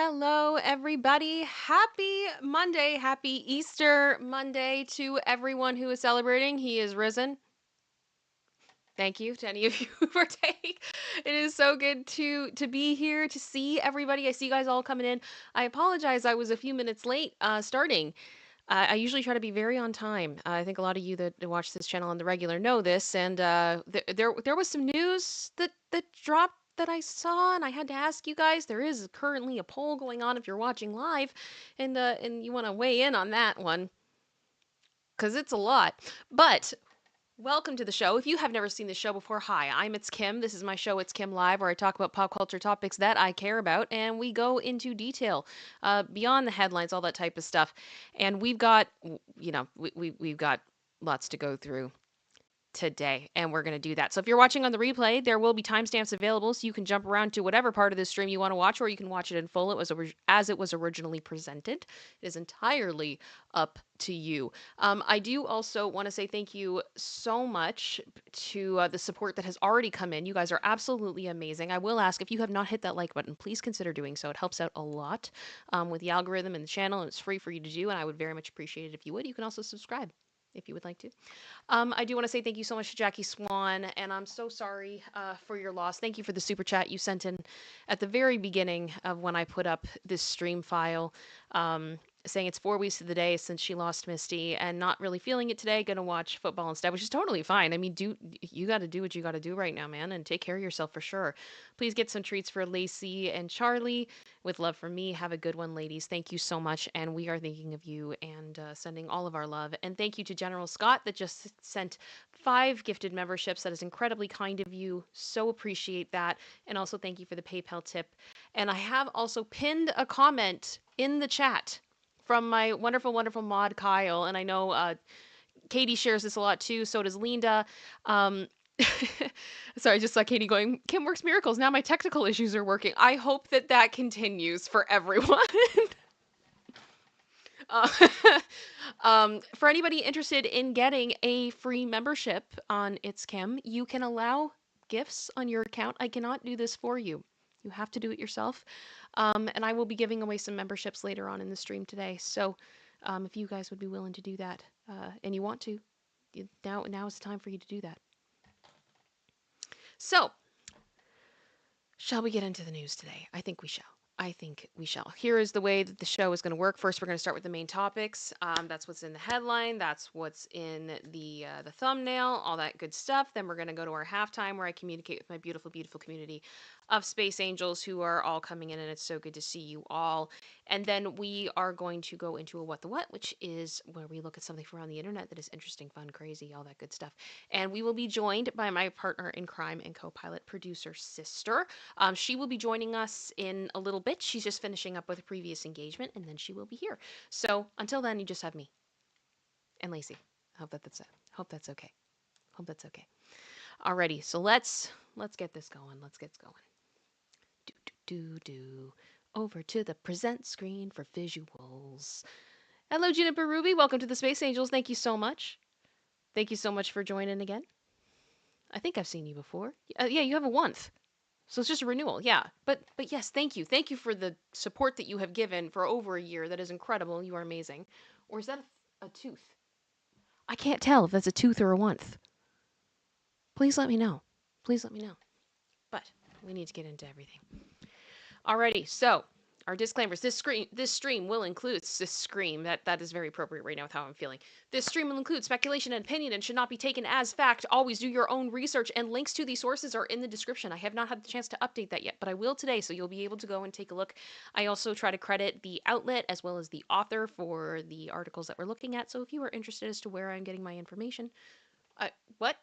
Hello, everybody. Happy Monday. Happy Easter Monday to everyone who is celebrating. He is risen. Thank you to any of you for take. It is so good to be here to see everybody. I see you guys all coming in. I apologize. I was a few minutes late starting. I usually try to be very on time. I think a lot of you that watch this channel on the regular know this, and there was some news that dropped that I saw, and I had to ask you guys. There is currently a poll going on if you're watching live, and you want to weigh in on that one because it's a lot. But welcome to the show. If you have never seen the show before, hi, I'm ItsKim. This is my show, ItsKim Live, where I talk about pop culture topics that I care about, and we go into detail beyond the headlines, all that type of stuff. And we've got, we've got lots to go through today, and we're going to do that. So if you're watching on the replay, there will be timestamps available, so you can jump around to whatever part of the stream you want to watch, or you can watch it in full. It was as it was originally presented. It is entirely up to you. I do also want to say thank you so much to the support that has already come in. You guys are absolutely amazing. I will ask, if you have not hit that like button, please consider doing so. It helps out a lot with the algorithm and the channel, and it's free for you to do, and I would very much appreciate it if you would. You can also subscribe if you would like to. I do want to say thank you so much to Jackie Swan, and I'm so sorry for your loss. Thank you for the super chat you sent in at the very beginning of when I put up this stream file, saying it's 4 weeks to the day since she lost Misty, and not really feeling it today. Gonna watch football instead, which is totally fine. I mean, you got to do what you got to do right now, man, and take care of yourself for sure. Please get some treats for Lacey and Charlie. With love from me. Have a good one, ladies. Thank you so much. And we are thinking of you and sending all of our love. And thank you to General Scott that just sent 5 gifted memberships. That is incredibly kind of you. So appreciate that. And also thank you for the PayPal tip. And I have also pinned a comment in the chat from my wonderful, wonderful mod, Kyle. And I know Katie shares this a lot too. So does Linda. Um, Sorry, I just saw Katie going, Kim works miracles. Now my technical issues are working. I hope that that continues for everyone. uh, for anybody interested in getting a free membership on ItsKim, you can allow gifts on your account. I cannot do this for you. You have to do it yourself. And I will be giving away some memberships later on in the stream today. So if you guys would be willing to do that and you want to, now is the time for you to do that. So, shall we get into the news today? I think we shall. I think we shall. Here is the way that the show is going to work. First, we're going to start with the main topics. That's what's in the headline. That's what's in the thumbnail. All that good stuff. Then we're going to go to our halftime, where I communicate with my beautiful, beautiful community of space angels who are all coming in, and it's so good to see you all. And then we are going to go into a What the What, which is where we look at something from around the internet that is interesting, fun, crazy, all that good stuff. And we will be joined by my partner in crime and co-pilot producer sister. She will be joining us in a little bit. She's just finishing up with a previous engagement, and then she will be here. So until then, you just have me and Lacey. Hope that's okay. Hope that's okay. Alrighty, so let's get this going. Let's get going. Do. Over to the present screen for visuals. Hello, Juniper Ruby. Welcome to the Space Angels. Thank you so much. Thank you so much for joining again. I think I've seen you before. Yeah, you have a once. So it's just a renewal, yeah. But yes, thank you. Thank you for the support that you have given for over a year. That is incredible. You are amazing. Or is that a tooth? I can't tell if that's a tooth or a once. Please let me know. Please let me know. But we need to get into everything. Alrighty, so our disclaimers. This stream will include this scream. That is very appropriate right now with how I'm feeling. This stream will include speculation and opinion and should not be taken as fact. Always do your own research, and links to these sources are in the description. I have not had the chance to update that yet, but I will today, so you'll be able to go and take a look. I also try to credit the outlet as well as the author for the articles that we're looking at. So if you are interested as to where I'm getting my information, what?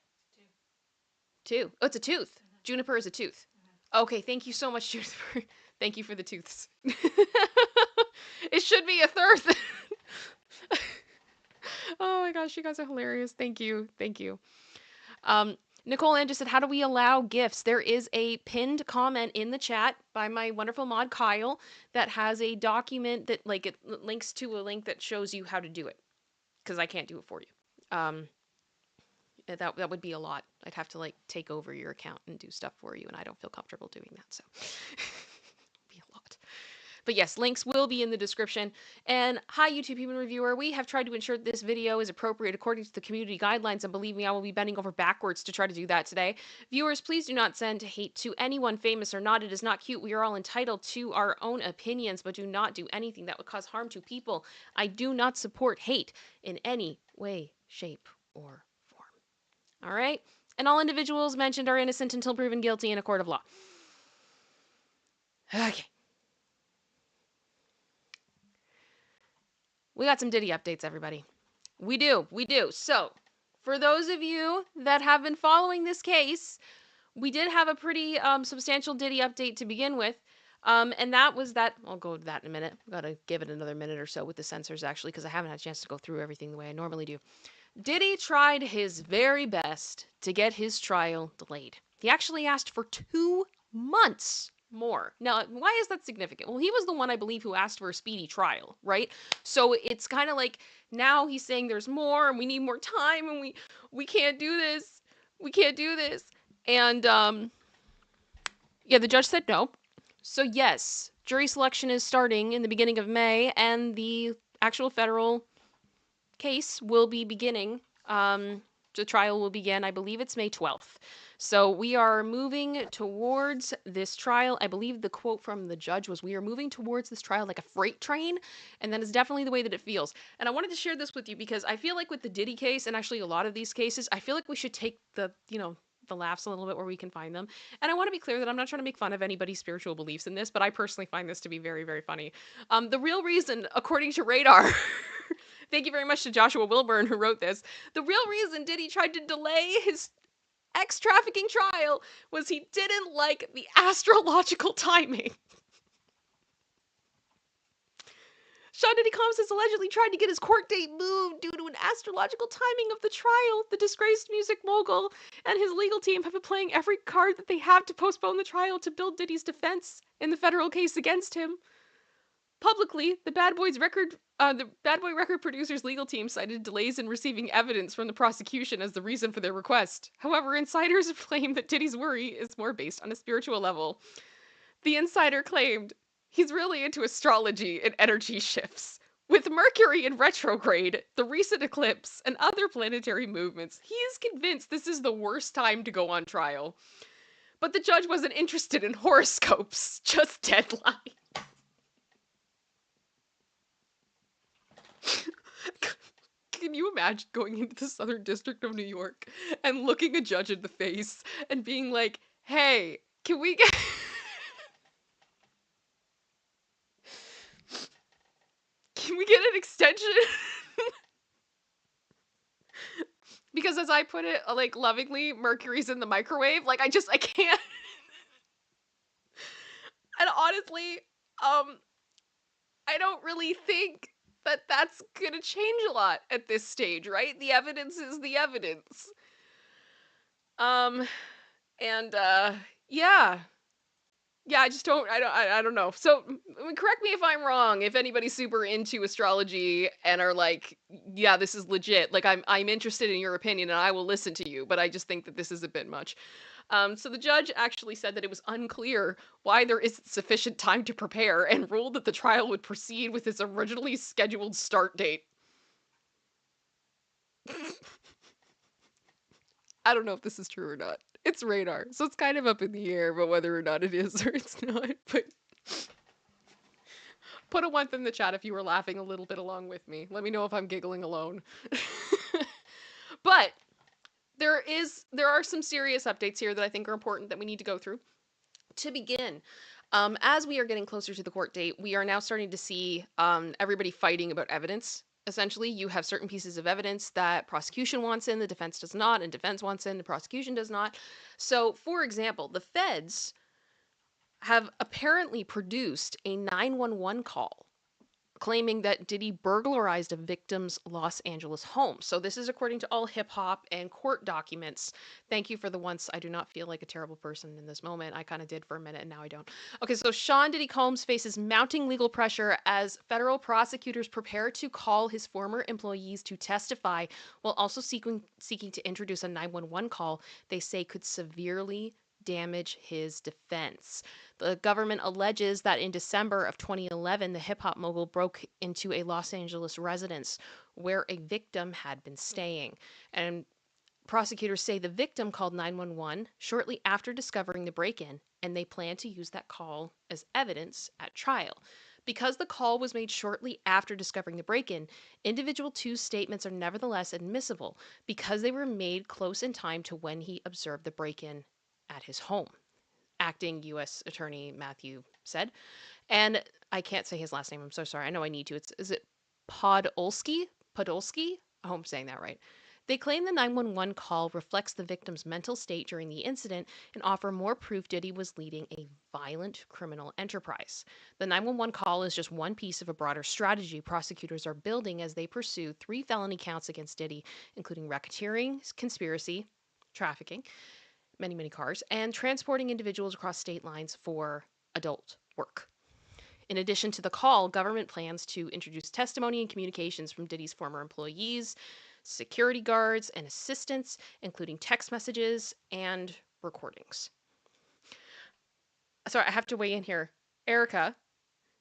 Two. Oh, it's a tooth. Juniper is a tooth. Okay, thank you so much, Juniper. Thank you for the tooths. It should be a third. Oh my gosh, you guys are hilarious. Thank you. Thank you. Nicole Ann just said, how do we allow gifts? There is a pinned comment in the chat by my wonderful mod Kyle that has a document that it links to a link that shows you how to do it. Because I can't do it for you. That would be a lot. I'd have to take over your account and do stuff for you, and I don't feel comfortable doing that, so be a lot. But yes, links will be in the description. And hi, YouTube Human Reviewer. We have tried to ensure this video is appropriate according to the community guidelines, and believe me, I will be bending over backwards to try to do that today. Viewers, please do not send hate to anyone, famous or not. It is not cute. We are all entitled to our own opinions, but do not do anything that would cause harm to people. I do not support hate in any way, shape, or form. All right? And all individuals mentioned are innocent until proven guilty in a court of law. Okay. We got some Diddy updates, everybody. We do. So, for those of you that have been following this case, we did have a pretty substantial Diddy update to begin with. And that was that. I'll go to that in a minute. Gotta give it another minute or so with the censors, actually, because I haven't had a chance to go through everything the way I normally do. Diddy tried his very best to get his trial delayed. He actually asked for 2 months more. Now, why is that significant? Well, he was the one, I believe, who asked for a speedy trial, right? So it's kind of like now he's saying there's more and we need more time and we can't do this. We can't do this. And yeah, the judge said no. So yes, jury selection is starting in the beginning of May, and the actual federal case will be beginning. The trial will begin, I believe it's May 12th. So we are moving towards this trial. I believe the quote from the judge was, "We are moving towards this trial like a freight train," and that is definitely the way that it feels. And I wanted to share this with you because I feel like with the Diddy case, and actually a lot of these cases, I feel like we should take the laughs a little bit where we can find them. And I want to be clear that I'm not trying to make fun of anybody's spiritual beliefs in this, but I personally find this to be very, very funny. The real reason, according to Radar, thank you very much to Joshua Wilburn who wrote this. The real reason Diddy tried to delay his ex trafficking trial was he didn't like the astrological timing. Sean Diddy Combs has allegedly tried to get his court date moved due to an astrological timing of the trial. The disgraced music mogul and his legal team have been playing every card that they have to postpone the trial to build Diddy's defense in the federal case against him. Publicly, the Bad Boy record producer's legal team cited delays in receiving evidence from the prosecution as the reason for their request. However, insiders claim that Diddy's worry is more based on a spiritual level. The insider claimed, "He's really into astrology and energy shifts. With Mercury in retrograde, the recent eclipse, and other planetary movements, he is convinced this is the worst time to go on trial." But the judge wasn't interested in horoscopes, just deadlines. Can you imagine going into the Southern District of New York and looking a judge in the face and being like, "Hey, can we get can we get an extension?" Because as I put it, like lovingly, Mercury's in the microwave. Like I can't. And honestly, I don't really think that that's gonna change a lot at this stage, right? The evidence is the evidence. And yeah. Yeah, I don't know. So, I mean, correct me if I'm wrong, if anybody's super into astrology and are like, "Yeah, this is legit. Like I'm interested in your opinion and I will listen to you, but I just think that this is a bit much." So the judge actually said that it was unclear why there isn't sufficient time to prepare and ruled that the trial would proceed with its originally scheduled start date. I don't know if this is true or not. It's Radar, so it's kind of up in the air about whether or not it is or it's not, but put a 1 in the chat if you were laughing a little bit along with me. Let me know if I'm giggling alone. But there are some serious updates here that I think are important that we need to go through. To begin, as we are getting closer to the court date, we are now starting to see everybody fighting about evidence. Essentially, you have certain pieces of evidence that prosecution wants in, the defense does not, and defense wants in, the prosecution does not. So, for example, the feds have apparently produced a 911 call claiming that Diddy burglarized a victim's Los Angeles home. So this is according to all hip hop and court documents. Thank you for the once I do not feel like a terrible person in this moment. I kind of did for a minute and now I don't. Okay, so Sean Diddy Combs faces mounting legal pressure as federal prosecutors prepare to call his former employees to testify while also seeking to introduce a 911 call they say could severely damage his defense. The government alleges that in December of 2011, the hip hop mogul broke into a Los Angeles residence where a victim had been staying. And prosecutors say the victim called 911 shortly after discovering the break in, and they plan to use that call as evidence at trial. Because the call was made shortly after discovering the break in, individual two's statements are nevertheless admissible because they were made close in time to when he observed the break in at his home. Acting U.S. Attorney Matthew said. And I can't say his last name. I'm so sorry. I know I need to. Is it Podolsky? Podolsky? I hope I'm saying that right. They claim the 911 call reflects the victim's mental state during the incident and offer more proof Diddy was leading a violent criminal enterprise. The 911 call is just one piece of a broader strategy prosecutors are building as they pursue 3 felony counts against Diddy, including racketeering, conspiracy, trafficking, many cars, and transporting individuals across state lines for adult work. In addition to the call, government plans to introduce testimony and communications from Diddy's former employees, security guards, and assistants, including text messages and recordings. Sorry, I have to weigh in here. Erica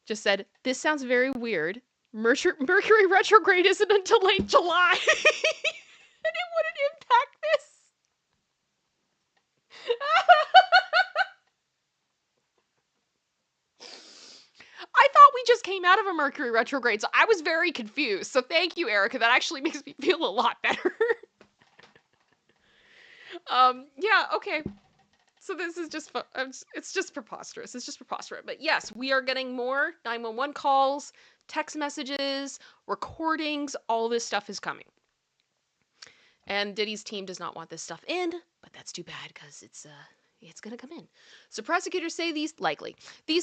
just said, "This sounds very weird. Mercury retrograde isn't until late July." And it wouldn't impact this. I thought we just came out of a Mercury retrograde, so I was very confused. So thank you, Erica. That actually makes me feel a lot better. Yeah, okay. So this is just it's just preposterous. It's just preposterous. But yes, we are getting more 911 calls, text messages, recordings, all this stuff is coming. And Diddy's team does not want this stuff in, but that's too bad because it's going to come in. So prosecutors say these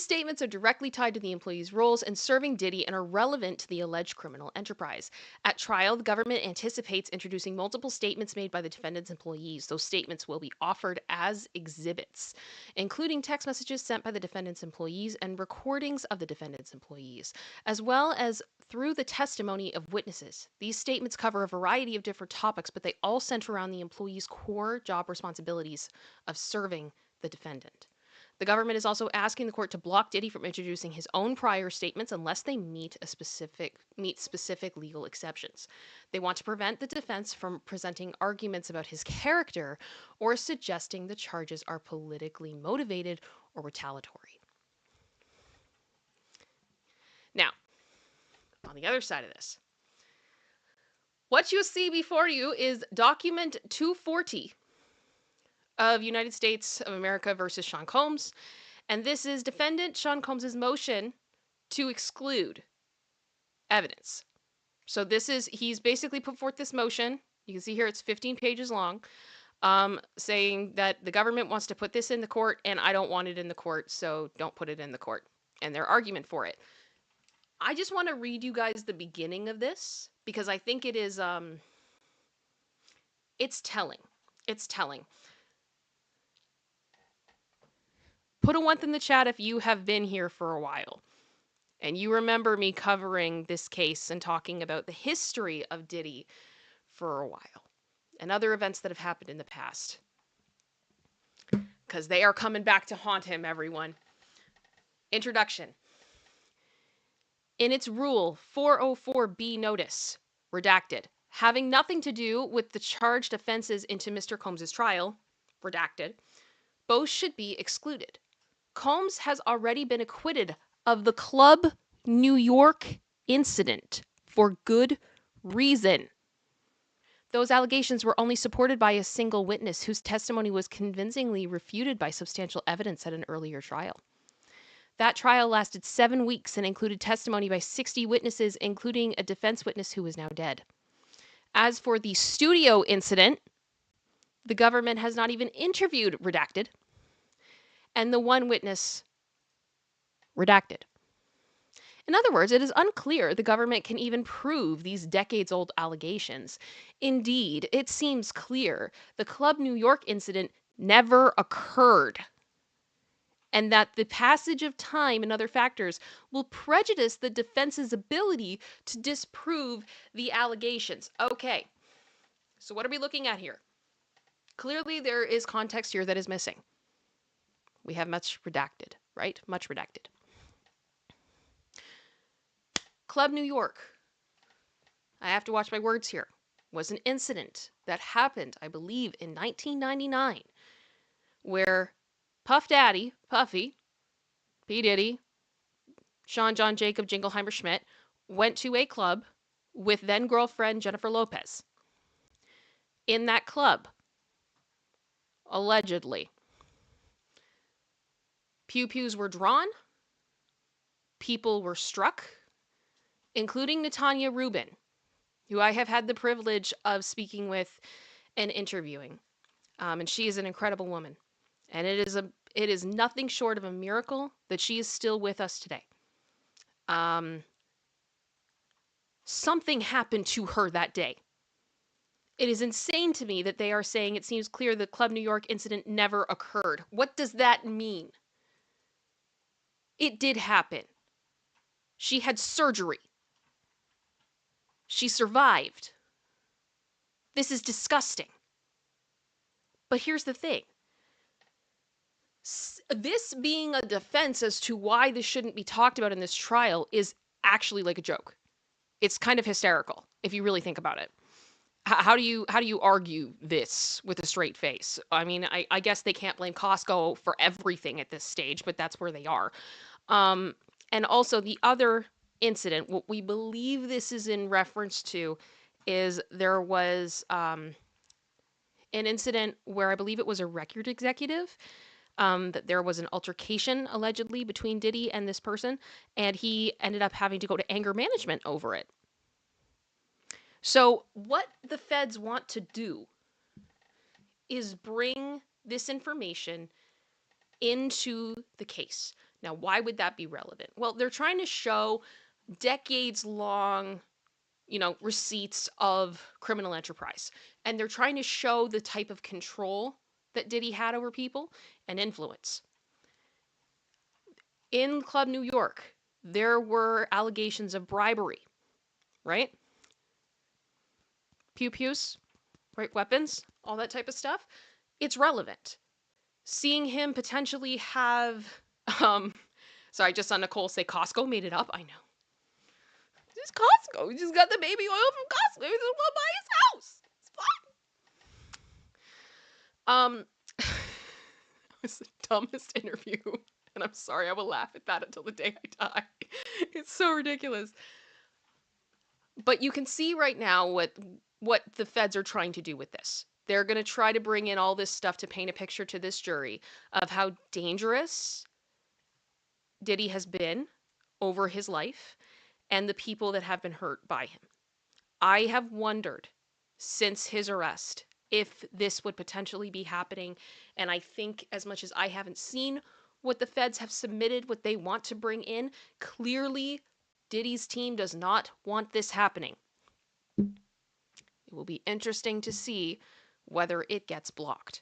statements are directly tied to the employees' roles in serving Diddy and are relevant to the alleged criminal enterprise. At trial, the government anticipates introducing multiple statements made by the defendant's employees. Those statements will be offered as exhibits, including text messages sent by the defendant's employees and recordings of the defendant's employees, as well as through the testimony of witnesses. These statements cover a variety of different topics, but they all center around the employee's core job responsibilities of serving the defendant. The government is also asking the court to block Diddy from introducing his own prior statements unless they meet specific legal exceptions. They want to prevent the defense from presenting arguments about his character or suggesting the charges are politically motivated or retaliatory. Now, on the other side of this, what you see before you is document 240 of United States of America versus Sean Combs. And this is defendant Sean Combs' motion to exclude evidence. So he's basically put forth this motion. You can see here it's 15 pages long, saying that the government wants to put this in the court and I don't want it in the court, so don't put it in the court. And their argument for it. I just want to read you guys the beginning of this because I think it is, it's telling. It's telling. Put a 1 in the chat if you have been here for a while and you remember me covering this case and talking about the history of Diddy for a while and other events that have happened in the past. Because they are coming back to haunt him, everyone. Introduction. In its Rule 404B notice, redacted, having nothing to do with the charged offenses into Mr. Combs' trial, redacted, both should be excluded. Combs has already been acquitted of the Club New York incident for good reason. Those allegations were only supported by a single witness whose testimony was convincingly refuted by substantial evidence at an earlier trial. That trial lasted 7 weeks and included testimony by 60 witnesses, including a defense witness who is now dead. As for the studio incident, the government has not even interviewed redacted, and the one witness redacted. In other words, it is unclear the government can even prove these decades-old allegations. Indeed, it seems clear the Club New York incident never occurred, and that the passage of time and other factors will prejudice the defense's ability to disprove the allegations. Okay, so what are we looking at here? Clearly, there is context here that is missing. We have much redacted. right? Much redacted. Club New York, I have to watch my words here, was an incident that happened, I believe, in 1999, where Puff Daddy, Puffy, P. Diddy, Sean John Jacob Jingleheimer Schmidt went to a club with then girlfriend Jennifer Lopez. In that club, allegedly, pew pews were drawn, people were struck, including Natanya Rubin, who I have had the privilege of speaking with and interviewing. And she is an incredible woman. And it is nothing short of a miracle that she is still with us today. Something happened to her that day. It is insane to me that they are saying it seems clear the Club New York incident never occurred. What does that mean? It did happen. She had surgery. She survived. This is disgusting. But here's the thing. This being a defense as to why this shouldn't be talked about in this trial is actually like a joke. It's kind of hysterical if you really think about it. How do you argue this with a straight face? I mean, I guess they can't blame Costco for everything at this stage, but that's where they are. And also the other incident, what we believe this is in reference to, is there was an incident where I believe it was a record executive, that there was an altercation allegedly between Diddy and this person, and he ended up having to go to anger management over it. So what the feds want to do is bring this information into the case. Now, why would that be relevant? Well, they're trying to show decades long, receipts of criminal enterprise. And they're trying to show the type of control that Diddy had over people and influence. In Club New York, there were allegations of bribery, right? Pew pews, right? Weapons, all that type of stuff. It's relevant. Seeing him potentially have, sorry, I just saw Nicole say Costco made it up. I know. It's Costco. He just got the baby oil from Costco. He just want to buy his house. It's fine. It was the dumbest interview, and I'm sorry, I will laugh at that until the day I die. It's so ridiculous. But you can see right now what the feds are trying to do with this. They're going to try to bring in all this stuff to paint a picture to this jury of how dangerous Diddy has been over his life and the people that have been hurt by him. I have wondered since his arrest if this would potentially be happening. And I think, as much as I haven't seen what the feds have submitted, what they want to bring in, clearly Diddy's team does not want this happening. It will be interesting to see whether it gets blocked.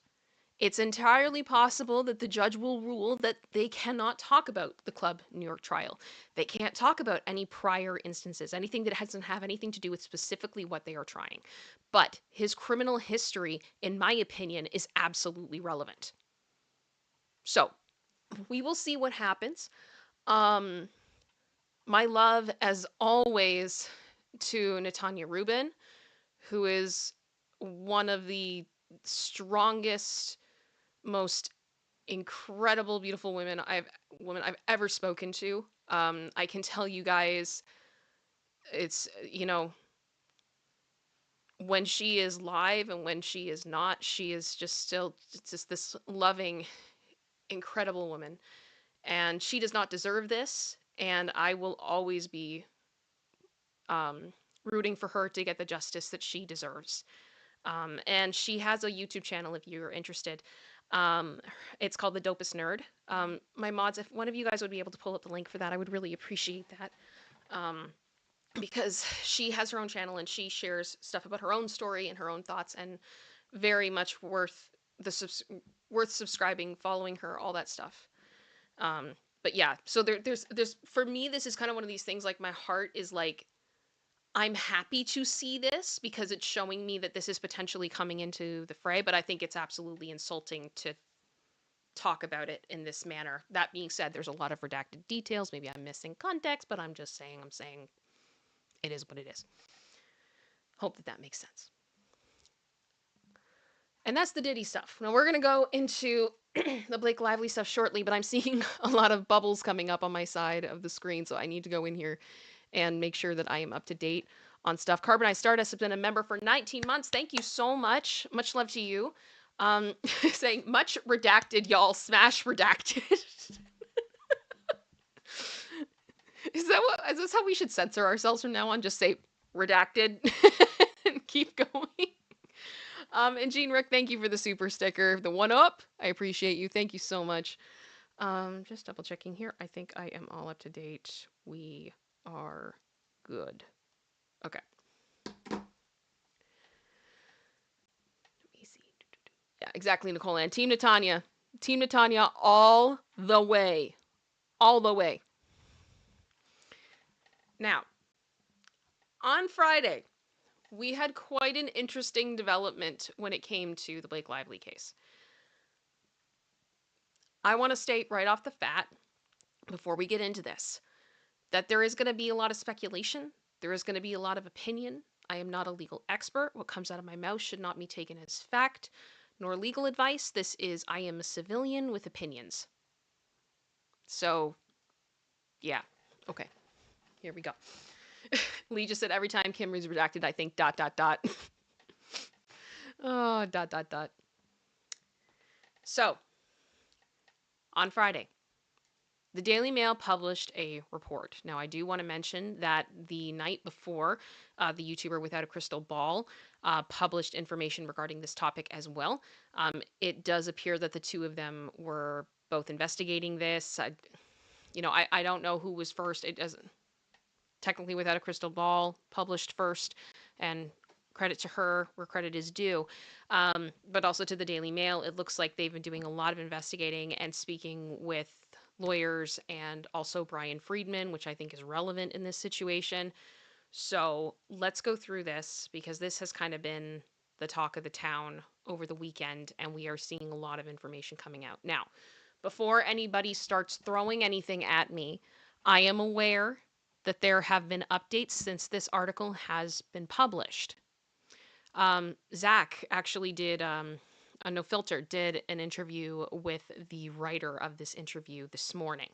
It's entirely possible that the judge will rule that they cannot talk about the Club New York trial. They can't talk about any prior instances, anything that doesn't have anything to do with specifically what they are trying. But his criminal history, in my opinion, is absolutely relevant. So, we will see what happens. My love, as always, to Natanya Rubin, who is one of the strongest, most incredible, beautiful women I've ever spoken to. I can tell you guys, it's when she is live and when she is not, she is just still just this loving, incredible woman, and she does not deserve this. And I will always be rooting for her to get the justice that she deserves. And she has a YouTube channel if you're interested. It's called The Dopest Nerd. My mods, if one of you guys would be able to pull up the link for that, I would really appreciate that. Because she has her own channel and she shares stuff about her own story and her own thoughts, and very much worth worth subscribing, following her, all that stuff. But yeah, so there's for me, this is kind of one of these things, like my heart is like, I'm happy to see this because it's showing me that this is potentially coming into the fray, but I think it's absolutely insulting to talk about it in this manner. That being said, there's a lot of redacted details. Maybe I'm missing context, but I'm saying it is what it is. Hope that makes sense. And that's the Diddy stuff. Now we're going to go into the Blake Lively stuff shortly, but I'm seeing a lot of bubbles coming up on my side of the screen, so I need to go in here and make sure that I am up to date on stuff. Carbonized Stardust has been a member for 19 months. Thank you so much. Much love to you. Saying much redacted, y'all. Smash redacted. Is this how we should censor ourselves from now on? Just say redacted and keep going. And Gene Rick, thank you for the super sticker. The one up. I appreciate you. Thank you so much. Just double checking here. I think I am all up to date. We are good. Okay. Let me see. Yeah, exactly, Nicole Ann. Team Natanya. Team Natanya all the way. All the way. Now, on Friday, we had quite an interesting development when it came to the Blake Lively case. I want to state right off the bat, before we get into this, that there is going to be a lot of speculation. There is going to be a lot of opinion. I am not a legal expert. What comes out of my mouth should not be taken as fact nor legal advice. I am a civilian with opinions. So, yeah. Okay. Here we go. Lee just said every time Kim is redacted, I think ... Oh, ... So, on Friday, the Daily Mail published a report. Now, I do want to mention that the night before, the YouTuber Without a Crystal Ball published information regarding this topic as well. It does appear that the two of them were both investigating this. I don't know who was first. It doesn't. Technically, Without a Crystal Ball published first, and credit to her where credit is due. But also to the Daily Mail, it looks like they've been doing a lot of investigating and speaking with lawyers and also Brian Friedman, which I think is relevant in this situation. So let's go through this because this has kind of been the talk of the town over the weekend, and we are seeing a lot of information coming out. Now, before anybody starts throwing anything at me, I am aware that there have been updates since this article has been published. Zach actually did, No Filter did an interview with the writer of this interview this morning,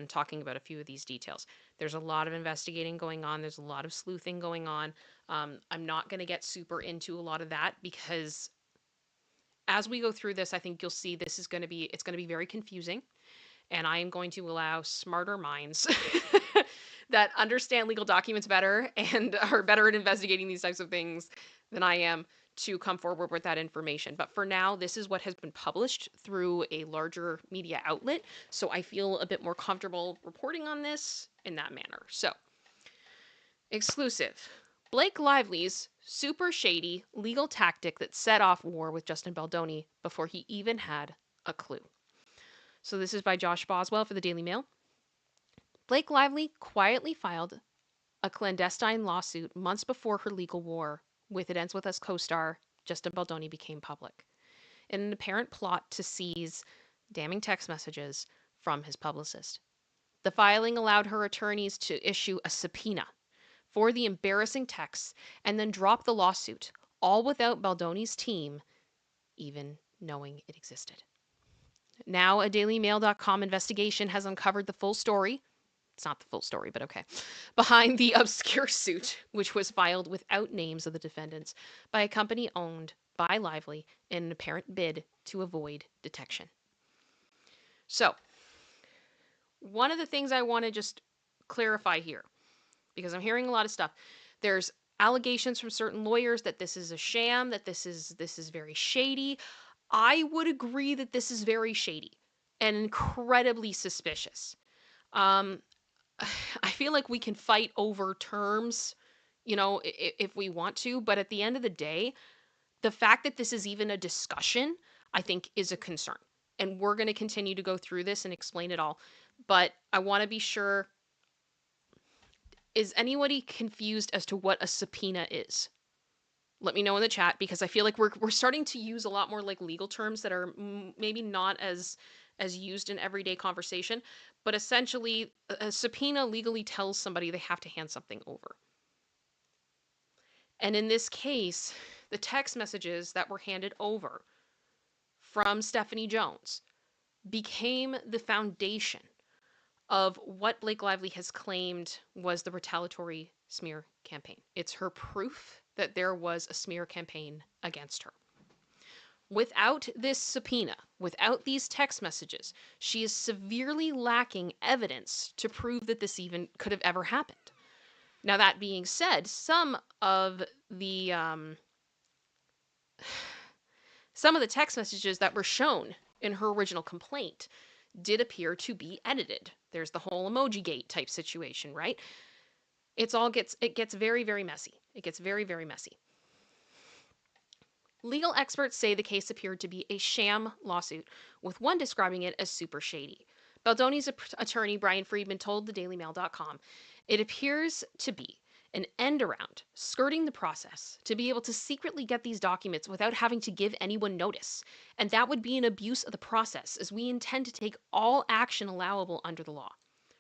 talking about a few of these details. There's a lot of investigating going on. There's a lot of sleuthing going on. I'm not going to get super into a lot of that because as we go through this, I think you'll see it's going to be very confusing, and I am going to allow smarter minds that understand legal documents better and are better at investigating these types of things than I am to come forward with that information. But for now, this is what has been published through a larger media outlet, so I feel a bit more comfortable reporting on this in that manner. So, exclusive. Blake Lively's super shady legal tactic that set off war with Justin Baldoni before he even had a clue. So this is by Josh Boswell for the Daily Mail. Blake Lively quietly filed a clandestine lawsuit months before her legal war with It Ends With Us co-star Justin Baldoni became public, in an apparent plot to seize damning text messages from his publicist. The filing allowed her attorneys to issue a subpoena for the embarrassing texts and then drop the lawsuit, all without Baldoni's team even knowing it existed. Now, a DailyMail.com investigation has uncovered the full story. It's not the full story, but okay. Behind the obscure suit, which was filed without names of the defendants by a company owned by Lively in an apparent bid to avoid detection. So, one of the things I want to just clarify here, because I'm hearing a lot of stuff, there's allegations from certain lawyers that this is a sham, that this is very shady. I would agree that this is very shady and incredibly suspicious. I feel like we can fight over terms, if we want to, but at the end of the day, the fact that this is even a discussion, I think, is a concern. And we're going to continue to go through this and explain it all. But I want to be sure, is anybody confused as to what a subpoena is? Let me know in the chat, because I feel like we're starting to use a lot more like legal terms that are maybe not as used in everyday conversation. But essentially, a subpoena legally tells somebody they have to hand something over. And in this case, the text messages that were handed over from Stephanie Jones became the foundation of what Blake Lively has claimed was the retaliatory smear campaign. It's her proof that there was a smear campaign against her. Without this subpoena, without these text messages, she is severely lacking evidence to prove that this even could have ever happened. Now, that being said, some of the text messages that were shown in her original complaint did appear to be edited. There's the whole emoji gate type situation, right? It gets very, very messy. It gets very, very messy. Legal experts say the case appeared to be a sham lawsuit, with one describing it as super shady. Baldoni's attorney, Brian Friedman, told thedailymail.com, it appears to be an end around, skirting the process, to be able to secretly get these documents without having to give anyone notice. And that would be an abuse of the process, as we intend to take all action allowable under the law.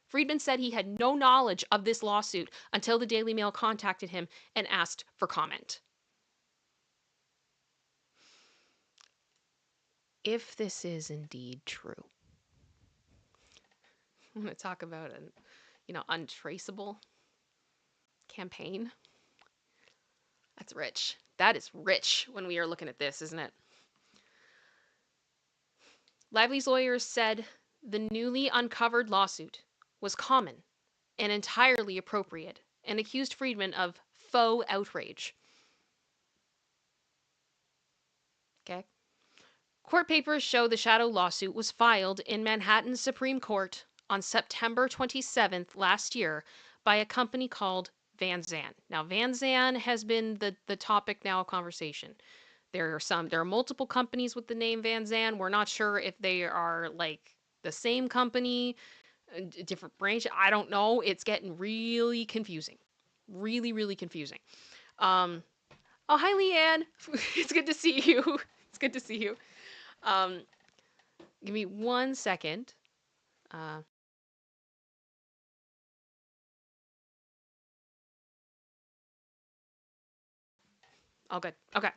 Friedman said he had no knowledge of this lawsuit until the Daily Mail contacted him and asked for comment. If this is indeed true, I'm going to talk about an, untraceable campaign. That's rich. That is rich when we are looking at this, isn't it? Lively's lawyers said the newly uncovered lawsuit was common and entirely appropriate, and accused Friedman of faux outrage. Okay. Court papers show the shadow lawsuit was filed in Manhattan's Supreme Court on September 27th last year by a company called Van Zandt. Now, Van Zandt has been the topic now of conversation. There are multiple companies with the name Van Zandt. We're not sure if they are like the same company, different branch. I don't know. It's getting really confusing. Really, really confusing. Oh, hi, Leanne. It's good to see you. It's good to see you. Give me 1 second. All good. Okay.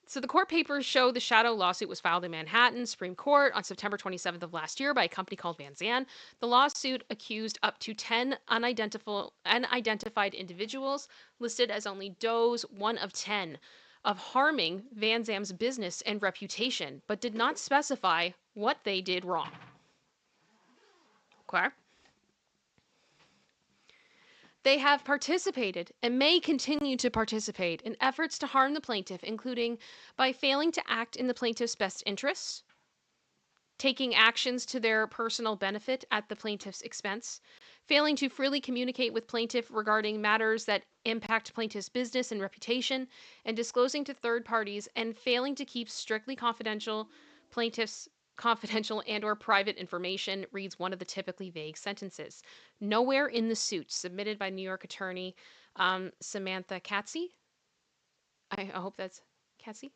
So the court papers show the shadow lawsuit was filed in Manhattan Supreme Court on September 27th of last year by a company called Van Zandt. The lawsuit accused up to 10 unidentified individuals, listed as only Doe's one of 10, of harming Van Zandt's business and reputation, but did not specify what they did wrong. Okay. They have participated and may continue to participate in efforts to harm the plaintiff, including by failing to act in the plaintiff's best interests, taking actions to their personal benefit at the plaintiff's expense, failing to freely communicate with plaintiff regarding matters that impact plaintiff's business and reputation, and disclosing to third parties, and failing to keep strictly confidential plaintiff's confidential and or private information, reads one of the typically vague sentences. Nowhere in the suit submitted by New York attorney Samantha Katze, I hope that's Katze,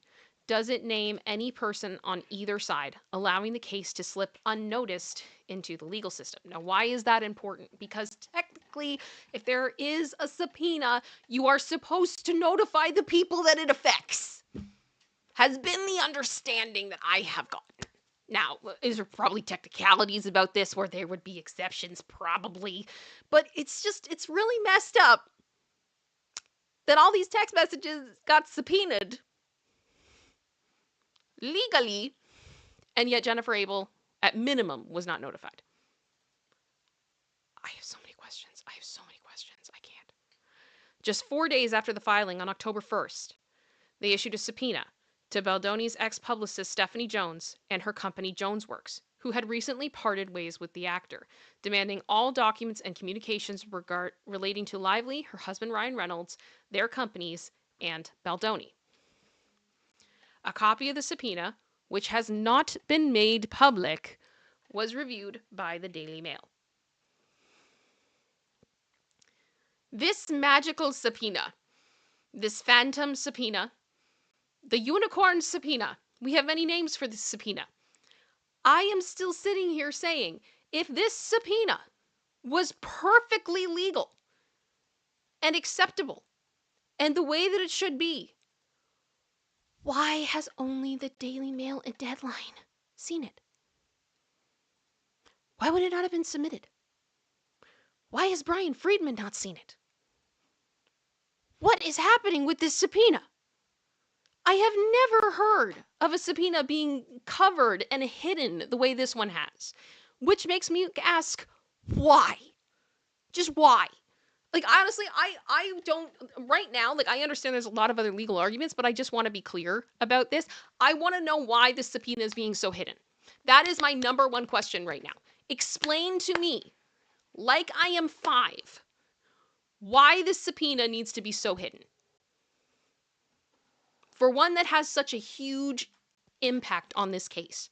does it name any person on either side, allowing the case to slip unnoticed into the legal system. Now, why is that important? Because technically, if there is a subpoena, you are supposed to notify the people that it affects. Has been the understanding that I have gotten. Now, is there probably technicalities about this where there would be exceptions? Probably. But it's really messed up that all these text messages got subpoenaed legally, and yet Jennifer Abel, at minimum, was not notified. I have so many questions. I can't. Just 4 days after the filing, on October 1st, they issued a subpoena to Baldoni's ex-publicist Stephanie Jones and her company JonesWorks, who had recently parted ways with the actor, demanding all documents and communications relating to Lively, her husband Ryan Reynolds, their companies, and Baldoni. A copy of the subpoena, which has not been made public, was reviewed by the Daily Mail. This magical subpoena this phantom subpoena, the unicorn subpoena. We have many names for this subpoena. I am still sitting here saying, if this subpoena was perfectly legal and acceptable and the way that it should be, why has only the Daily Mail and Deadline seen it? Why would it not have been submitted? Why has Brian Friedman not seen it? What is happening with this subpoena? I have never heard of a subpoena being covered and hidden the way this one has, which makes me ask, why? Just why? Like, honestly, I don't, right now, like, I understand there's a lot of other legal arguments, but I just want to be clear about this. I want to know why this subpoena is being so hidden. That is my number one question right now. Explain to me, like I am 5, why this subpoena needs to be so hidden. For one that has such a huge impact on this case.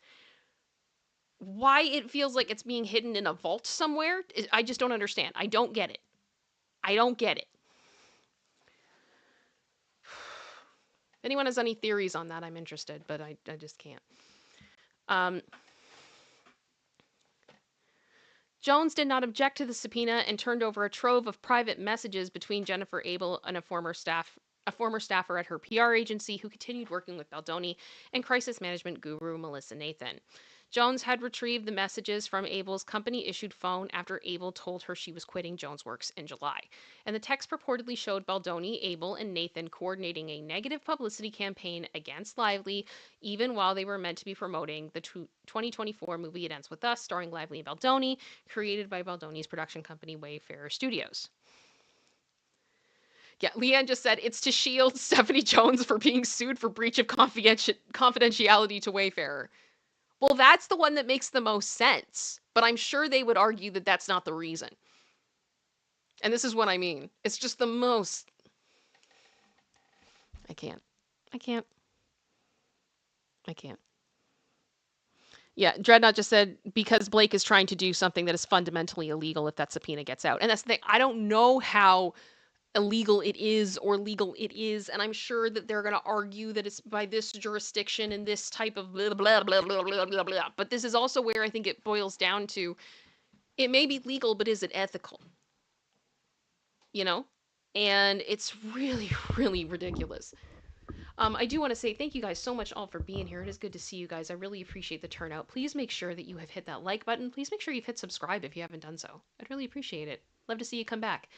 Why it feels like it's being hidden in a vault somewhere, I just don't understand. I don't get it. I don't get it. If anyone has any theories on that, I'm interested, but I just can't. Jones did not object to the subpoena and turned over a trove of private messages between Jennifer Abel and a former staffer at her PR agency who continued working with Baldoni and crisis management guru Melissa Nathan. Jones had retrieved the messages from Abel's company-issued phone after Abel told her she was quitting Jones Works in July. And the text purportedly showed Baldoni, Abel, and Nathan coordinating a negative publicity campaign against Lively, even while they were meant to be promoting the 2024 movie It Ends With Us, starring Lively and Baldoni, created by Baldoni's production company Wayfarer Studios. Yeah, Leanne just said it's to shield Stephanie Jones for being sued for breach of confidentiality to Wayfarer. Well, that's the one that makes the most sense, but I'm sure they would argue that that's not the reason. And this is what I mean. It's just the most... I can't. Yeah, Dreadnought just said, because Blake is trying to do something that is fundamentally illegal if that subpoena gets out. And that's the thing. I don't know how illegal it is or legal it is, and I'm sure that they're going to argue that it's by this jurisdiction and this type of blah, blah, blah, blah, blah, blah, blah. But this is also where I think it boils down to, it may be legal, but is it ethical? You know? And it's really, really ridiculous. I do want to say thank you guys so much all for being here. It is good to see you guys. I really appreciate the turnout. Please make sure that you have hit that like button. Please make sure you've hit subscribe if you haven't done so. I'd really appreciate it. Love to see you come back.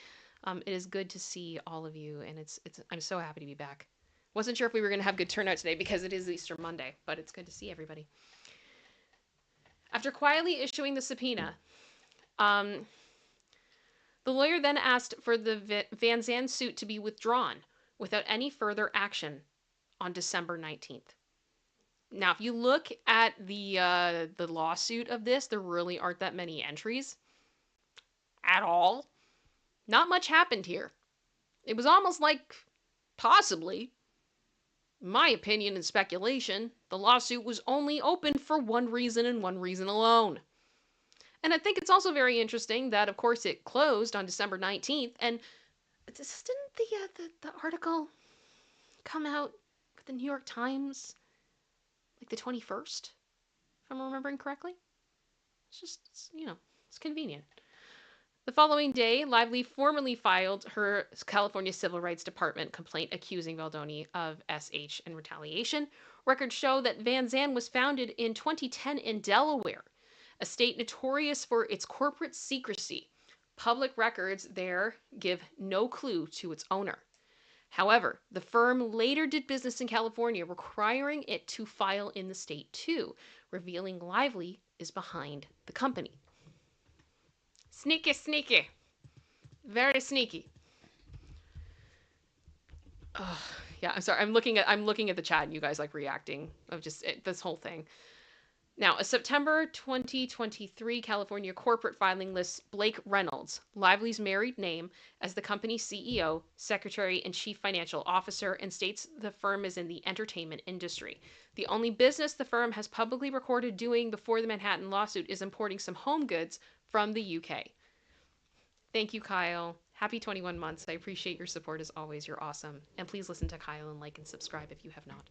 It is good to see all of you, and I'm so happy to be back. Wasn't sure if we were going to have good turnout today because it is Easter Monday, but it's good to see everybody. After quietly issuing the subpoena, the lawyer then asked for the Van Zandt suit to be withdrawn without any further action on December 19th. Now, if you look at the lawsuit of this, there really aren't that many entries at all. Not much happened here. It was almost like, possibly, my opinion and speculation, the lawsuit was only open for one reason and one reason alone. And I think it's also very interesting that, of course, it closed on December 19th, and didn't the article come out with the New York Times like the 21st, if I'm remembering correctly? It's just, it's convenient. The following day, Lively formally filed her California Civil Rights Department complaint accusing Baldoni of SH and retaliation. Records show that Van Zandt was founded in 2010 in Delaware, a state notorious for its corporate secrecy. Public records there give no clue to its owner. However, the firm later did business in California, requiring it to file in the state too, revealing Lively is behind the company. Sneaky. Very sneaky. Oh, yeah, I'm sorry. I'm looking at the chat and you guys like reacting of just this whole thing. Now, a September 2023 California corporate filing lists Blake Reynolds, Lively's married name, as the company's CEO, secretary, and chief financial officer, and states the firm is in the entertainment industry. The only business the firm has publicly recorded doing before the Manhattan lawsuit is importing some home goods from the UK. Thank you, Kyle. Happy 21 months. I appreciate your support as always. You're awesome. And please listen to Kyle and like and subscribe if you have not.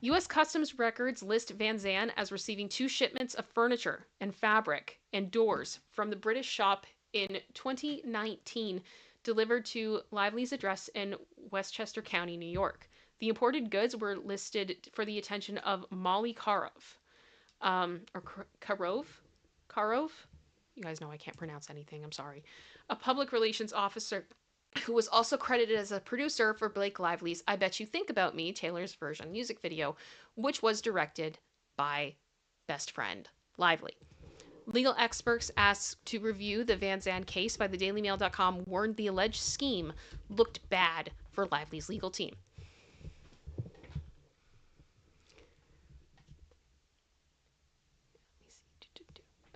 U.S. Customs records list Van Zandt as receiving 2 shipments of furniture and fabric and doors from the British shop in 2019, delivered to Lively's address in Westchester County, New York. The imported goods were listed for the attention of Molly Karov. Karov? You guys know I can't pronounce anything. I'm sorry. A public relations officer who was also credited as a producer for Blake Lively's I Bet You Think About Me, Taylor's version music video, which was directed by best friend Lively. Legal experts asked to review the Van Zandt case by the DailyMail.com warned the alleged scheme looked bad for Lively's legal team.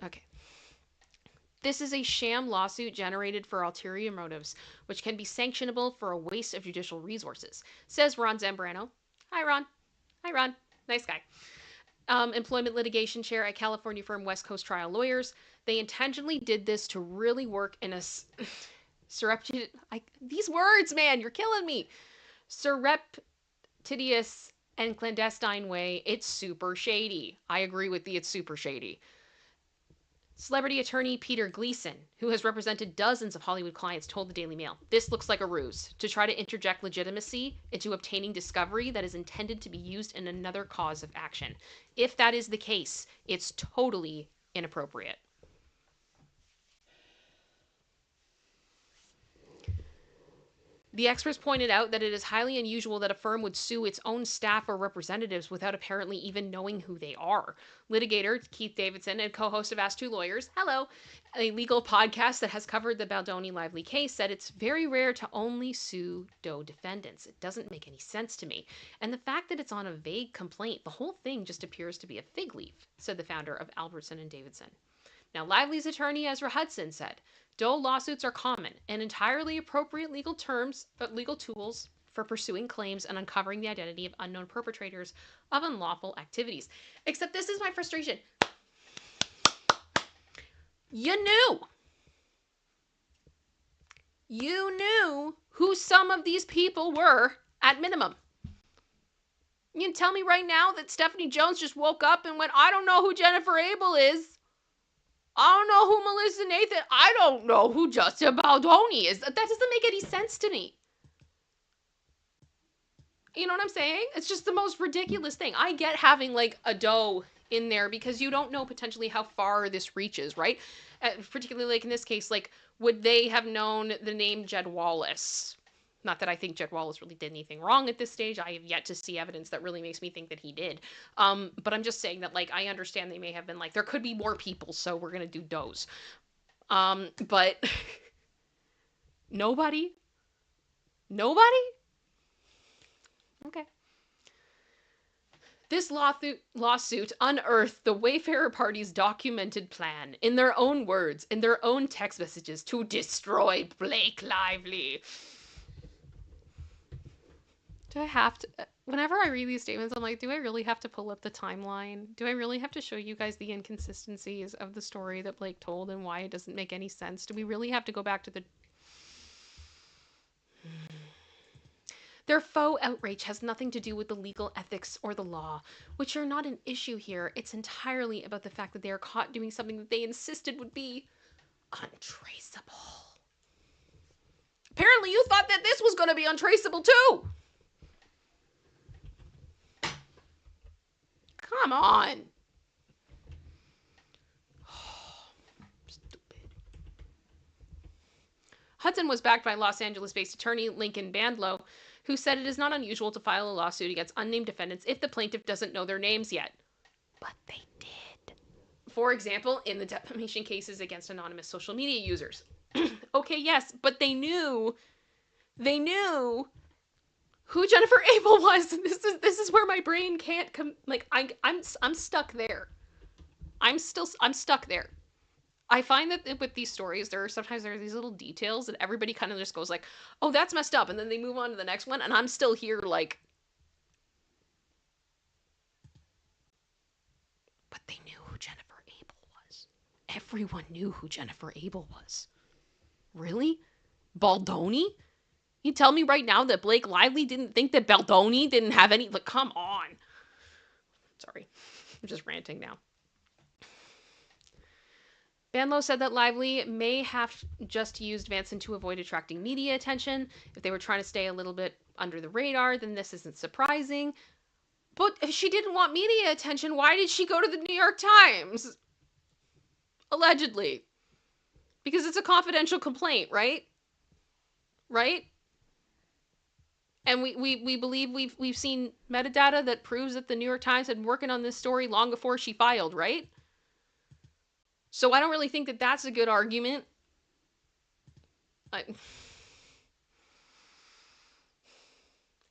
Okay. This is a sham lawsuit generated for ulterior motives, which can be sanctionable for a waste of judicial resources, says Ron Zambrano. Hi, Ron. Hi, Ron. Nice guy. Employment litigation chair at California firm West Coast Trial Lawyers. They intentionally did this to really work in a surreptitious... these words, man, you're killing me. Surreptitious and clandestine way. It's super shady. I agree with it's super shady. Celebrity attorney Peter Gleason, who has represented dozens of Hollywood clients, told the Daily Mail, this looks like a ruse to try to interject legitimacy into obtaining discovery that is intended to be used in another cause of action. If that is the case, it's totally inappropriate. The experts pointed out that it is highly unusual that a firm would sue its own staff or representatives without apparently even knowing who they are. Litigator Keith Davidson and co-host of Ask Two Lawyers, hello, a legal podcast that has covered the Baldoni Lively case, said it's very rare to only sue Doe defendants. It doesn't make any sense to me. And the fact that it's on a vague complaint, the whole thing just appears to be a fig leaf, said the founder of Albertson and Davidson. Now, Lively's attorney Ezra Hudson said, Doe lawsuits are common and entirely appropriate legal tools for pursuing claims and uncovering the identity of unknown perpetrators of unlawful activities. Except this is my frustration. You knew who some of these people were at minimum. You can tell me right now that Stephanie Jones just woke up and went, I don't know who Jennifer Abel is. I don't know who Melissa Nathan. I don't know who Justin Baldoni is. That doesn't make any sense to me. You know what I'm saying? It's just the most ridiculous thing. I get having like a Doe in there because you don't know potentially how far this reaches, right? Particularly like in this case, like would they have known the name Jed Wallace? Not that I think Jed Wallace really did anything wrong at this stage. I have yet to see evidence that really makes me think that he did. But I'm just saying that, like, I understand they may have been like, there could be more people, so we're going to do Does. But nobody? Nobody? Okay. This lawsuit unearthed the Wayfarer Party's documented plan, in their own words, in their own text messages, to destroy Blake Lively. Do I have to, whenever I read these statements, I'm like, do I really have to pull up the timeline? Do I really have to show you guys the inconsistencies of the story that Blake told and why it doesn't make any sense? Do we really have to go back to the... Their faux outrage has nothing to do with the legal ethics or the law, which are not an issue here. It's entirely about the fact that they are caught doing something that they insisted would be untraceable. Apparently you thought that this was going to be untraceable too! Come on. Stupid. Hudson was backed by Los Angeles-based attorney Lincoln Bandlow, who said it is not unusual to file a lawsuit against unnamed defendants if the plaintiff doesn't know their names yet. But they did. For example, in the defamation cases against anonymous social media users. Okay, yes, but they knew who Jennifer Abel was. This is where my brain can't come. Like I'm stuck there. I'm stuck there. I find that with these stories, there are these little details that everybody kind of just goes like, "Oh, that's messed up," and then they move on to the next one, and I'm still here like. But they knew who Jennifer Abel was. Everyone knew who Jennifer Abel was. Really? Baldoni? You tell me right now that Blake Lively didn't think that Baldoni didn't have any... Like, come on. Sorry. I'm just ranting now. Banlow said that Lively may have just used Vanson to avoid attracting media attention. If they were trying to stay a little bit under the radar, then this isn't surprising. But if she didn't want media attention, why did she go to the New York Times? Allegedly. Because it's a confidential complaint, right? Right? And we believe we've seen metadata that proves that the New York Times had been working on this story long before she filed, right? So I don't really think that that's a good argument.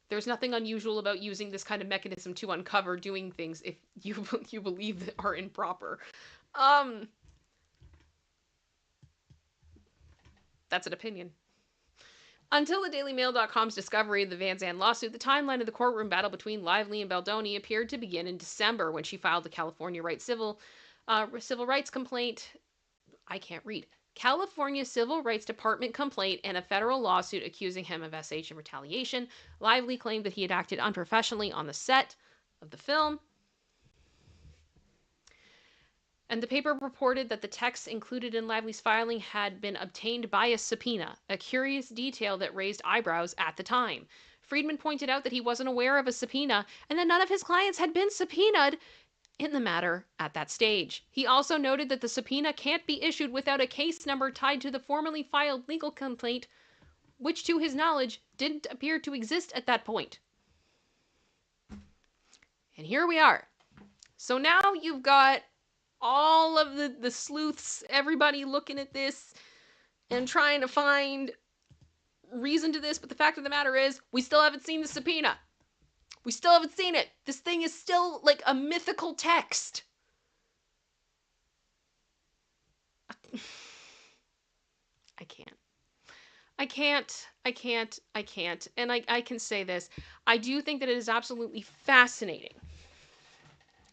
There's nothing unusual about using this kind of mechanism to uncover doing things if you believe that are improper. That's an opinion. Until the DailyMail.com's discovery of the Van Zandt lawsuit, the timeline of the courtroom battle between Lively and Baldoni appeared to begin in December when she filed the California civil rights complaint. I can't read. California Civil Rights Department complaint and a federal lawsuit accusing him of SH and retaliation. Lively claimed that he had acted unprofessionally on the set of the film. And the paper reported that the texts included in Lively's filing had been obtained by a subpoena, a curious detail that raised eyebrows at the time. Friedman pointed out that he wasn't aware of a subpoena and that none of his clients had been subpoenaed in the matter at that stage. He also noted that the subpoena can't be issued without a case number tied to the formerly filed legal complaint, which to his knowledge didn't appear to exist at that point. And here we are. So now you've got all of the sleuths, everybody looking at this and trying to find reason to this, but the fact of the matter is, we still haven't seen the subpoena. We still haven't seen it. This thing is still like a mythical text. I can't. And I can say this. I do think that it is absolutely fascinating.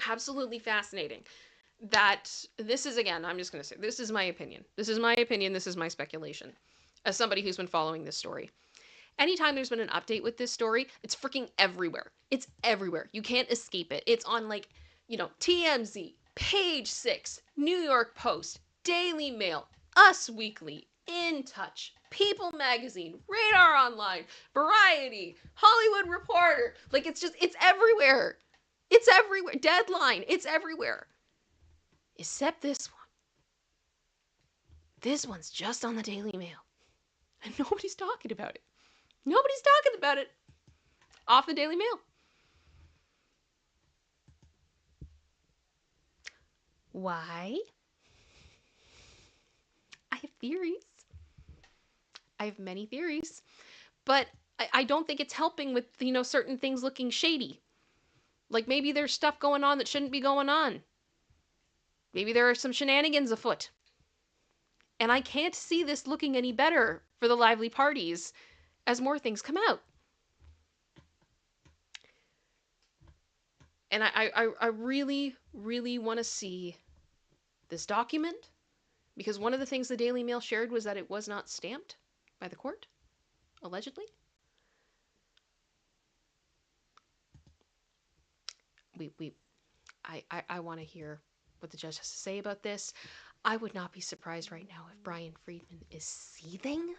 Absolutely fascinating. That this is, again, I'm just going to say, this is my opinion. This is my speculation. As somebody who's been following this story. Anytime there's been an update with this story, it's freaking everywhere. It's everywhere. You can't escape it. It's on TMZ, Page 6, New York Post, Daily Mail, Us Weekly, In Touch, People Magazine, Radar Online, Variety, Hollywood Reporter. It's everywhere. It's everywhere. Deadline. It's everywhere. Except this one. This one's just on the Daily Mail. And nobody's talking about it. Nobody's talking about it. Off the Daily Mail. Why? I have theories. I have many theories. But I don't think it's helping with, certain things looking shady. Like maybe there's stuff going on that shouldn't be going on. Maybe there are some shenanigans afoot. And I can't see this looking any better for the Lively parties as more things come out. And I really, really want to see this document, because one of the things the Daily Mail shared was that it was not stamped by the court, allegedly. I want to hear what the judge has to say about this. I would not be surprised right now if Brian Friedman is seething,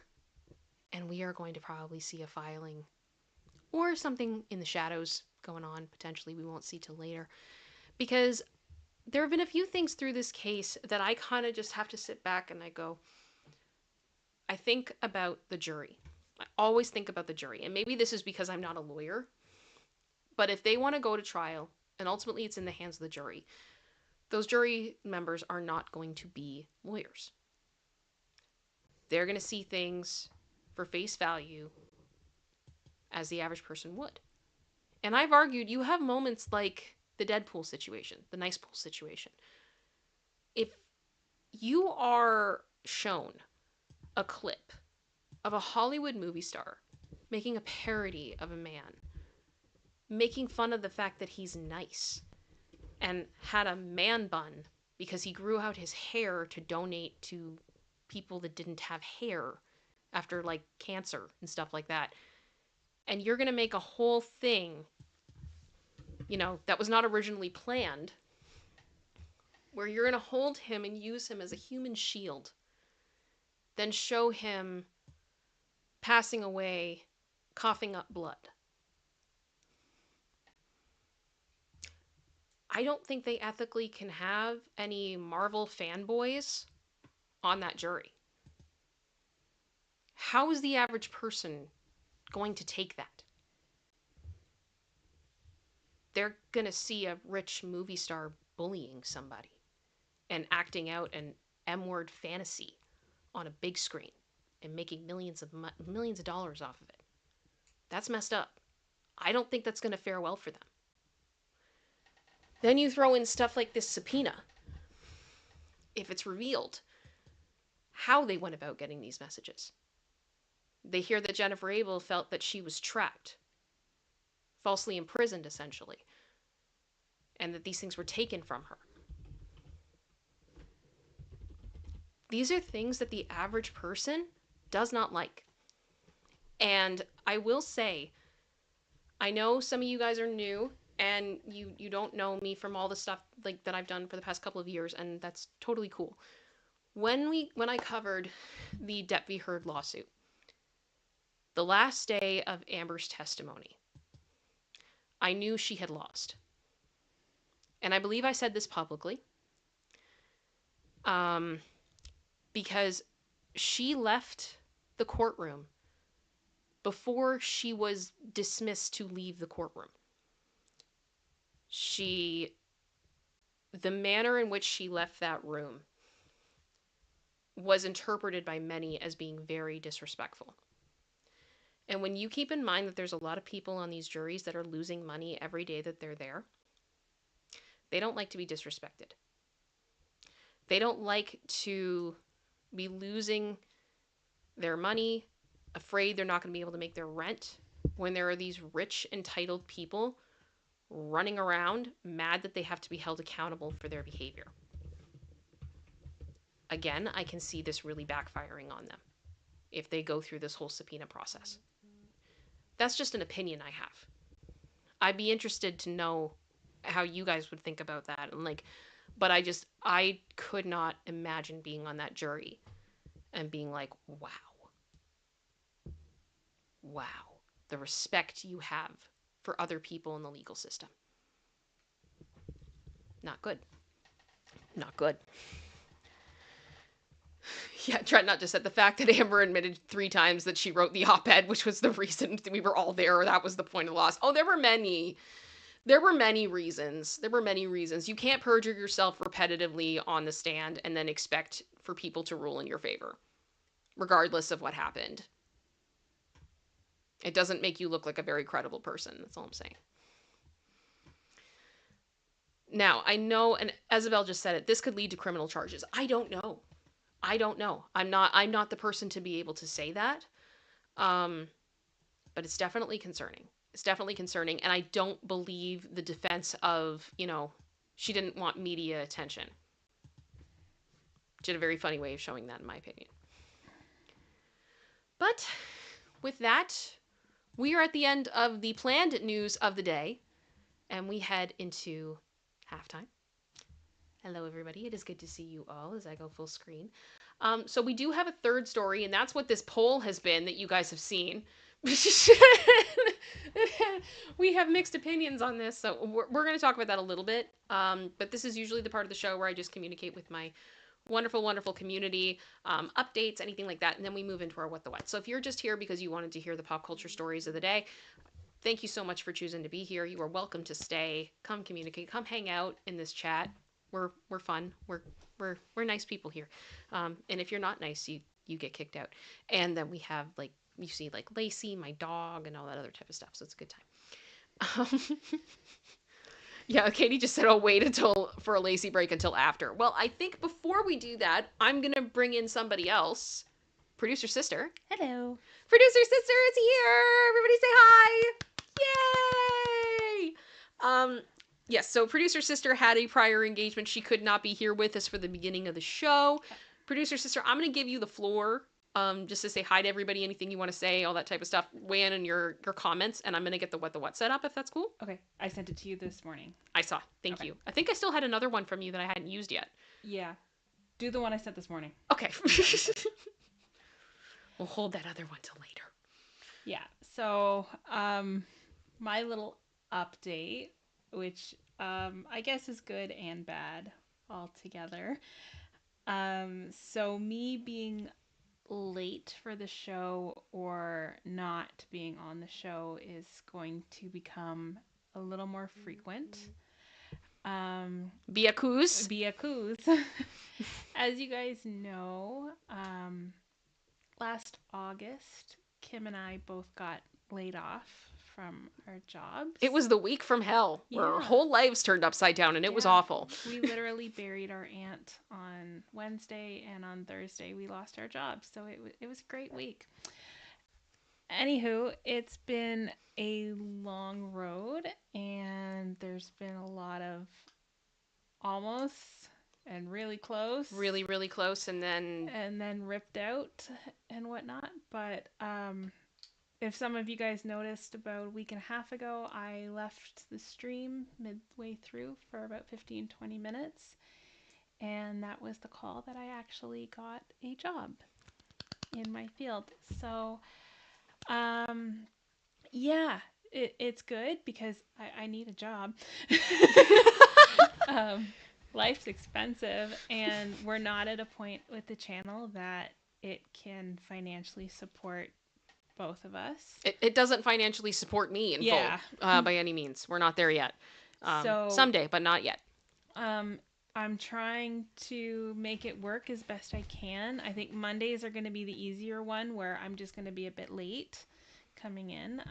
and we are going to probably see a filing or something in the shadows going on. Potentially we won't see till later, because there have been a few things through this case that I kind of just have to sit back and I go, I think about the jury. I always think about the jury, and maybe this is because I'm not a lawyer, but if they want to go to trial and ultimately it's in the hands of the jury, those jury members are not going to be lawyers. They're going to see things for face value as the average person would. And I've argued you have moments like the Deadpool situation, the Nice Pool situation. If you are shown a clip of a Hollywood movie star making a parody of a man, making fun of the fact that he's nice and had a man bun because he grew out his hair to donate to people that didn't have hair after like cancer and stuff like that. And you're going to make a whole thing, you know, that was not originally planned, where you're going to hold him and use him as a human shield, then show him passing away, coughing up blood. I don't think they ethically can have any Marvel fanboys on that jury. How is the average person going to take that? They're going to see a rich movie star bullying somebody and acting out an M-word fantasy on a big screen and making millions of dollars off of it. That's messed up. I don't think that's going to fare well for them. Then you throw in stuff like this subpoena. If it's revealed how they went about getting these messages. They hear that Jennifer Abel felt that she was trapped, falsely imprisoned essentially, and that these things were taken from her. These are things that the average person does not like. And I will say, I know some of you guys are new and you don't know me from all the stuff like that I've done for the past couple of years, and that's totally cool. When I covered the Depp v. Heard lawsuit, the last day of Amber's testimony, I knew she had lost. And I believe I said this publicly. Because she left the courtroom before she was dismissed to leave the courtroom. The manner in which she left that room was interpreted by many as being very disrespectful. And when you keep in mind that there's a lot of people on these juries that are losing money every day that they're there, they don't like to be disrespected. They don't like to be losing their money, afraid they're not going to be able to make their rent, when there are these rich, entitled people running around mad that they have to be held accountable for their behavior. Again, I can see this really backfiring on them if they go through this whole subpoena process. That's just an opinion I have. I'd be interested to know how you guys would think about that. And like, but I could not imagine being on that jury and being like, wow, the respect you have for other people in the legal system. Not good. Not good. Yeah, Trent not just said the fact that Amber admitted 3 times that she wrote the op-ed, which was the reason we were all there, that was the point of the loss. Oh, there were many reasons. You can't perjure yourself repetitively on the stand and then expect for people to rule in your favor, regardless of what happened. It doesn't make you look like a very credible person. That's all I'm saying. Now, I know, and Isabel just said it, this could lead to criminal charges. I don't know. I'm not the person to be able to say that. But it's definitely concerning. And I don't believe the defense of, she didn't want media attention. She had a very funny way of showing that, in my opinion. But with that, we are at the end of the planned news of the day, and we head into halftime. Hello, everybody. It is good to see you all as I go full screen. So we do have a third story, and that's what this poll has been that you guys have seen. We have mixed opinions on this, so we're going to talk about that a little bit. But this is usually the part of the show where I just communicate with my wonderful, wonderful community, updates, anything like that, and then we move into our What the What. So if you're just here because you wanted to hear the pop culture stories of the day, thank you so much for choosing to be here. You are welcome to stay. Come communicate. Come hang out in this chat. We're fun. We're nice people here. And if you're not nice, you get kicked out. And then we have like, you see like Lacey, my dog, and all that other type of stuff. So it's a good time. Yeah, Katie just said, "Oh, wait for a Lacey break until after." Well, I think before we do that, I'm gonna bring in somebody else. Producer sister. Hello. Producer sister is here. Everybody say hi. Yay! Yes, so producer sister had a prior engagement. She could not be here with us for the beginning of the show. Producer sister, I'm going to give you the floor just to say hi to everybody, anything you want to say, all that type of stuff. Weigh in on your comments, and I'm going to get the What the What set up if that's cool. Okay, I sent it to you this morning. I saw. Thank you. I think I still had another one from you that I hadn't used yet. Yeah. Do the one I sent this morning. Okay. We'll hold that other one till later. Yeah. So, my little update, which I guess is good and bad altogether. So me being late for the show or not being on the show is going to become a little more frequent. Be a coos. Be a coos. As you guys know, last August, Kim and I both got laid off from our jobs. It was the week from hell where our whole lives turned upside down, and it was awful. We literally buried our aunt on Wednesday, and on Thursday we lost our jobs. So it was a great week. Anywho, it's been a long road, and there's been a lot of almost and really close. Really, really close, and then ripped out and whatnot. But if some of you guys noticed, about a week and a half ago, I left the stream midway through for about 15-20 minutes. And that was the call that I actually got a job in my field. So, yeah, it's good because I need a job. Life's expensive, and we're not at a point with the channel that it can financially support both of us. It doesn't financially support me in full by any means. We're not there yet. So someday, but not yet. I'm trying to make it work as best I can. I think Mondays are going to be the easier one, where I'm just going to be a bit late coming in.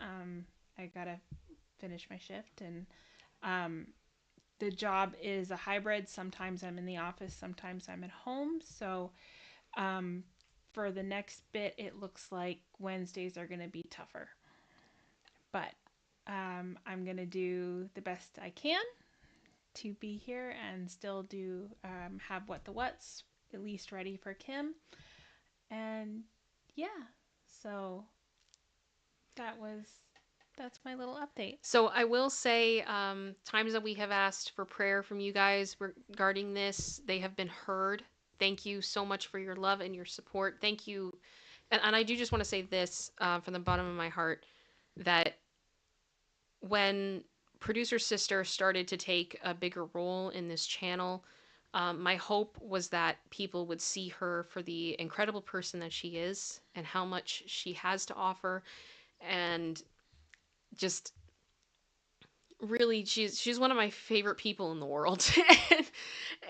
I gotta finish my shift, and the job is a hybrid. Sometimes I'm in the office, sometimes I'm at home. So for the next bit, it looks like Wednesdays are going to be tougher. But I'm going to do the best I can to be here and still do have What the What's at least ready for Kim. And yeah, so that's my little update. So I will say, times that we have asked for prayer from you guys regarding this, they have been heard. Thank you so much for your love and your support. Thank you. And I do just want to say this from the bottom of my heart, that when Producer Sister started to take a bigger role in this channel, my hope was that people would see her for the incredible person that she is and how much she has to offer, and just really she's one of my favorite people in the world.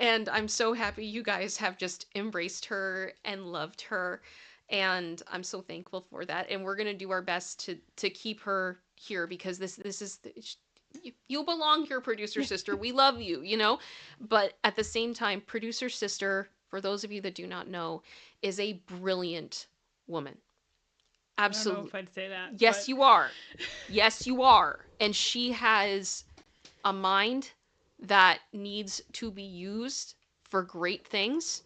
And I'm so happy you guys have just embraced her and loved her, and I'm so thankful for that. And we're going to do our best to keep her here, because this is you belong here, Producer Sister. We love you, you know? But at the same time, Producer Sister, for those of you that do not know, is a brilliant woman. Absolutely. I don't know if I'd say that. Yes, but... you are. Yes, you are. And she has a mind that needs to be used for great things.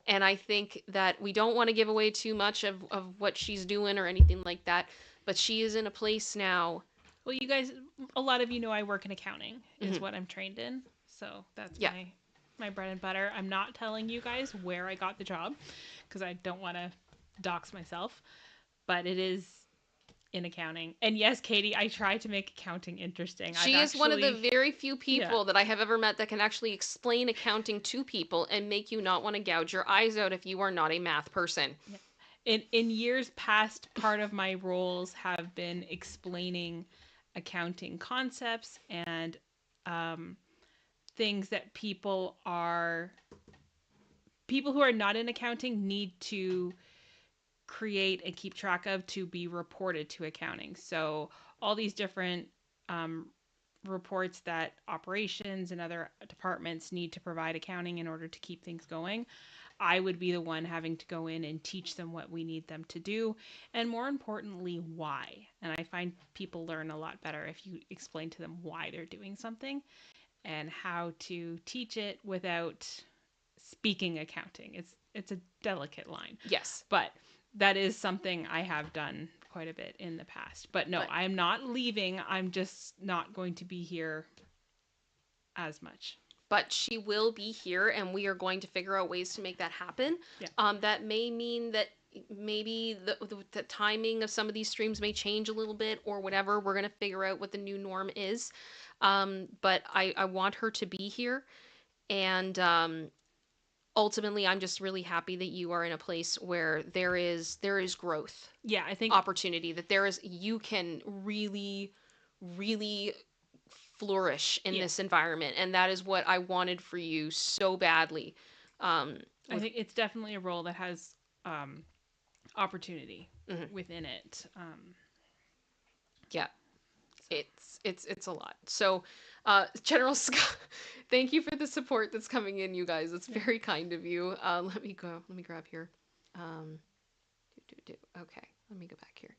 And I think that we don't want to give away too much of what she's doing or anything like that. But she is in a place now. Well, you guys, a lot of you know I work in accounting, is what I'm trained in. So that's my bread and butter. I'm not telling you guys where I got the job, because I don't want to dox myself. But it is in accounting. And yes, Katie, I try to make accounting interesting. She is one of the very few people that I have ever met that can actually explain accounting to people and make you not want to gouge your eyes out if you are not a math person. Yeah. In years past, part of my roles have been explaining accounting concepts and things that people who are not in accounting need to create and keep track of to be reported to accounting. So all these different reports that operations and other departments need to provide accounting in order to keep things going, I would be the one having to go in and teach them what we need them to do, and more importantly, why. And I find people learn a lot better if you explain to them why they're doing something and how to teach it without speaking accounting. It's a delicate line. Yes. But that is something I have done quite a bit in the past. But no, I'm not leaving. I'm just not going to be here as much. But she will be here, and we are going to figure out ways to make that happen. Yeah. That may mean that maybe the timing of some of these streams may change a little bit or whatever. We're going to figure out what the new norm is. But I want her to be here. And ultimately, I'm just really happy that you are in a place where there is growth. Yeah, I think opportunity, that you can really, really flourish in this environment, and that is what I wanted for you so badly. I think it's definitely a role that has opportunity within it. Yeah, it's a lot. So, General Scott, thank you for the support that's coming in, you guys. It's very kind of you. Let me grab here. Okay, let me go back here.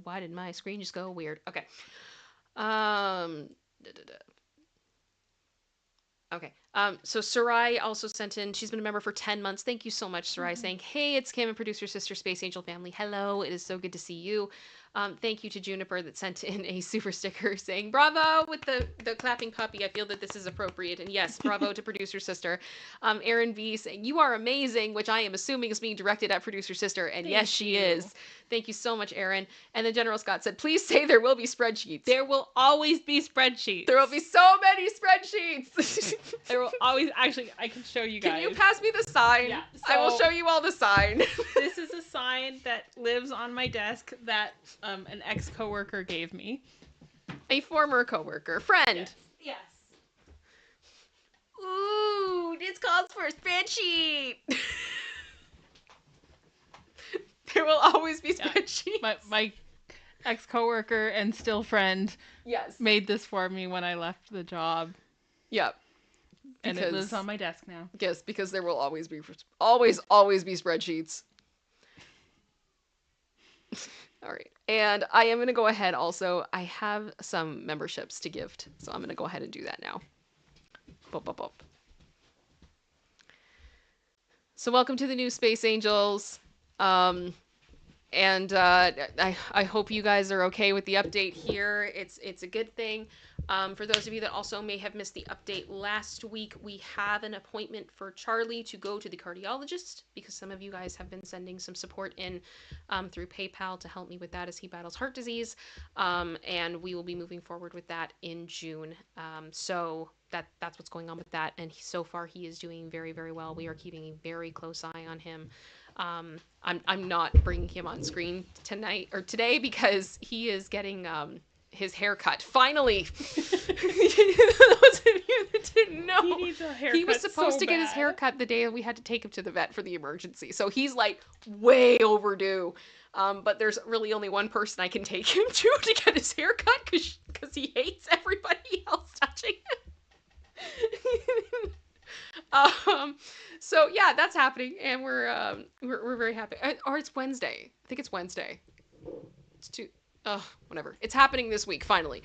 Why did my screen just go weird? Okay. Okay. So Sarai also sent in, she's been a member for 10 months. Thank you so much, Sarai, saying, hey, it's Kim and producer sister Space Angel family. Hello, it is so good to see you. Thank you to Juniper that sent in a super sticker saying, bravo with the clapping puppy. I feel that this is appropriate. And yes, bravo to producer sister. Aaron V saying, you are amazing, which I am assuming is being directed at producer sister. And yes, she is. Thank you so much, Aaron. And then General Scott said, please say there will be spreadsheets. There will always be spreadsheets. There will be so many spreadsheets. There will always, actually, I can show you guys. Can you pass me the sign? Yeah. So, I will show you all the sign. This is a sign that lives on my desk that an ex-coworker gave me. A former coworker. Friend. Yes. Ooh, this calls for a spreadsheet. There will always be spreadsheets. My ex-coworker and still friend made this for me when I left the job. Yep. And it lives on my desk now. Yes, because there will always be spreadsheets. All right. And I am going to go ahead also. I have some memberships to gift, so I'm going to go ahead and do that now. Boop, boop, boop. So welcome to the new Space Angels. And I hope you guys are okay with the update here. It's a good thing. For those of you that also may have missed the update last week, we have an appointment for Charlie to go to the cardiologist because some of you guys have been sending some support in through PayPal to help me with that as he battles heart disease. And we will be moving forward with that in June. So that's what's going on with that. And so far he is doing very, very well. We are keeping a very close eye on him. I'm not bringing him on screen tonight or today because he is getting his haircut. Finally, those of you that didn't know, he needs a haircut. He was supposed to get his haircut the day we had to take him to the vet for the emergency. So he's like way overdue. But there's really only one person I can take him to get his haircut because he hates everybody else touching him. So yeah, that's happening, and we're very happy. Or it's Wednesday. I think it's Wednesday. It's whatever. It's happening this week finally.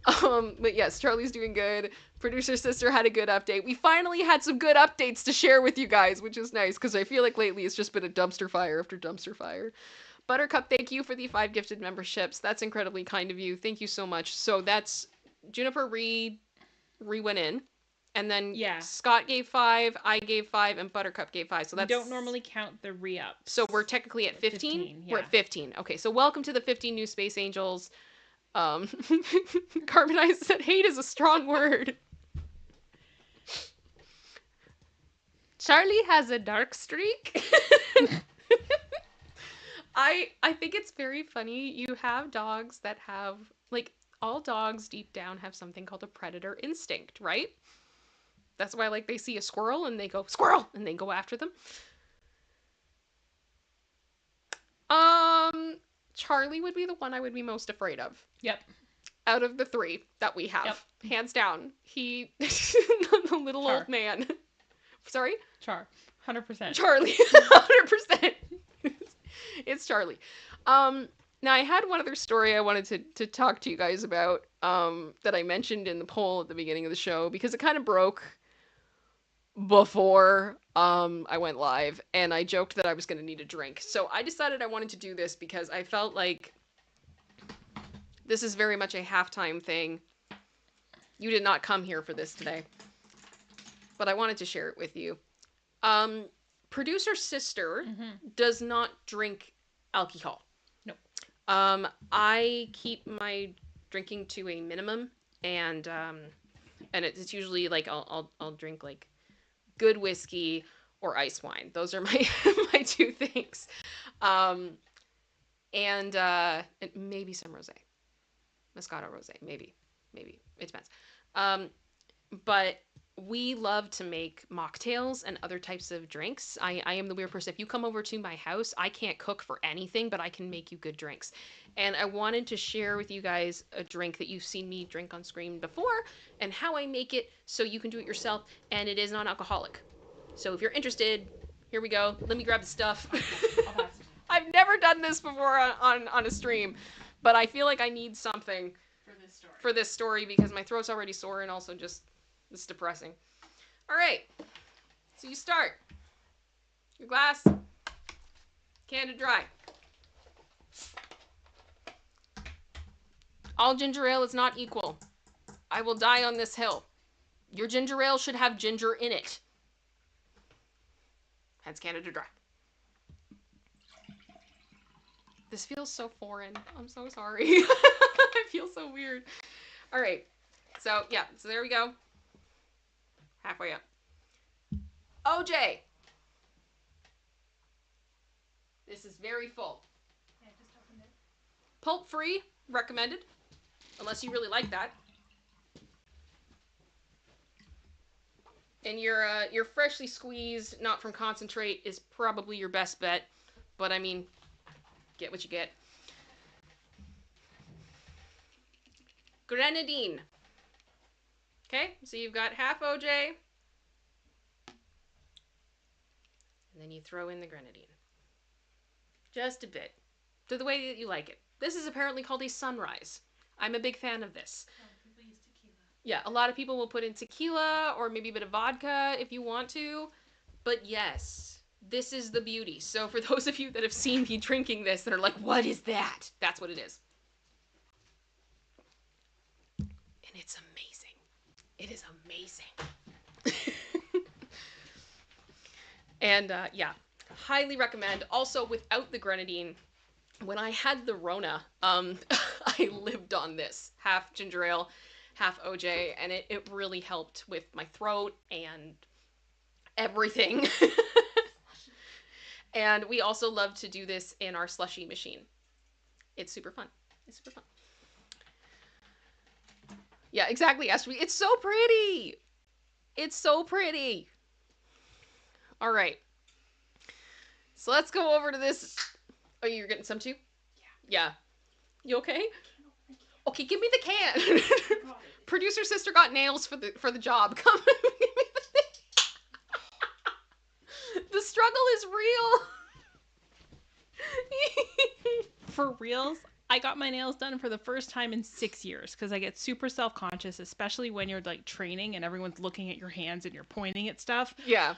But yes, Charlie's doing good. Producer sister had a good update. We finally had some good updates to share with you guys, which is nice because I feel like lately it's just been a dumpster fire after dumpster fire. Buttercup, thank you for the 5 gifted memberships. That's incredibly kind of you. Thank you so much. So that's Juniper re went in. And then Scott gave 5, I gave 5, and Buttercup gave 5. So that's... We don't normally count the re-ups. So we're technically at 15? We're at 15. Okay, so welcome to the 15 new Space Angels. Carbonized said hate is a strong word. Charlie has a dark streak. I think it's very funny. You have dogs that have... Like, all dogs deep down have something called a predator instinct, right? That's why, like, they see a squirrel and they go, squirrel! And they go after them. Charlie would be the one I would be most afraid of. Yep. Out of the 3 that we have. Yep. Hands down. He, the little old man. Sorry? 100%. Charlie. 100%. It's Charlie. Now, I had one other story I wanted to talk to you guys about that I mentioned in the poll at the beginning of the show because it kind of broke before I went live, and I joked that I was going to need a drink. So I decided I wanted to do this because I felt like this is very much a halftime thing. You did not come here for this today, but I wanted to share it with you. Um, Producer sister does not drink alcohol. Nope. I keep my drinking to a minimum, and it's usually like I'll drink like good whiskey or ice wine. Those are my my two things. Um, and maybe some rosé, Moscato rosé, maybe it depends. Um, but we love to make mocktails and other types of drinks. I am the weird person. If you come over to my house, I can't cook for anything, but I can make you good drinks. And I wanted to share with you guys a drink that you've seen me drink on screen before and how I make it so you can do it yourself, and it is non-alcoholic. So if you're interested, here we go. Let me grab the stuff. I've never done this before on a stream, but I feel like I need something for this story because my throat's already sore and also just it's depressing. All right, so you start. Your glass, can to dry. All ginger ale is not equal. I will die on this hill. Your ginger ale should have ginger in it. Hence Canada Dry. This feels so foreign. I'm so sorry. I feel so weird. All right. So, yeah. So there we go. Halfway up. OJ. This is very full. Yeah, just opened it. Pulp free, recommended. Unless you really like that. And your freshly squeezed, not from concentrate, is probably your best bet. But I mean, get what you get. Grenadine. Okay, so you've got half OJ. And then you throw in the grenadine. Just a bit. To the way that you like it. This is apparently called a sunrise. I'm a big fan of this. People use tequila. Yeah, a lot of people will put in tequila or maybe a bit of vodka if you want to. But yes, this is the beauty. So for those of you that have seen me drinking this that are like, what is that? That's what it is. And it's amazing. It is amazing. And yeah, highly recommend. Also, without the grenadine, when I had the Rona, I lived on this. Half ginger ale, half OJ, and it really helped with my throat and everything. And we also love to do this in our slushy machine. It's super fun. It's super fun. Yeah, exactly, Esther. It's so pretty. It's so pretty. All right. So let's go over to this. Oh, you're getting some too? Yeah. You okay? Okay, give me the can. Producer sister got nails for the job. Come give me the The struggle is real. For reals, I got my nails done for the first time in 6 years because I get super self-conscious, especially when you're like training and everyone's looking at your hands and you're pointing at stuff. Yeah.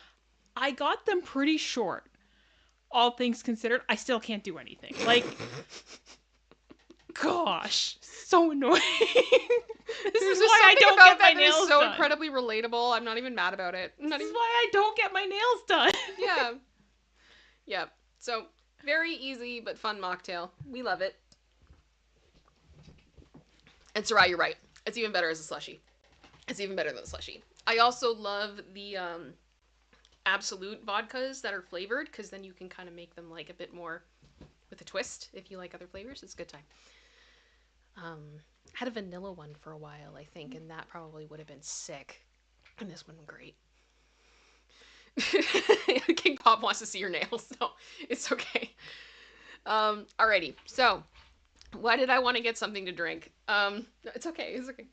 I got them pretty short. All things considered, I still can't do anything. Like, gosh, so annoying. This is why I don't get my nails so done. incredibly relatable. I'm not even mad about it. This is why I don't get my nails done. Yeah. Yeah. So, very easy but fun mocktail. We love it. And Sarai, you're right. It's even better as a slushie. It's even better than a slushie. I also love the absolute vodkas that are flavored because then you can kind of make them like a bit more with a twist if you like other flavors. It's a good time. I had a vanilla one for a while, I think, and that probably would have been sick. And this one great. King Pop wants to see your nails, so it's okay. Alrighty, so why did I want to get something to drink? It's okay, it's okay.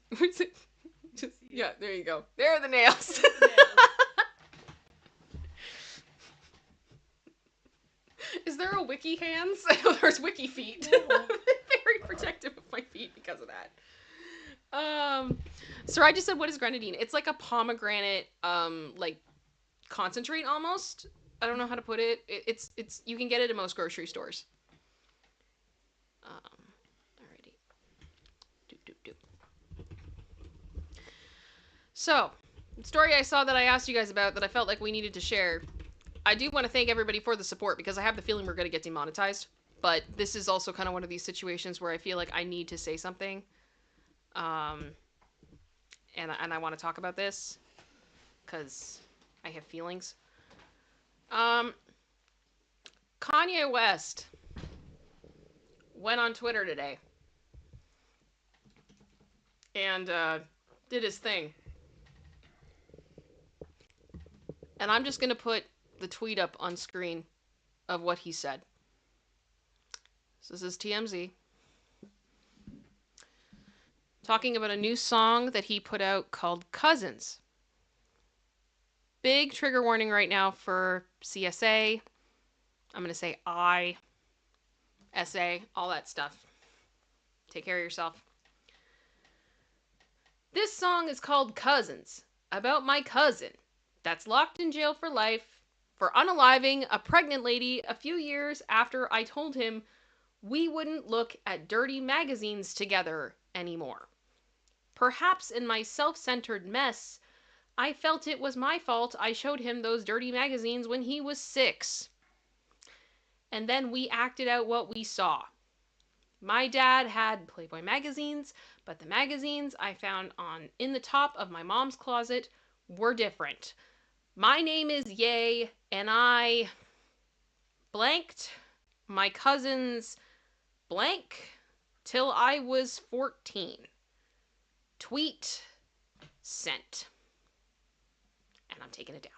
Just, yeah, there you go. There are the nails. Is there a wiki hands? I know there's wiki feet. No. I'm very protective of my feet because of that. So I just said, what is grenadine? It's like a pomegranate, like concentrate almost. I don't know how to put it. It's you can get it in most grocery stores. Alrighty. Do do do. So, the story I saw that I asked you guys about that I felt like we needed to share. I do want to thank everybody for the support because I have the feeling we're going to get demonetized. But this is also kind of one of these situations where I feel like I need to say something. Um, and I want to talk about this because I have feelings. Um, Kanye West went on Twitter today and did his thing. And I'm just going to put the tweet up on screen of what he said. So this is TMZ. Talking about a new song that he put out called Cousins. Big trigger warning right now for CSA. I'm going to say SA, all that stuff. Take care of yourself. This song is called Cousins, about my cousin that's locked in jail for life for unaliving a pregnant lady a few years after I told him we wouldn't look at dirty magazines together anymore. Perhaps in my self-centered mess, I felt it was my fault I showed him those dirty magazines when he was 6. And then we acted out what we saw. My dad had Playboy magazines, but the magazines I found in the top of my mom's closet were different. My name is Ye, and I blanked my cousins blank till I was 14. Tweet sent. And I'm taking it down.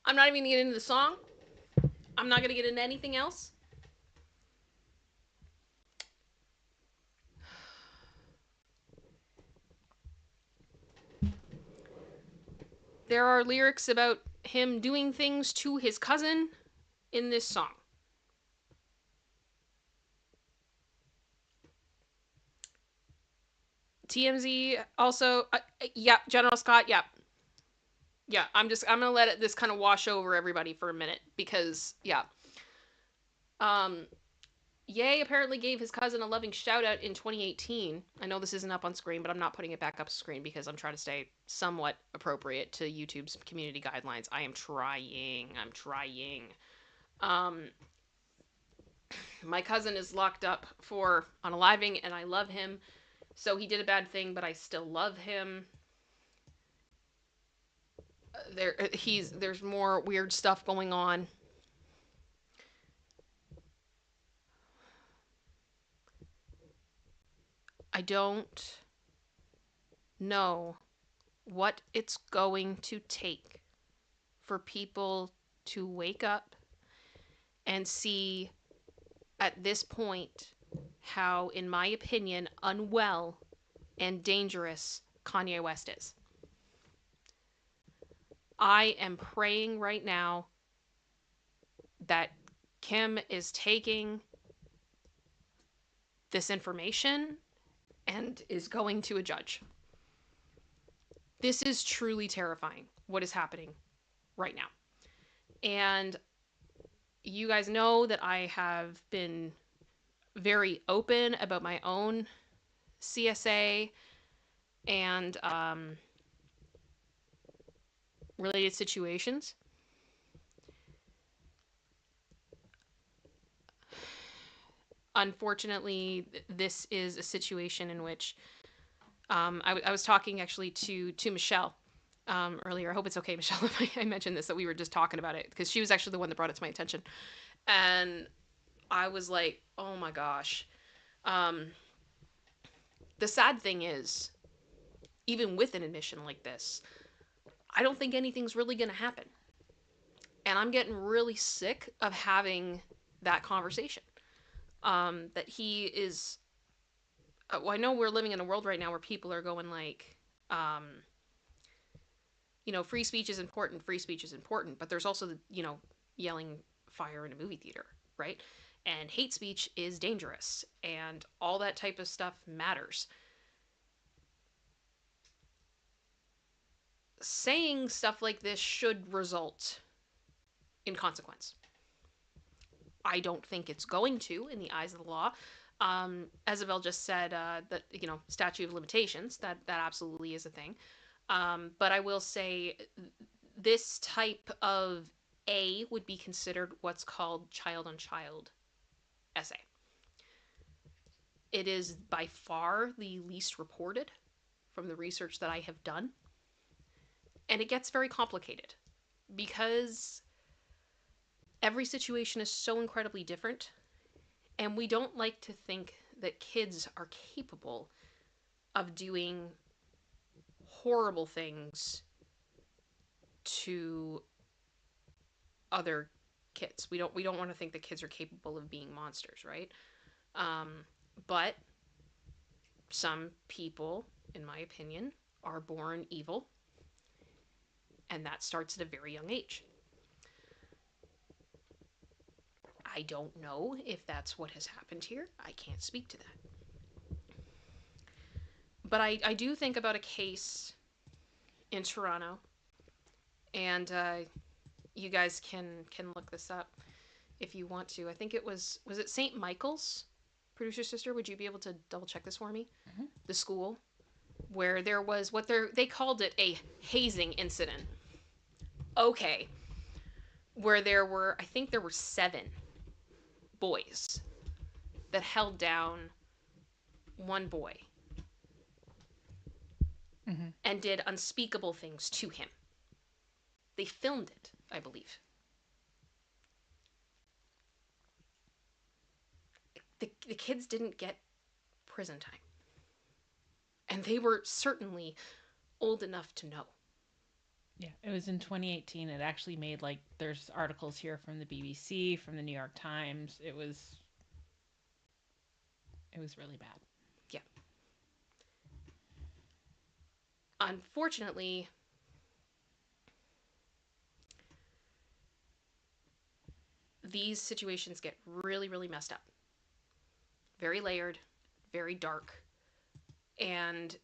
I'm not even going to get into the song. I'm not going to get into anything else. There are lyrics about him doing things to his cousin in this song. TMZ also, yeah, General Scott, yeah. Yeah, I'm gonna let this kind of wash over everybody for a minute because, yeah. Ye apparently gave his cousin a loving shout out in 2018. I know this isn't up on screen, but I'm not putting it back up screen because I'm trying to stay somewhat appropriate to YouTube's community guidelines. I am trying. I'm trying. Um, my cousin is locked up for unaliving, and I love him. So he did a bad thing, but I still love him. There's more weird stuff going on. I don't know what it's going to take for people to wake up and see at this point how, in my opinion, unwell and dangerous Kanye West is. I am praying right now that Kim is taking this information and is going to a judge. This is truly terrifying, what is happening right now. And you guys know that I have been very open about my own CSA and related situations. Unfortunately, this is a situation in which I was talking actually to Michelle earlier. I hope it's okay, Michelle, if I mentioned this, that we were just talking about it, because she was actually the one that brought it to my attention. And I was like, oh my gosh. The sad thing is, even with an admission like this, I don't think anything's really going to happen. And I'm getting really sick of having that conversation. That he is. Well, I know we're living in a world right now where people are going like, free speech is important, but there's also the, yelling fire in a movie theater. right? And hate speech is dangerous, and all that type of stuff matters. Saying stuff like this should result in consequence. I don't think it's going to in the eyes of the law. Isabel just said that, statute of limitations, that absolutely is a thing. But I will say this type of A would be considered what's called child on child essay. It is by far the least reported from the research that I have done. And it gets very complicated because every situation is so incredibly different. And we don't like to think that kids are capable of doing horrible things to other kids. We don't want to think that kids are capable of being monsters, right? But some people, in my opinion, are born evil, and that starts at a very young age. I don't know if that's what has happened here. I can't speak to that. But I do think about a case in Toronto, and you guys can look this up if you want to. I think was it St. Michael's? Producer sister, would you be able to double check this for me? Mm-hmm. The school where there was they called it a hazing incident. Okay, where I think there were 7 boys that held down one boy Mm-hmm. and did unspeakable things to him. They filmed it, I believe. The kids didn't get prison time. And they were certainly old enough to know. Yeah, it was in 2018. It actually made, like, there's articles here from the BBC, from the New York Times. It was really bad. Yeah. Unfortunately, these situations get really, really messed up. Very layered, very dark, and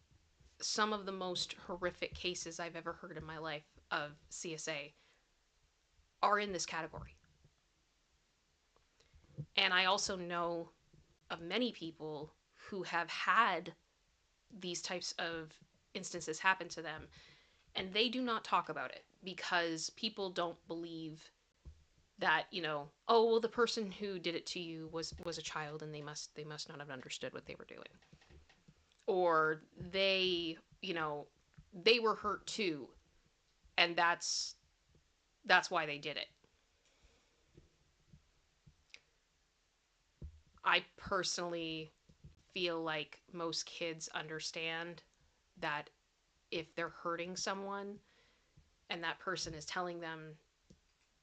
some of the most horrific cases I've ever heard in my life of CSA are in this category. And I also know of many people who have had these types of instances happen to them, and they do not talk about it because people don't believe that, oh well, the person who did it to you was a child, and they must not have understood what they were doing, or they were hurt too, and that's why they did it. I personally feel like most kids understand that if they're hurting someone and that person is telling them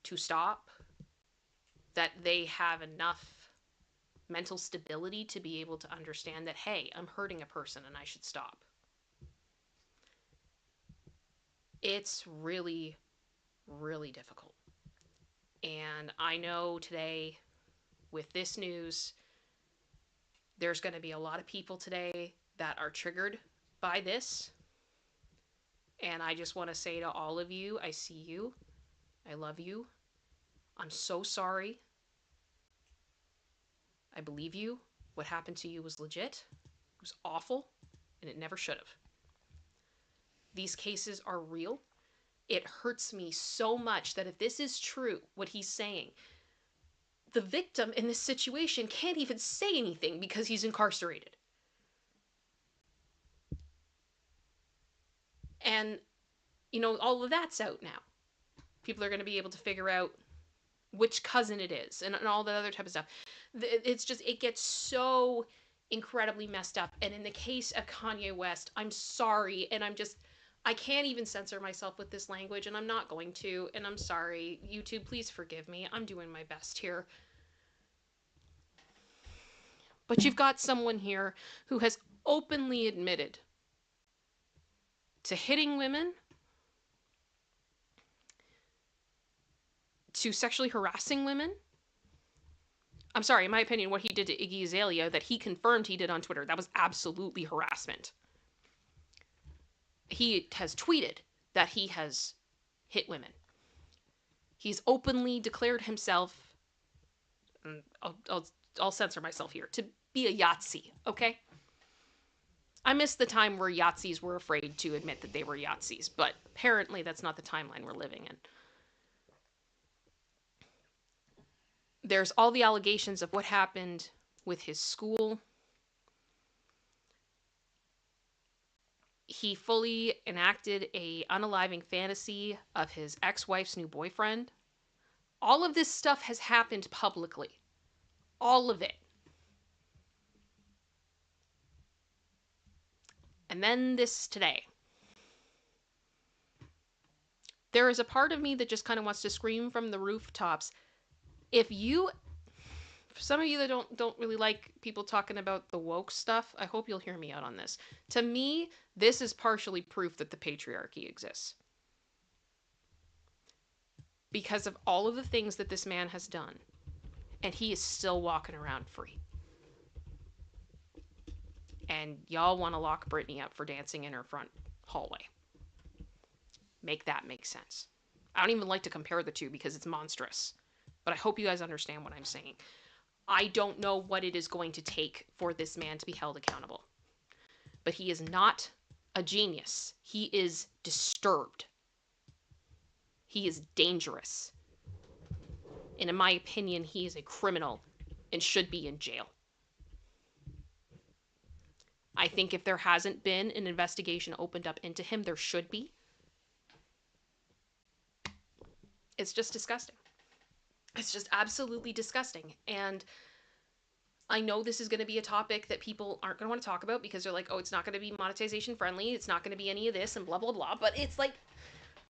to stop, that they have enough mental stability to be able to understand that, hey, I'm hurting a person and I should stop. It's really, really difficult. And I know today, with this news, there's going to be a lot of people today that are triggered by this. And I just want to say to all of you, I see you. I love you. I'm so sorry. I believe you. What happened to you was legit. It was awful, and it never should have. These cases are real. It hurts me so much that if this is true, what he's saying, the victim in this situation can't even say anything because he's incarcerated. And, all of that's out now. People are going to be able to figure out which cousin it is and all that other type of stuff. It's just, it gets so incredibly messed up. And in the case of Kanye West, I'm sorry. And I can't even censor myself with this language, and I'm not going to. And I'm sorry. YouTube, please forgive me. I'm doing my best here. But you've got someone here who has openly admitted to hitting women, to sexually harassing women, I'm sorry, in my opinion, what he did to Iggy Azalea that he confirmed he did on Twitter, that was absolutely harassment. He has tweeted that he has hit women. He's openly declared himself, and I'll censor myself here, to be a Yahtzee, okay? I miss the time where Yahtzees were afraid to admit that they were Yahtzees, but apparently that's not the timeline we're living in. There's all the allegations of what happened with his school. He fully enacted a unaliving fantasy of his ex-wife's new boyfriend. All of this stuff has happened publicly. All of it. And then this today. There is a part of me that just kind of wants to scream from the rooftops. If you, for some of you that don't really like people talking about the woke stuff, I hope you'll hear me out on this. To me, this is partially proof that the patriarchy exists. Because of all of the things that this man has done, and he is still walking around free. And y'all want to lock Britney up for dancing in her front hallway. Make that make sense. I don't even like to compare the two because it's monstrous. But I hope you guys understand what I'm saying. I don't know what it is going to take for this man to be held accountable. But he is not a genius. He is disturbed. He is dangerous. And in my opinion, he is a criminal and should be in jail. I think if there hasn't been an investigation opened up into him, there should be. It's just disgusting. It's just absolutely disgusting. And I know this is going to be a topic that people aren't going to want to talk about because they're like, oh, it's not going to be monetization friendly. It's not going to be any of this and blah, blah, blah. But it's like,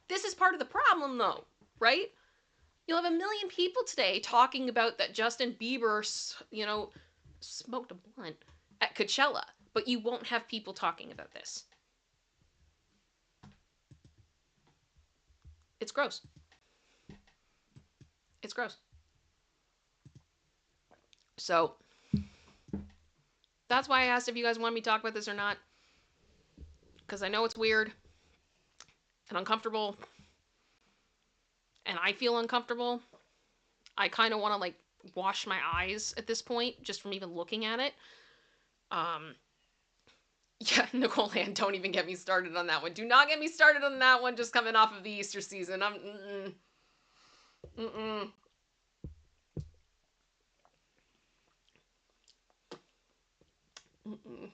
this is part of the problem though, right? You'll have a million people today talking about that Justin Bieber, smoked a blunt at Coachella, but you won't have people talking about this. It's gross. It's gross. So, that's why I asked if you guys want me to talk about this or not. Because I know it's weird and uncomfortable. And I feel uncomfortable. I kind of want to, wash my eyes at this point, just from even looking at it. Yeah, Nicole Ann, don't even get me started on that one. Do not get me started on that one just coming off of the Easter season. Mm-mm. Mm-mm.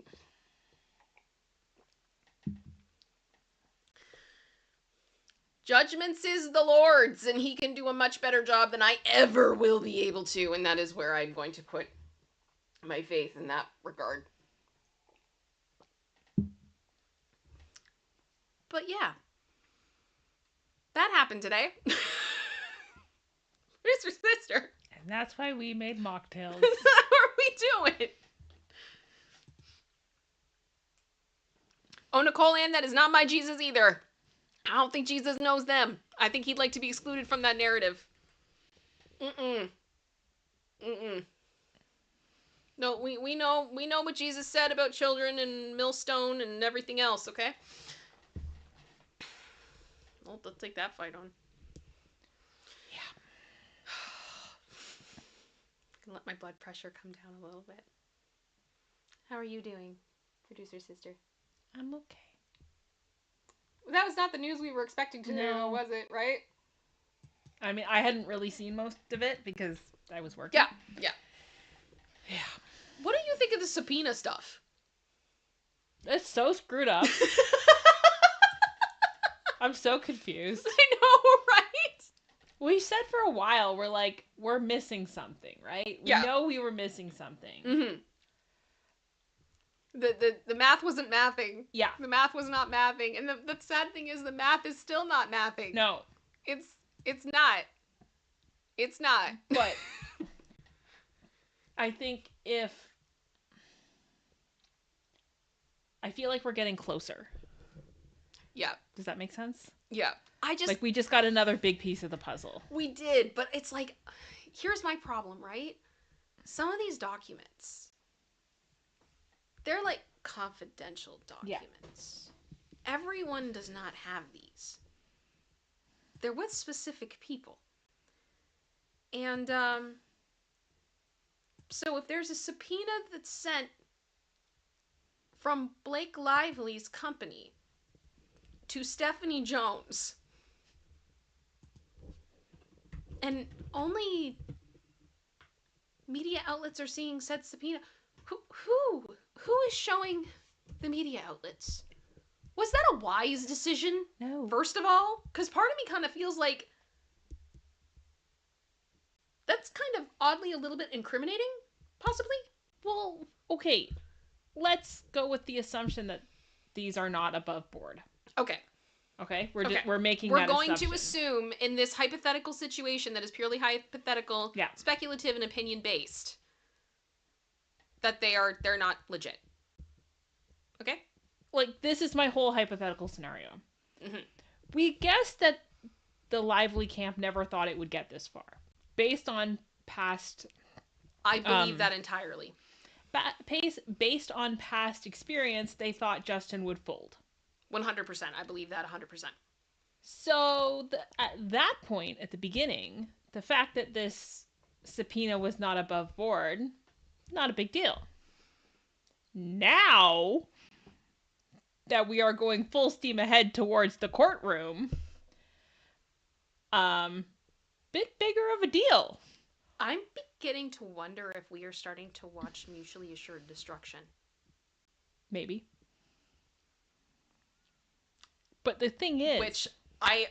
Judgments is the Lord's, and he can do a much better job than I ever will be able to, and that is where I'm going to put my faith in that regard. But yeah, that happened today. Where's your sister? And that's why we made mocktails. What are we doing? Oh, Nicole Ann, that is not my Jesus either. I don't think Jesus knows them. I think he'd like to be excluded from that narrative. Mm-mm. Mm-mm. No, we know what Jesus said about children and millstone and everything else, okay? Well, let's take that fight on. Yeah. I can let my blood pressure come down a little bit. How are you doing, producer sister? I'm okay. That was not the news we were expecting to know, was it, right? I mean, I hadn't really seen most of it because I was working. Yeah. Yeah. What do you think of the subpoena stuff? It's so screwed up. I'm so confused. I know, right? We said for a while, we're missing something, right? We know we were missing something. Mm-hmm. The math wasn't mathing. Yeah. The math was not mathing. And the sad thing is the math is still not mathing. No. It's not. It's not. But I think I feel like we're getting closer. Yeah. Does that make sense? Yeah. We just got another big piece of the puzzle. We did, but it's like, here's my problem, right? some of these documents, they're like confidential documents. Yeah. Everyone does not have these. They're with specific people. And so if there's a subpoena that's sent from Blake Lively's company to Stephanie Jones, and only media outlets are seeing said subpoena, who is showing the media outlets? Was that a wise decision? No. First of all, because part of me kind of feels like that's kind of oddly a little bit incriminating, possibly. Well, okay, let's go with the assumption that these are not above board. Okay. Okay, we're making we're that going assumption. to assume in this hypothetical situation that is purely hypothetical, yeah, speculative, and opinion based, that they're not legit. Okay. Like, this is my whole hypothetical scenario. Mm-hmm. We guessed that the Lively camp never thought it would get this far, based on past. I believe that entirely. Based on past experience, they thought Justin would fold. 100%. I believe that 100%. So at that point, at the beginning, the fact that this subpoena was not above board, not a big deal. Now that we are going full steam ahead towards the courtroom, bit bigger of a deal. I'm beginning to wonder if we are starting to watch Mutually Assured Destruction. Maybe. But the thing is, which I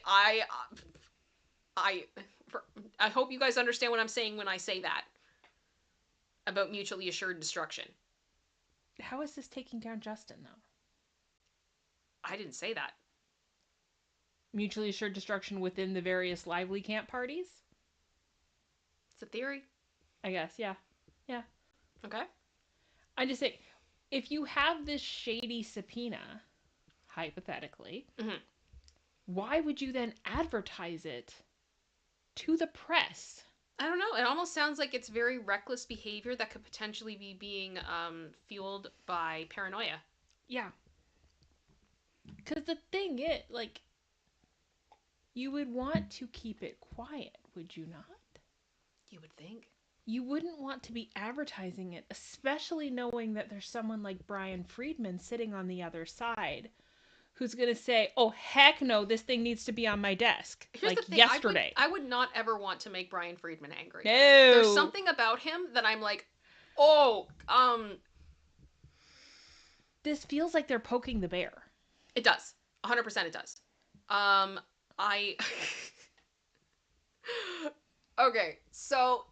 hope you guys understand what I'm saying when I say that about Mutually Assured Destruction. How is this taking down Justin, though? I didn't say that. Mutually Assured Destruction within the various Lively camp parties? It's a theory. I guess, yeah. Yeah. Okay. I just say, if you have this shady subpoena, hypothetically, mm-hmm. why would you then advertise it to the press? I don't know. It almost sounds like it's very reckless behavior that could potentially be being fueled by paranoia. Yeah. Because the thing is, like, you would want to keep it quiet, would you not? You would think. You wouldn't want to be advertising it, especially knowing that there's someone like Brian Friedman sitting on the other side who's going to say, oh, heck no, this thing needs to be on my desk. Here's like the thing, yesterday. I would not ever want to make Brian Friedman angry. No. There's something about him that I'm like, oh, this feels like they're poking the bear. It does. 100% it does. Okay, so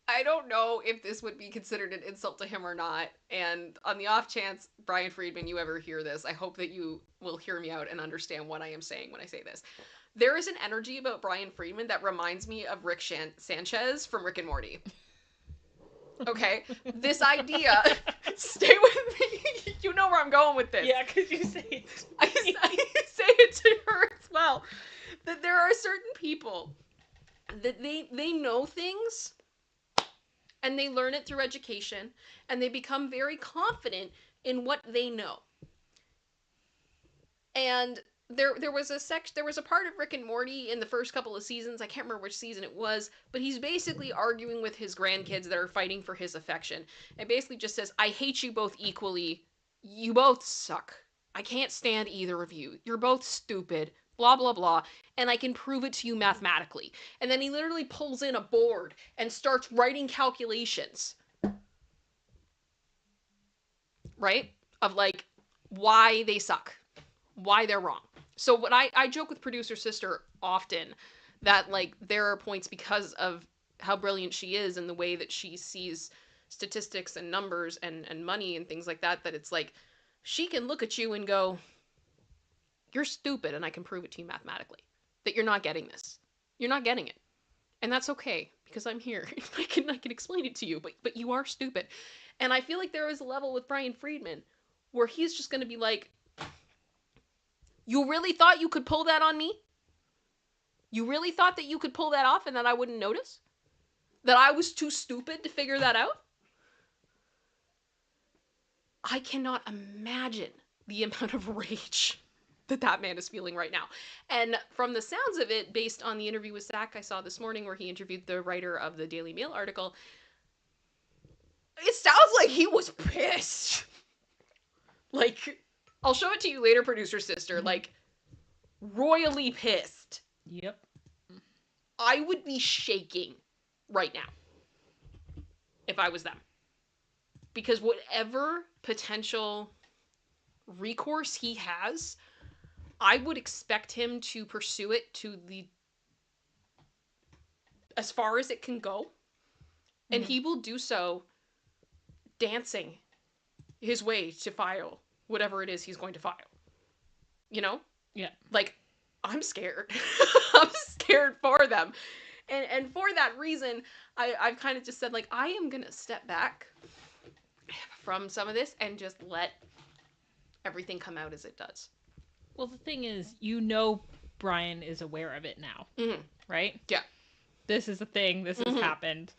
I don't know if this would be considered an insult to him or not. And on the off chance, Brian Friedman, you ever hear this, I hope that you will hear me out and understand what I am saying when I say this. There is an energy about Brian Friedman that reminds me of Rick Sanchez from Rick and Morty. Okay? This idea, stay with me. You know where I'm going with this. Yeah, because you say it. I say it to her as well. That there are certain people that they know things and they learn it through education and they become very confident in what they know. And there was a part of Rick and Morty in the first couple of seasons, I can't remember which season it was, but he's basically arguing with his grandkids that are fighting for his affection. And basically just says, I hate you both equally. You both suck. I can't stand either of you. You're both stupid. Blah, blah, blah. And I can prove it to you mathematically. And then he literally pulls in a board and starts writing calculations. Right? Of like, why they suck. Why they're wrong. So what I joke with producer sister often that like there are points because of how brilliant she is and the way that she sees statistics and numbers and money and things like that, that it's like she can look at you and go, you're stupid, and I can prove it to you mathematically that you're not getting this. You're not getting it. And that's okay because I'm here. I can explain it to you, but you are stupid. And I feel like there is a level with Brian Friedman where he's just going to be like, you really thought you could pull that on me? You really thought that you could pull that off and that I wouldn't notice? that I was too stupid to figure that out. I cannot imagine the amount of rage that man is feeling right now. And from the sounds of it, based on the interview with Zach I saw this morning where he interviewed the writer of the Daily Mail article, it sounds like he was pissed. Like, I'll show it to you later, producer sister. Like, royally pissed. Yep. I would be shaking right now if I was them. Because whatever potential recourse he has, I would expect him to pursue it to the as far as it can go. And he will do so dancing his way to file whatever it is he's going to file. You know? Yeah. Like, I'm scared. I'm scared for them. And for that reason, I've kind of just said, like, I am going to step back from some of this and just let everything come out as it does. Well, the thing is, Brian is aware of it now, right? Yeah. This is a thing. This has happened.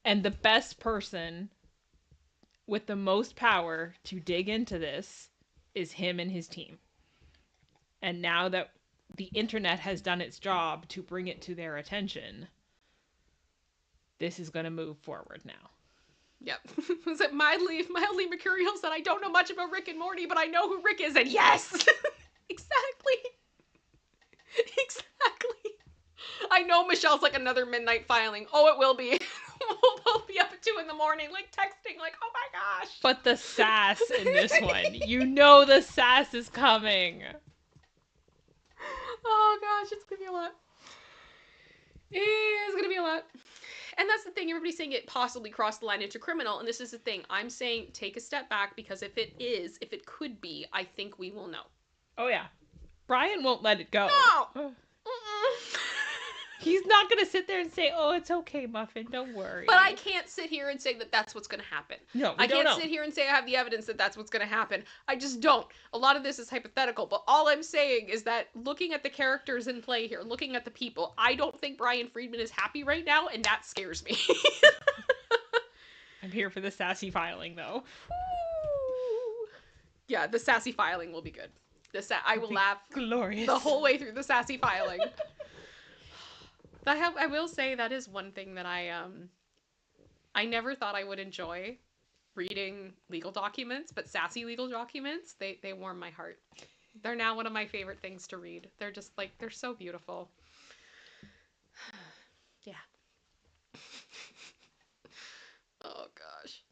And the best person with the most power to dig into this is him and his team. And now that the internet has done its job to bring it to their attention, this is going to move forward now. Yep. Was it mildly mercurial said, I don't know much about Rick and Morty, but I know who Rick is, and yes! Exactly. Exactly. I know Michelle's like another midnight filing. Oh, it will be. We'll both be up at 2 a.m, like texting, like, oh my gosh. But the sass in this one, the sass is coming. Oh gosh, it's gonna be a lot. It's gonna be a lot. And that's the thing, everybody's saying it possibly crossed the line into criminal, and this is the thing. I'm saying take a step back, because if it could be, I think we will know. Oh yeah. Brian won't let it go. No! He's not going to sit there and say, oh, it's okay, Muffin, don't worry. But I can't sit here and say that that's what's going to happen. No, I can't sit here and say I have the evidence that that's what's going to happen. I just don't. A lot of this is hypothetical, but all I'm saying is that looking at the characters in play here, looking at the people, I don't think Brian Friedman is happy right now, and that scares me. I'm here for the sassy filing, though. Yeah, the sassy filing will be good. I will laugh glorious the whole way through the sassy filing. I will say that is one thing that I never thought I would enjoy reading legal documents, but sassy legal documents, they warm my heart. They're now one of my favorite things to read. They're just like, they're so beautiful. Yeah. Oh gosh.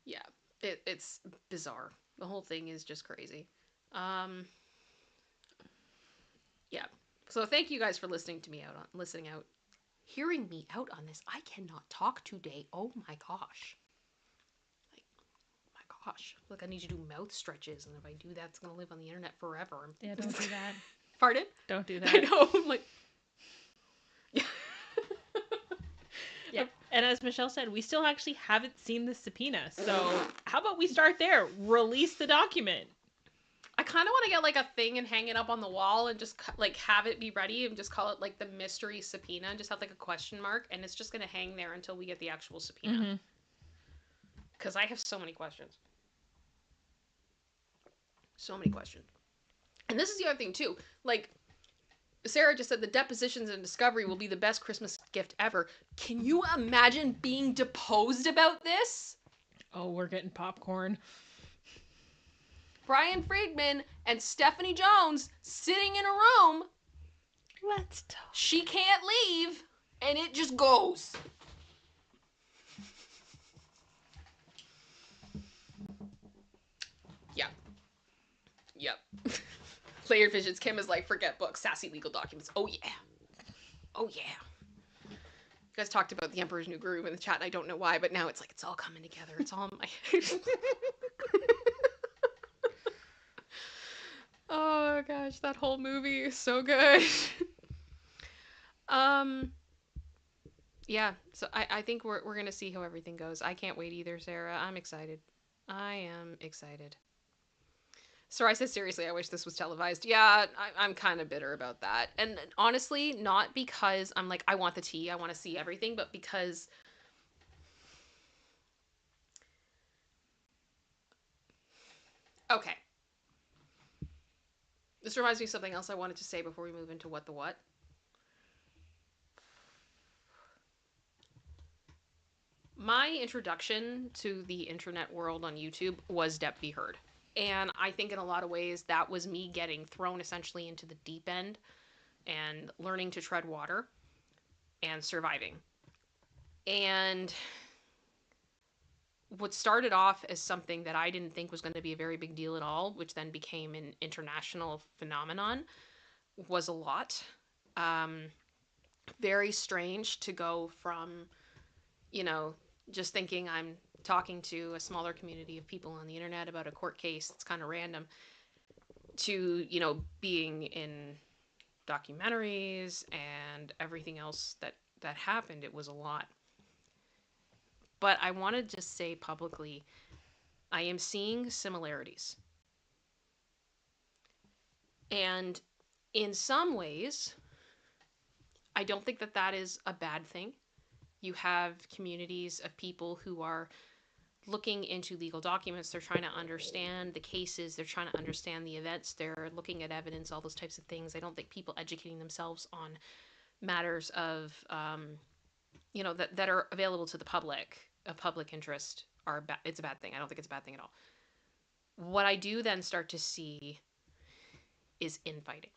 Yeah, it's bizarre. The whole thing is just crazy. Yeah. So thank you guys for listening out, hearing me out on this. I cannot talk today. Oh my gosh. Like, oh my gosh. Look, I need you to do mouth stretches, and if I do that, it's gonna live on the internet forever. Yeah, don't do that. Pardon? Don't do that. I know. I'm like, yeah. Yeah. And as Michelle said, we still actually haven't seen the subpoena. So how about we start there? Release the document. I kind of want to get like a thing and hang it up on the wall and just like have it be ready and just call it like the mystery subpoena and just have like a question mark, and it's just going to hang there until we get the actual subpoena. Because I have so many questions. So many questions. And this is the other thing too. Like, Sarah just said the depositions and discovery will be the best Christmas gift ever. Can you imagine being deposed about this? Oh, we're getting popcorn. Brian Friedman and Stephanie Jones sitting in a room. Let's talk. She can't leave, and it just goes. Yeah. Yep. Layered Visions. Kim is like, forget books, sassy legal documents. Oh, yeah. Oh, yeah. You guys talked about The Emperor's New Groove in the chat, and I don't know why, but now it's like, it's all coming together. It's all in my... Oh, gosh. That whole movie is so good. Yeah. So I think we're going to see how everything goes. I can't wait either, Sarah. I'm excited. I am excited. So I said, seriously, I wish this was televised. Yeah, I'm kind of bitter about that. And honestly, not because I'm like, I want the tea, I want to see everything, but because, okay, this reminds me of something else I wanted to say before we move into What the What. My introduction to the internet world on YouTube was Dep Be Heard. And I think in a lot of ways that was me getting thrown essentially into the deep end and learning to tread water and surviving. And what started off as something that I didn't think was going to be a very big deal at all, which then became an international phenomenon, was a lot. Um, Very strange to go from, you know, just thinking I'm talking to a smaller community of people on the internet about a court case that's kind of random to, being in documentaries and everything else that happened. It was a lot. But I want to just say publicly, I am seeing similarities. And in some ways, I don't think that that is a bad thing. You have communities of people who are looking into legal documents. They're trying to understand the cases. They're trying to understand the events. They're looking at evidence, all those types of things. I don't think people educating themselves on matters of, that are available to the public, of public interest, it's a bad thing. I don't think it's a bad thing at all. What I do then start to see is infighting.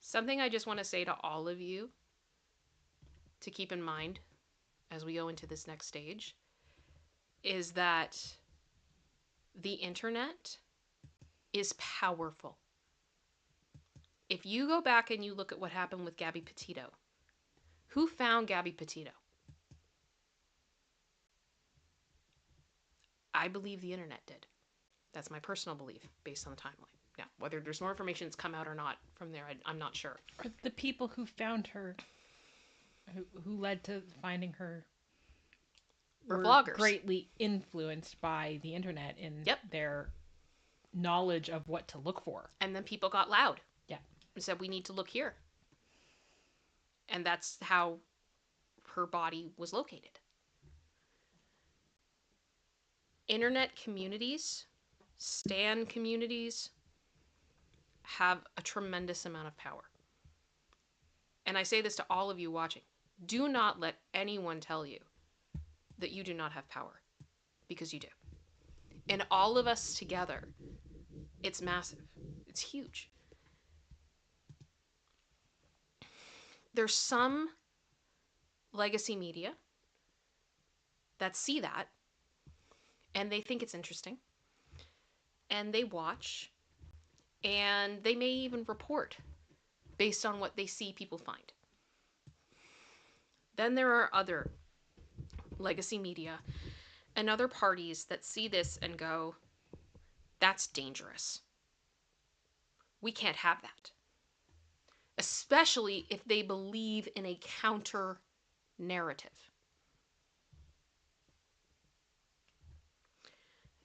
Something I just want to say to all of you to keep in mind as we go into this next stage is that the internet is powerful. If you go back and you look at what happened with Gabby Petito, who found Gabby Petito? I believe the internet did. That's my personal belief based on the timeline. Now, whether there's more information that's come out or not from there, I'm not sure. Or the people who found her, who led to finding her, We're were vloggers. greatly influenced by the internet in Yep. their knowledge of what to look for. And then people got loud. Yeah. And said, we need to look here. And that's how her body was located. Internet communities, stan communities, have a tremendous amount of power. And I say this to all of you watching. Do not let anyone tell you that you do not have power, because you do. And all of us together, it's massive. It's huge. There's some legacy media that see that and they think it's interesting and they watch and they may even report based on what they see people find. Then there are other legacy media and other parties that see this and go, that's dangerous. We can't have that. Especially if they believe in a counter narrative.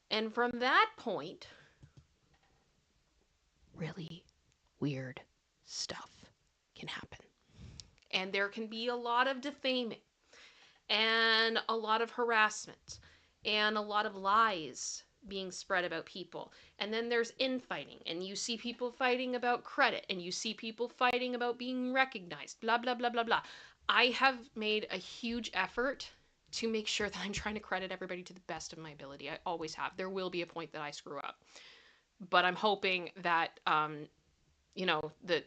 And from that point, really weird stuff can happen. And there can be a lot of defaming and a lot of harassment and a lot of lies being spread about people. And then there's infighting, and you see people fighting about credit, and you see people fighting about being recognized, blah, blah, blah, blah, blah. I have made a huge effort to make sure that I'm trying to credit everybody to the best of my ability. I always have. There will be a point that I screw up. But I'm hoping that, the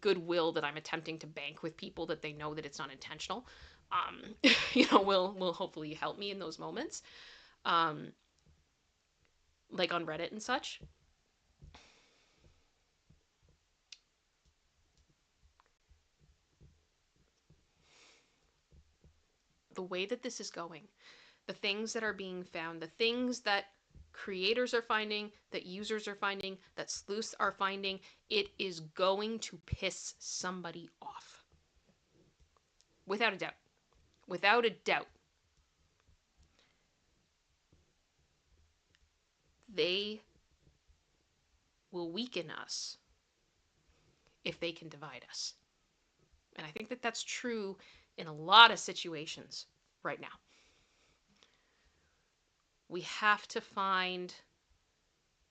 goodwill that I'm attempting to bank with people, that they know that it's not intentional, will hopefully help me in those moments. Like on Reddit and such. The way that this is going, the things that are being found, the things that creators are finding, that users are finding, that sleuths are finding, it is going to piss somebody off. Without a doubt. Without a doubt. they will weaken us if they can divide us. And I think that that's true in a lot of situations right now. We have to find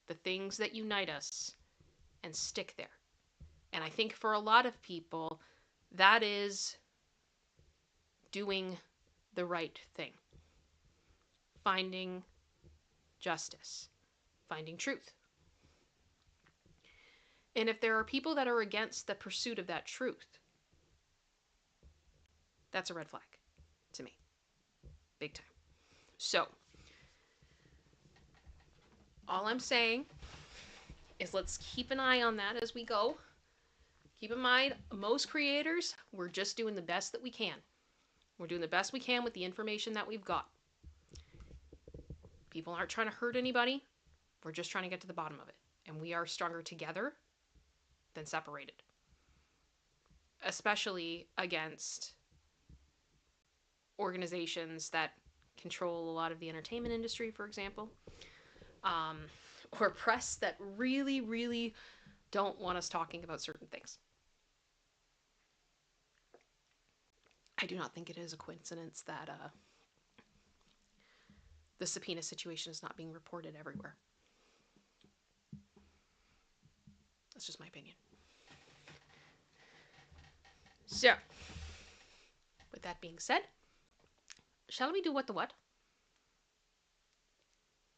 the things that unite us and stick there. And I think for a lot of people, that is doing the right thing. Finding justice. Finding truth. And if there are people that are against the pursuit of that truth, that's a red flag to me. Big time. So, all I'm saying is let's keep an eye on that as we go. Keep in mind, most creators, we're just doing the best that we can. We're doing the best we can with the information that we've got. People aren't trying to hurt anybody. We're just trying to get to the bottom of it. And we are stronger together than separated. Especially against organizations that control a lot of the entertainment industry, for example. Or press that really, really don't want us talking about certain things. I do not think it is a coincidence that the subpoena situation is not being reported everywhere. That's just my opinion. So, with that being said, shall we do What the What?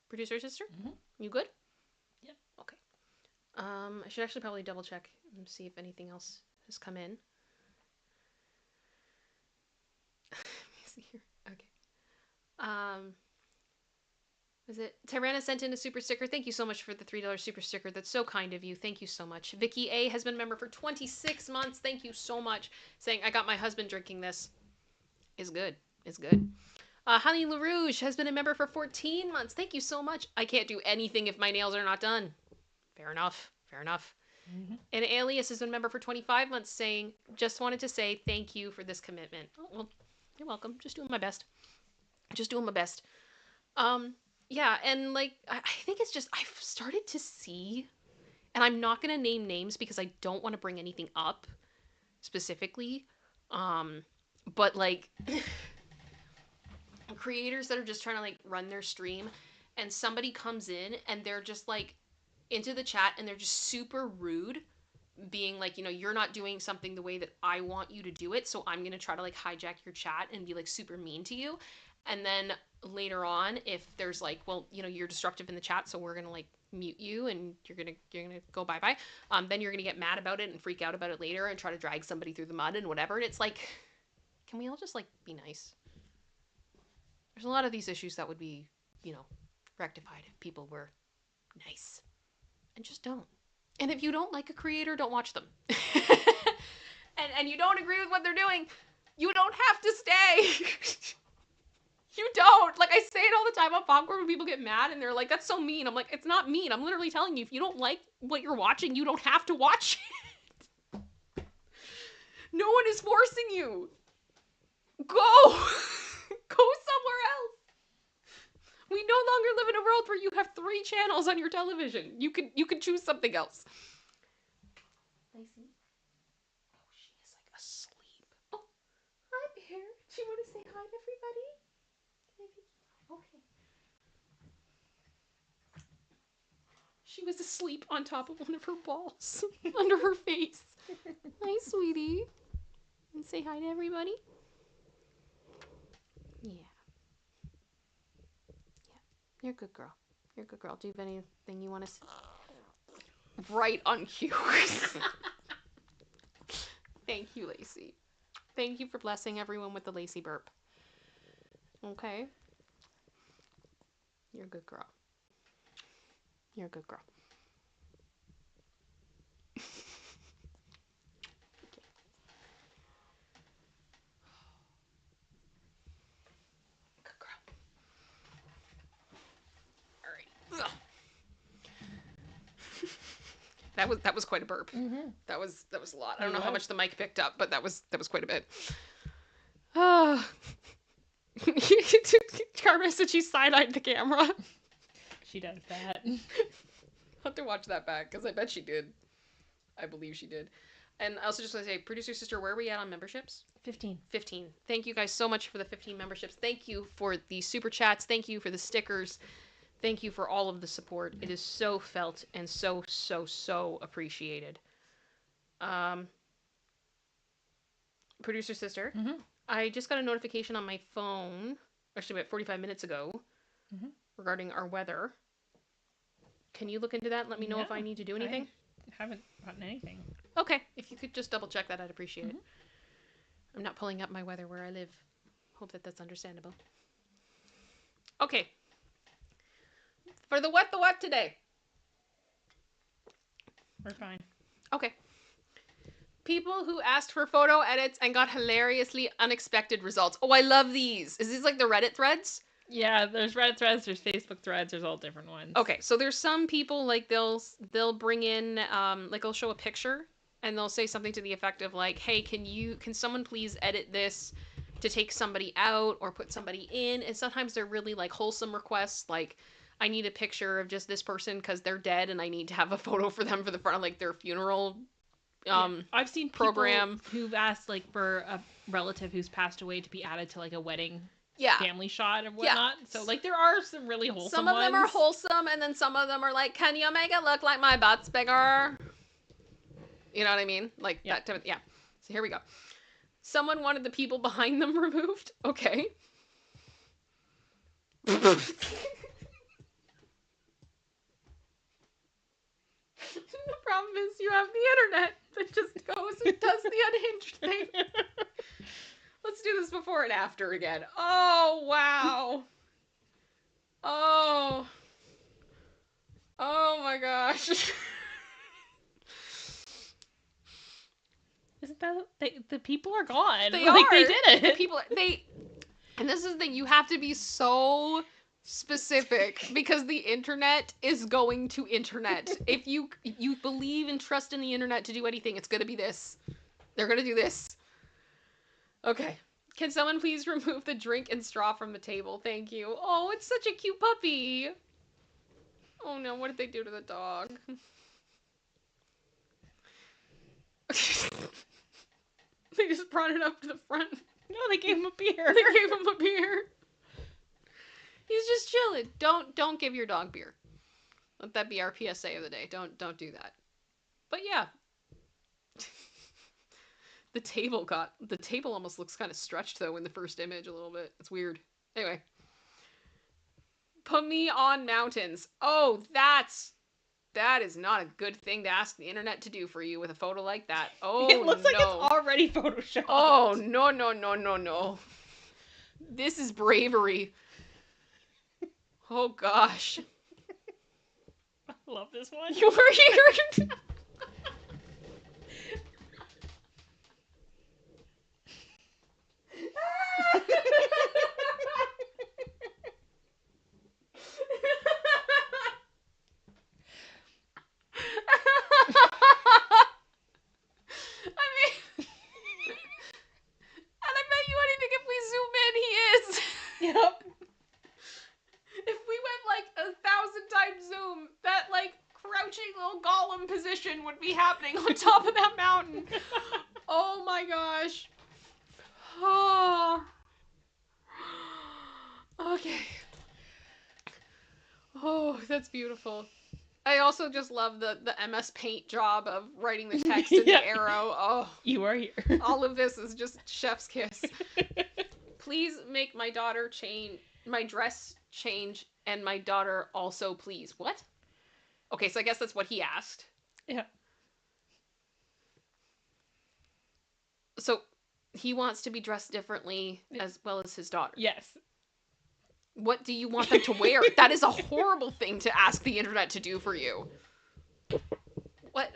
Producer sister? Mm-hmm. You good? Yep. Okay. I should actually probably double check and see if anything else has come in. Let me see here. Okay. Is it Tyrana sent in a super sticker? Thank you so much for the $3 super sticker. That's so kind of you. Thank you so much. Vicky A has been a member for 26 months. Thank you so much. Saying, I got my husband drinking this. Is good. Is good. Honey LaRouge has been a member for 14 months. Thank you so much. I can't do anything if my nails are not done. Fair enough. Fair enough. Mm-hmm. And Alias has been a member for 25 months saying, just wanted to say thank you for this commitment. Oh, well, you're welcome. Just doing my best. Just doing my best. Yeah, and like, I think it's just, I've started to see, and I'm not going to name names because I don't want to bring anything up specifically, but like, creators that are just trying to like run their stream, and somebody comes in and they're just like into the chat and they're just super rude, being like, you know, you're not doing something the way that I want you to do it, so I'm going to try to like hijack your chat and be like super mean to you. And then later on, if there's like, well, you know, you're disruptive in the chat, so we're going to like mute you and you're going to go bye-bye. Then you're going to get mad about it and freak out about it later and try to drag somebody through the mud and whatever. And it's like, can we all just like be nice? There's a lot of these issues that would be, you know, rectified if people were nice. And just don't. And if you don't like a creator, don't watch them. and you don't agree with what they're doing, you don't have to stay. You don't. Like, I say it all the time on Popcorn when people get mad and they're like, that's so mean. I'm like, it's not mean. I'm literally telling you, if you don't like what you're watching, you don't have to watch it. No one is forcing you. Go. Go somewhere else. We no longer live in a world where you have 3 channels on your television. You can choose something else. Lacey? Oh, she is like asleep. Oh, hi, Bear. Do you want to say hi to everybody? Okay. She was asleep on top of one of her balls under her face. Hi, sweetie. And say hi to everybody. Yeah. You're a good girl. You're a good girl. Do you have anything you want to say? Right on cue. Thank you, Lacey. Thank you for blessing everyone with the Lacey burp. Okay? You're a good girl. You're a good girl. Okay. Good girl. All right. That was quite a burp. Mm-hmm. That was a lot. I don't know how much the mic picked up, but that was quite a bit. Carmen said she side-eyed the camera. she does that. I'll have to watch that back, because I bet she did. I believe she did. And I also just want to say, producer sister, where are we at on memberships? 15. 15. Thank you guys so much for the 15 memberships. Thank you for the super chats. Thank you for the stickers. Thank you for all of the support. It is so felt and so, so, so appreciated. Producer sister, I just got a notification on my phone, actually about 45 minutes ago, regarding our weather. Can you look into that and let me know if I need to do anything? I haven't gotten anything. Okay, if you could just double check that, I'd appreciate it. I'm not pulling up my weather where I live. Hope that that's understandable. Okay. For the what today? We're fine. Okay. People who asked for photo edits and got hilariously unexpected results. Oh, I love these. Is these like the Reddit threads? Yeah, there's Reddit threads, there's Facebook threads, there's all different ones. Okay, so there's some people like they'll bring in like they'll show a picture and they'll say something to the effect of like, "Hey, can someone please edit this to take somebody out or put somebody in?" And sometimes they're really like wholesome requests, like I need a picture of just this person because they're dead and I need to have a photo for them for the front of like their funeral I've seen program people who've asked like for a relative who's passed away to be added to like a wedding family shot and whatnot. So like there are some really wholesome Some of ones. them are wholesome and then some of them are like, "Can you make it look like my butt's bigger?" You know what I mean? Like that type of, yeah. So here we go. Someone wanted the people behind them removed. Okay. The problem is you have the internet that just goes and does the unhinged thing. Let's do this before and after again. Oh, wow. Oh. Oh my gosh. Isn't that the people are gone? They like, are. They did it. The people and this is the thing, you have to be so specific because the internet is going to internet. If you believe and trust in the internet to do anything, it's gonna be this. They're gonna do this. Okay. Can someone please remove the drink and straw from the table? Thank you. Oh, it's such a cute puppy. Oh no, what did they do to the dog? They just brought it up to the front. No, they gave him a beer. They gave him a beer. He's just chilling. Don't give your dog beer. Let that be our PSA of the day. Don't do that. But yeah. The table almost looks kind of stretched though in the first image a little bit. It's weird. Anyway. Put me on mountains. Oh, that is not a good thing to ask the internet to do for you with a photo like that. Oh, it looks like it's already photoshopped. Oh, no. This is bravery. Oh, gosh. I love this one. You were here. Yep. If we went like 1,000 times zoom, that like crouching little golem position would be happening on top of that mountain. Oh my gosh. Oh. Okay. Oh, that's beautiful. I also just love the MS Paint job of writing the text in the arrow. Oh. You are here. All of this is just chef's kiss. Please make my daughter my dress change, and my daughter also, please. What? Okay, so I guess that's what he asked. Yeah. So he wants to be dressed differently as well as his daughter. Yes. What do you want them to wear? That is a horrible thing to ask the internet to do for you. What?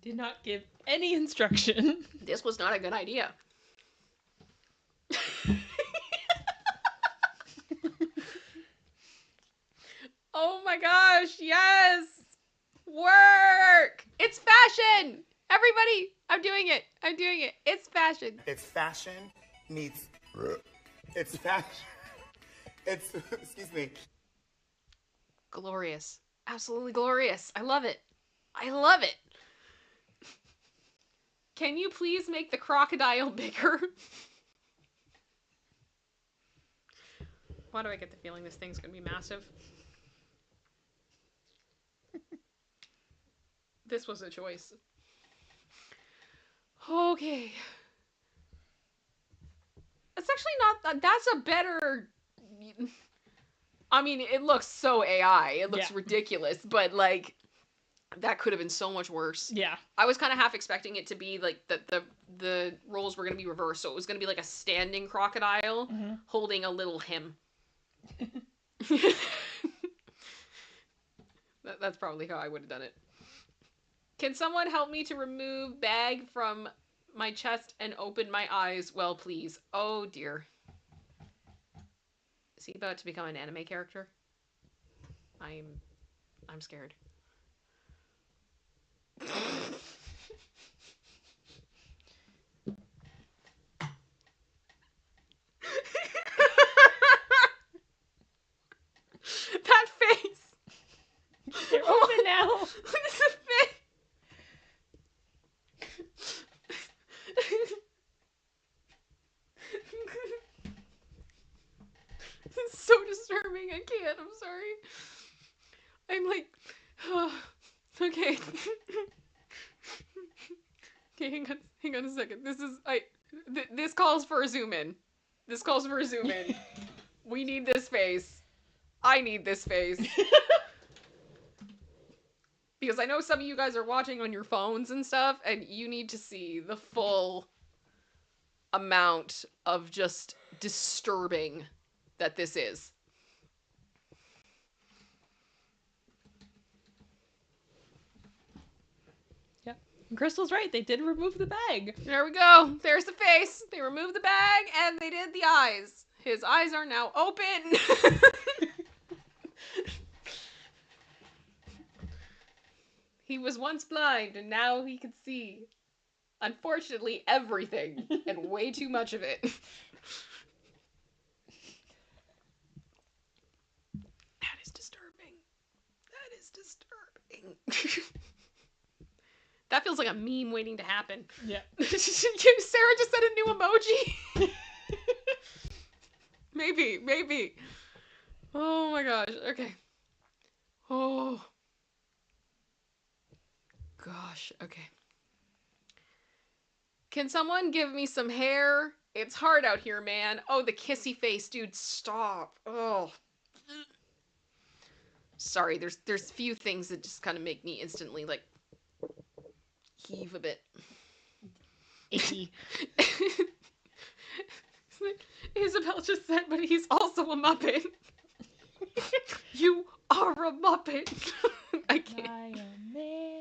Did not give any instruction. This was not a good idea. Oh my gosh, yes! Work! It's fashion! Everybody, I'm doing it. It's fashion. It's fashion meets... It's fashion... It's... Excuse me. Glorious. Absolutely glorious. I love it. I love it. Can you please make the crocodile bigger? Why do I get the feeling this thing's gonna be massive? This was a choice. Okay. It's actually not. That's a better. I mean, it looks so AI. It looks ridiculous, but like, that could have been so much worse. Yeah. I was kind of half expecting it to be like the roles were going to be reversed, so it was going to be like a standing crocodile holding a little him. That's probably how I would have done it. Can someone help me to remove bag from my chest and open my eyes? Well, please. Oh dear. Is he about to become an anime character? I'm scared. That face. They're open now. Look at the face. It's so disturbing. I can't. I'm sorry. I'm like, oh, okay. Okay, hang on a second. This calls for a zoom in. This calls for a zoom in. We need this face. I need this face. Because I know some of you guys are watching on your phones and stuff, and you need to see the full amount of just disturbing that this is. Yep. Crystal's right. They did remove the bag. There we go. There's the face. They removed the bag, and they did the eyes. His eyes are now open. He was once blind, and now he can see. Unfortunately, everything, and way too much of it. That is disturbing. That is disturbing. That feels like a meme waiting to happen. Yeah. Sarah just said a new emoji. Maybe. Oh my gosh. Okay. Oh. Gosh. Okay. Can someone give me some hair? It's hard out here, man. Oh, the kissy face, dude. Stop. Oh. Sorry, there's few things that just kind of make me instantly like heave a bit. Icky. Isabel just said, but he's also a Muppet. You are a Muppet. I can't. Am I a man?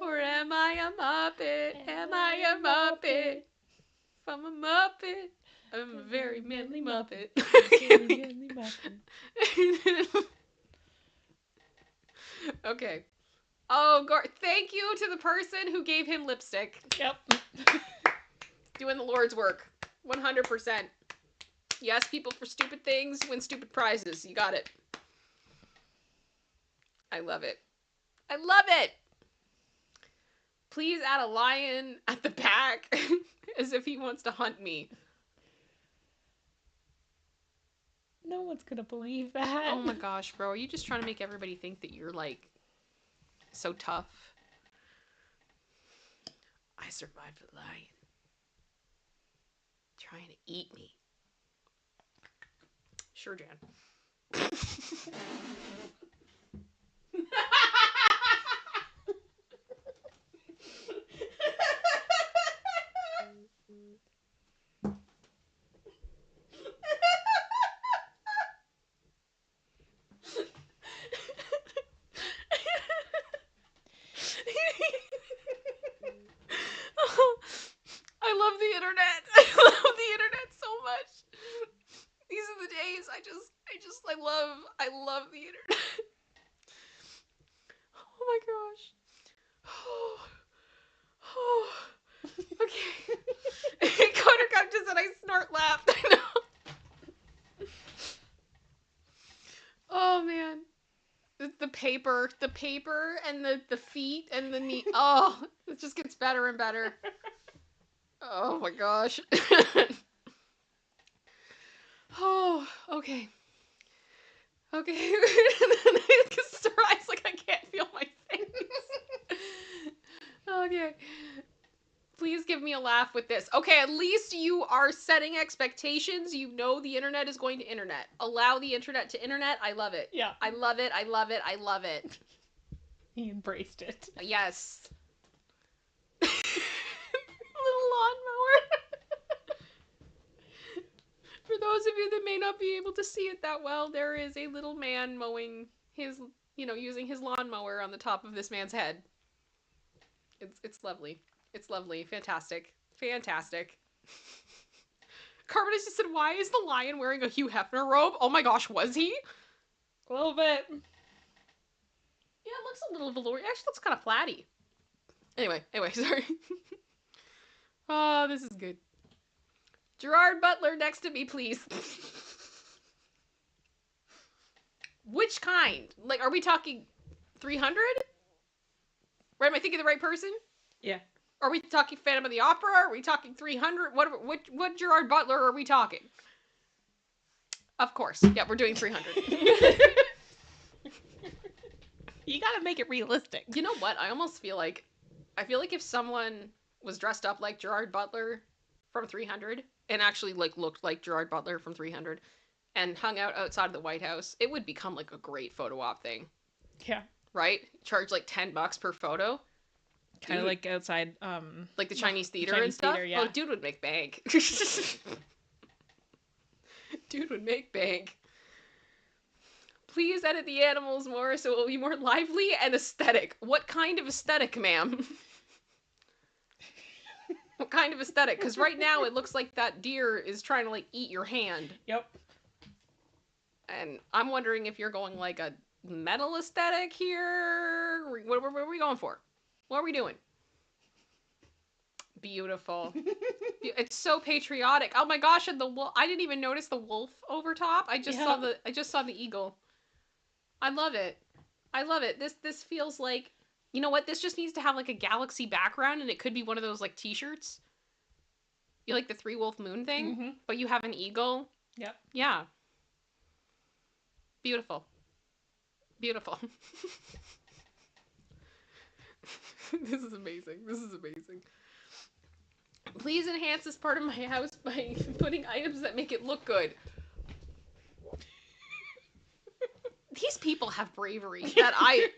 Or am I a Muppet? Am I a Muppet? If I'm a Muppet, I'm a very manly Muppet. Okay. Oh, thank you to the person who gave him lipstick. Yep. Doing the Lord's work. 100%. You ask people for stupid things, win stupid prizes. You got it. I love it. I love it! Please add a lion at the back as if he wants to hunt me. No one's gonna believe that. Oh my gosh, bro. Are you just trying to make everybody think that you're, like, so tough? I survived the lion. Trying to eat me. Sure, Jan. I love the internet. I love the internet so much. These are the days I love the internet. Oh my gosh. Okay. Connor Cup just said I snort laughed. I know. Oh man. paper and the feet and the knee. Oh, it just gets better and better. Oh my gosh. Oh, okay. Okay. Sister eyes like I can't feel my face. Okay. Please give me a laugh with this. Okay, at least you are setting expectations. You know the internet is going to internet. Allow the internet to internet. I love it. Yeah. I love it. I love it. I love it. He embraced it. Yes. Little lawnmower. For those of you that may not be able to see it that well, there is a little man mowing his, using his lawnmower on the top of this man's head. It's lovely. It's lovely. Fantastic. Fantastic. Carbonus just said, why is the lion wearing a Hugh Hefner robe? Oh my gosh, was he? A little bit. Yeah, it looks a little velour. It actually looks kind of flatty. Anyway, sorry. Oh, this is good. Gerard Butler next to me, please. Which kind? Like, are we talking 300? Right, am I thinking the right person? Yeah. Are we talking Phantom of the Opera? Are we talking 300? What Gerard Butler are we talking? Of course. Yeah, we're doing 300. You gotta make it realistic. You know what? I feel like if someone was dressed up like Gerard Butler from 300 and actually like looked like Gerard Butler from 300 and hung out outside of the White House, it would become like a great photo op thing. Yeah. Right? Charge like $10 per photo. Kind of like outside, like the Chinese theater Chinese and stuff. Theater, yeah. Oh, dude would make bank. Dude would make bank. Please edit the animals more so it will be more lively and aesthetic. What kind of aesthetic, ma'am? What kind of aesthetic? Because right now it looks like that deer is trying to like eat your hand. Yep. And I'm wondering if you're going like a metal aesthetic here. What are we going for? What are we doing? Beautiful. It's so patriotic. Oh my gosh, and the wolf. I didn't even notice the wolf over top. I just saw the eagle. I love it. I love it. This feels like, you know what? This just needs to have like a galaxy background, and it could be one of those like t-shirts. You like the 3 wolf moon thing, but you have an eagle. Yep. Yeah. Beautiful. Beautiful. This is amazing. This is amazing. Please enhance this part of my house by putting items that make it look good. These people have bravery that I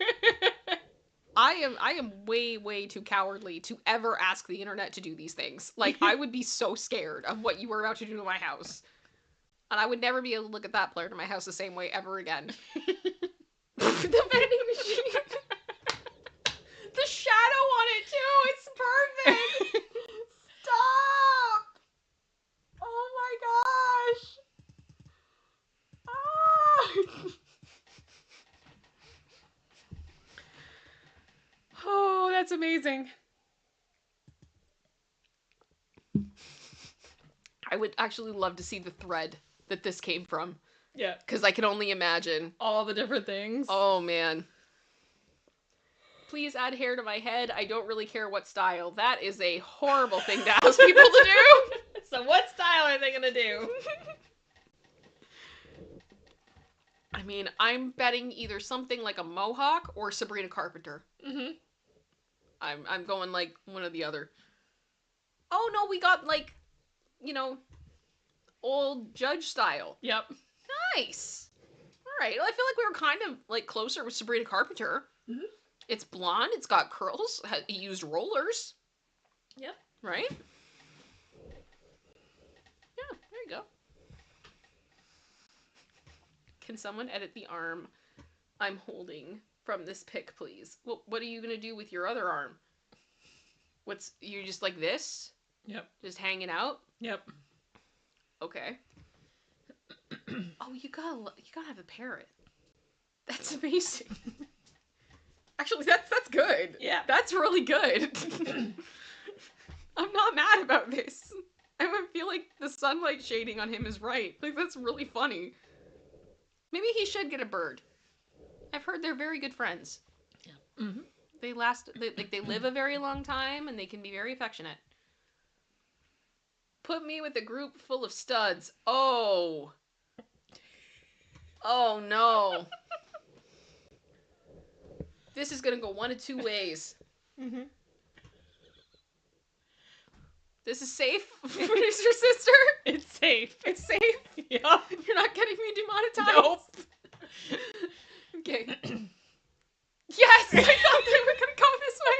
am way too cowardly to ever ask the internet to do these things. Like, I would be so scared of what you were about to do to my house. And I would never be able to look at that player to my house the same way ever again. The vending machine. The shadow on it too. It's perfect. Stop. Oh my gosh. Ah. Oh, that's amazing. I would actually love to see the thread that this came from. Yeah. Because I can only imagine. All the different things. Oh, man. Please add hair to my head. I don't really care what style. That is a horrible thing to ask people to do. So what style are they going to do? I mean, I'm betting either something like a mohawk or Sabrina Carpenter. Mm-hmm. I'm going like one or the other. Oh, no, we got like, old Judge style. Yep. Nice. All right. Well, I feel like we were kind of like closer with Sabrina Carpenter. Mm-hmm. It's blonde. It's got curls. He used rollers. Yep. Right? Yeah, there you go. Can someone edit the arm I'm holding from this pic, please? Well, what are you going to do with your other arm? You're just like this? Yep. Just hanging out? Yep. Okay. Oh, you gotta have a parrot. That's amazing. Actually, that's good. Yeah. That's really good. I'm not mad about this. I feel like the sunlight shading on him is right. Like, that's really funny. Maybe he should get a bird. I've heard they're very good friends. Yeah. Mm-hmm. They live a very long time, and they can be very affectionate. Put me with a group full of studs. Oh. Oh no. This is gonna go one of two ways. Mm-hmm. This is safe, producer sister. It's safe. It's safe. Yep. You're not getting me demonetized. Nope. Okay. Yes, I thought they were gonna go this way.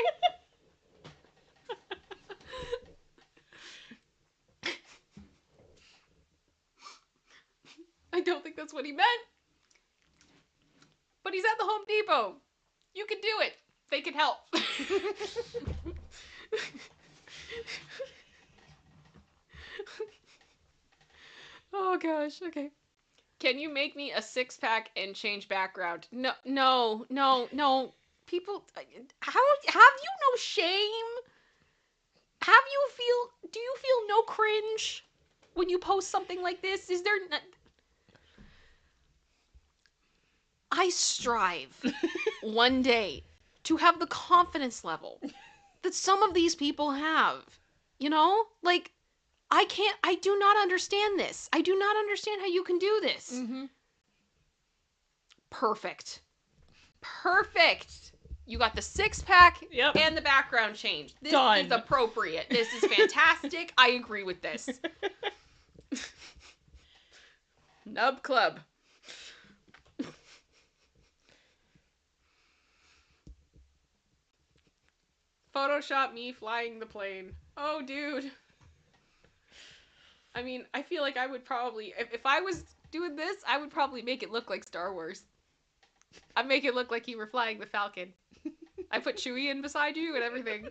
I don't think that's what he meant. But he's at the Home Depot. You can do it. They can help. Oh gosh, okay. Can you make me a 6-pack and change background? No. People, how have you no shame? Do you feel no cringe when you post something like this? Is there I strive one day to have the confidence level that some of these people have. You know? Like, I do not understand this. I do not understand how you can do this. Mm-hmm. Perfect. You got the 6-pack Yep. and the background change. This Done. is appropriate. This is fantastic. I agree with this. Nub Club. Photoshop me flying the plane. Oh, dude. I mean, I feel like I would probably, if I was doing this, I would probably make it look like Star Wars. I'd make it look like you were flying the Falcon. I put Chewie in beside you and everything.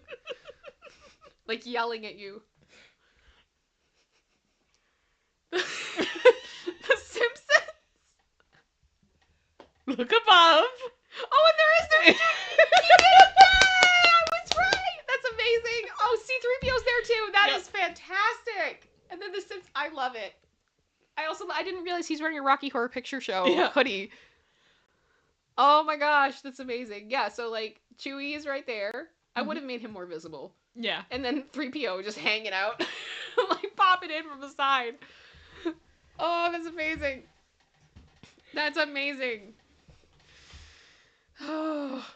Like yelling at you. The Simpsons? Look above. Oh, and there is no... He did it! Yay! I was right! That's amazing! Oh, C-3PO's there too! That is fantastic! And then the Simpsons... I love it. I didn't realize he's wearing a Rocky Horror Picture Show hoodie. Oh my gosh, that's amazing. Yeah, so like, Chewie is right there. I would have made him more visible. Yeah. And then 3PO just hanging out. Like, popping in from the side. Oh, that's amazing. That's amazing. Oh.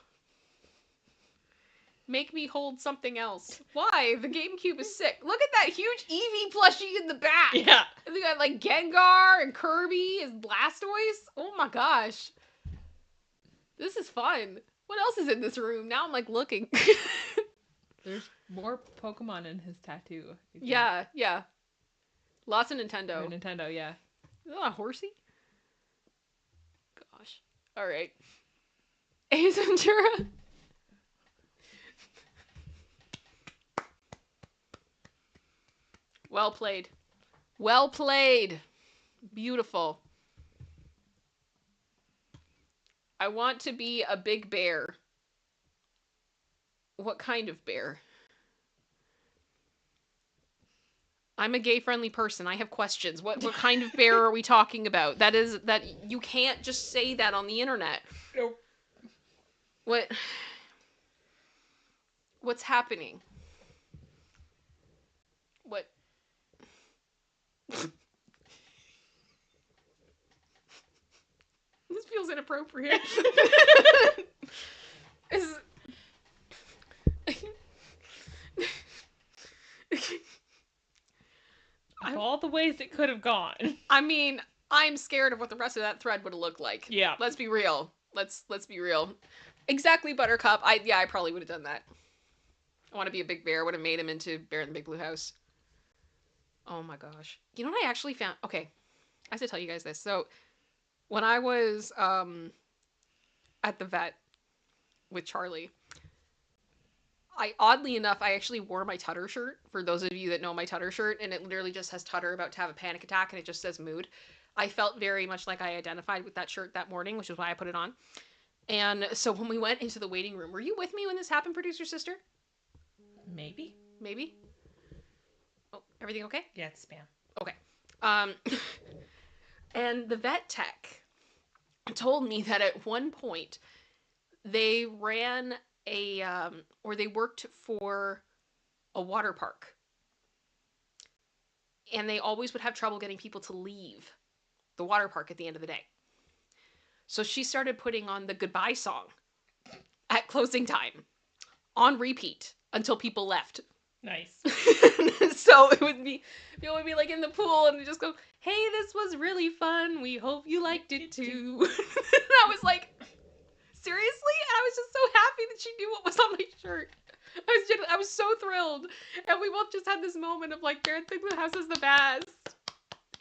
Make me hold something else. Why? The GameCube is sick. Look at that huge Eevee plushie in the back. Yeah. And they got like Gengar and Kirby and Blastoise. Oh my gosh. This is fun. What else is in this room? Now I'm like looking. There's more Pokemon in his tattoo. Yeah. Lots of Nintendo. Or Nintendo, yeah. Is that a horsey? Gosh. Alright. Ace Ventura. Well played. Well played. Beautiful. I want to be a big bear. What kind of bear? I'm a gay-friendly person. I have questions. What kind of bear are we talking about? That you can't just say that on the internet. Nope. What's happening? What? This feels inappropriate. Of all the ways it could have gone. I mean, I'm scared of what the rest of that thread would have looked like. Yeah. Let's be real. Let's be real. Exactly, Buttercup. I probably would have done that. I want to be a big bear. Would have made him into Bear in the Big Blue House. Oh my gosh. You know what I actually found? Okay. I have to tell you guys this. So, when I was at the vet with Charlie, oddly enough, I actually wore my Tutter shirt, for those of you that know my Tutter shirt, and it literally just has Tutter about to have a panic attack, and it just says mood. I felt very much like I identified with that shirt that morning, which is why I put it on. And so when we went into the waiting room, were you with me when this happened, producer sister? Maybe. Oh, everything okay? Yeah, it's spam. Okay. And the vet tech told me that at one point they ran or they worked for a water park, and they always would have trouble getting people to leave the water park at the end of the day. So she started putting on the goodbye song at closing time on repeat until people left. Nice. So it would be, people would be like in the pool and just go, "Hey, this was really fun. We hope you liked it too." And I was like, seriously? And I was just so happy that she knew what was on my shirt. I was so thrilled. And we both just had this moment of like, Garrett thinks the house is the best.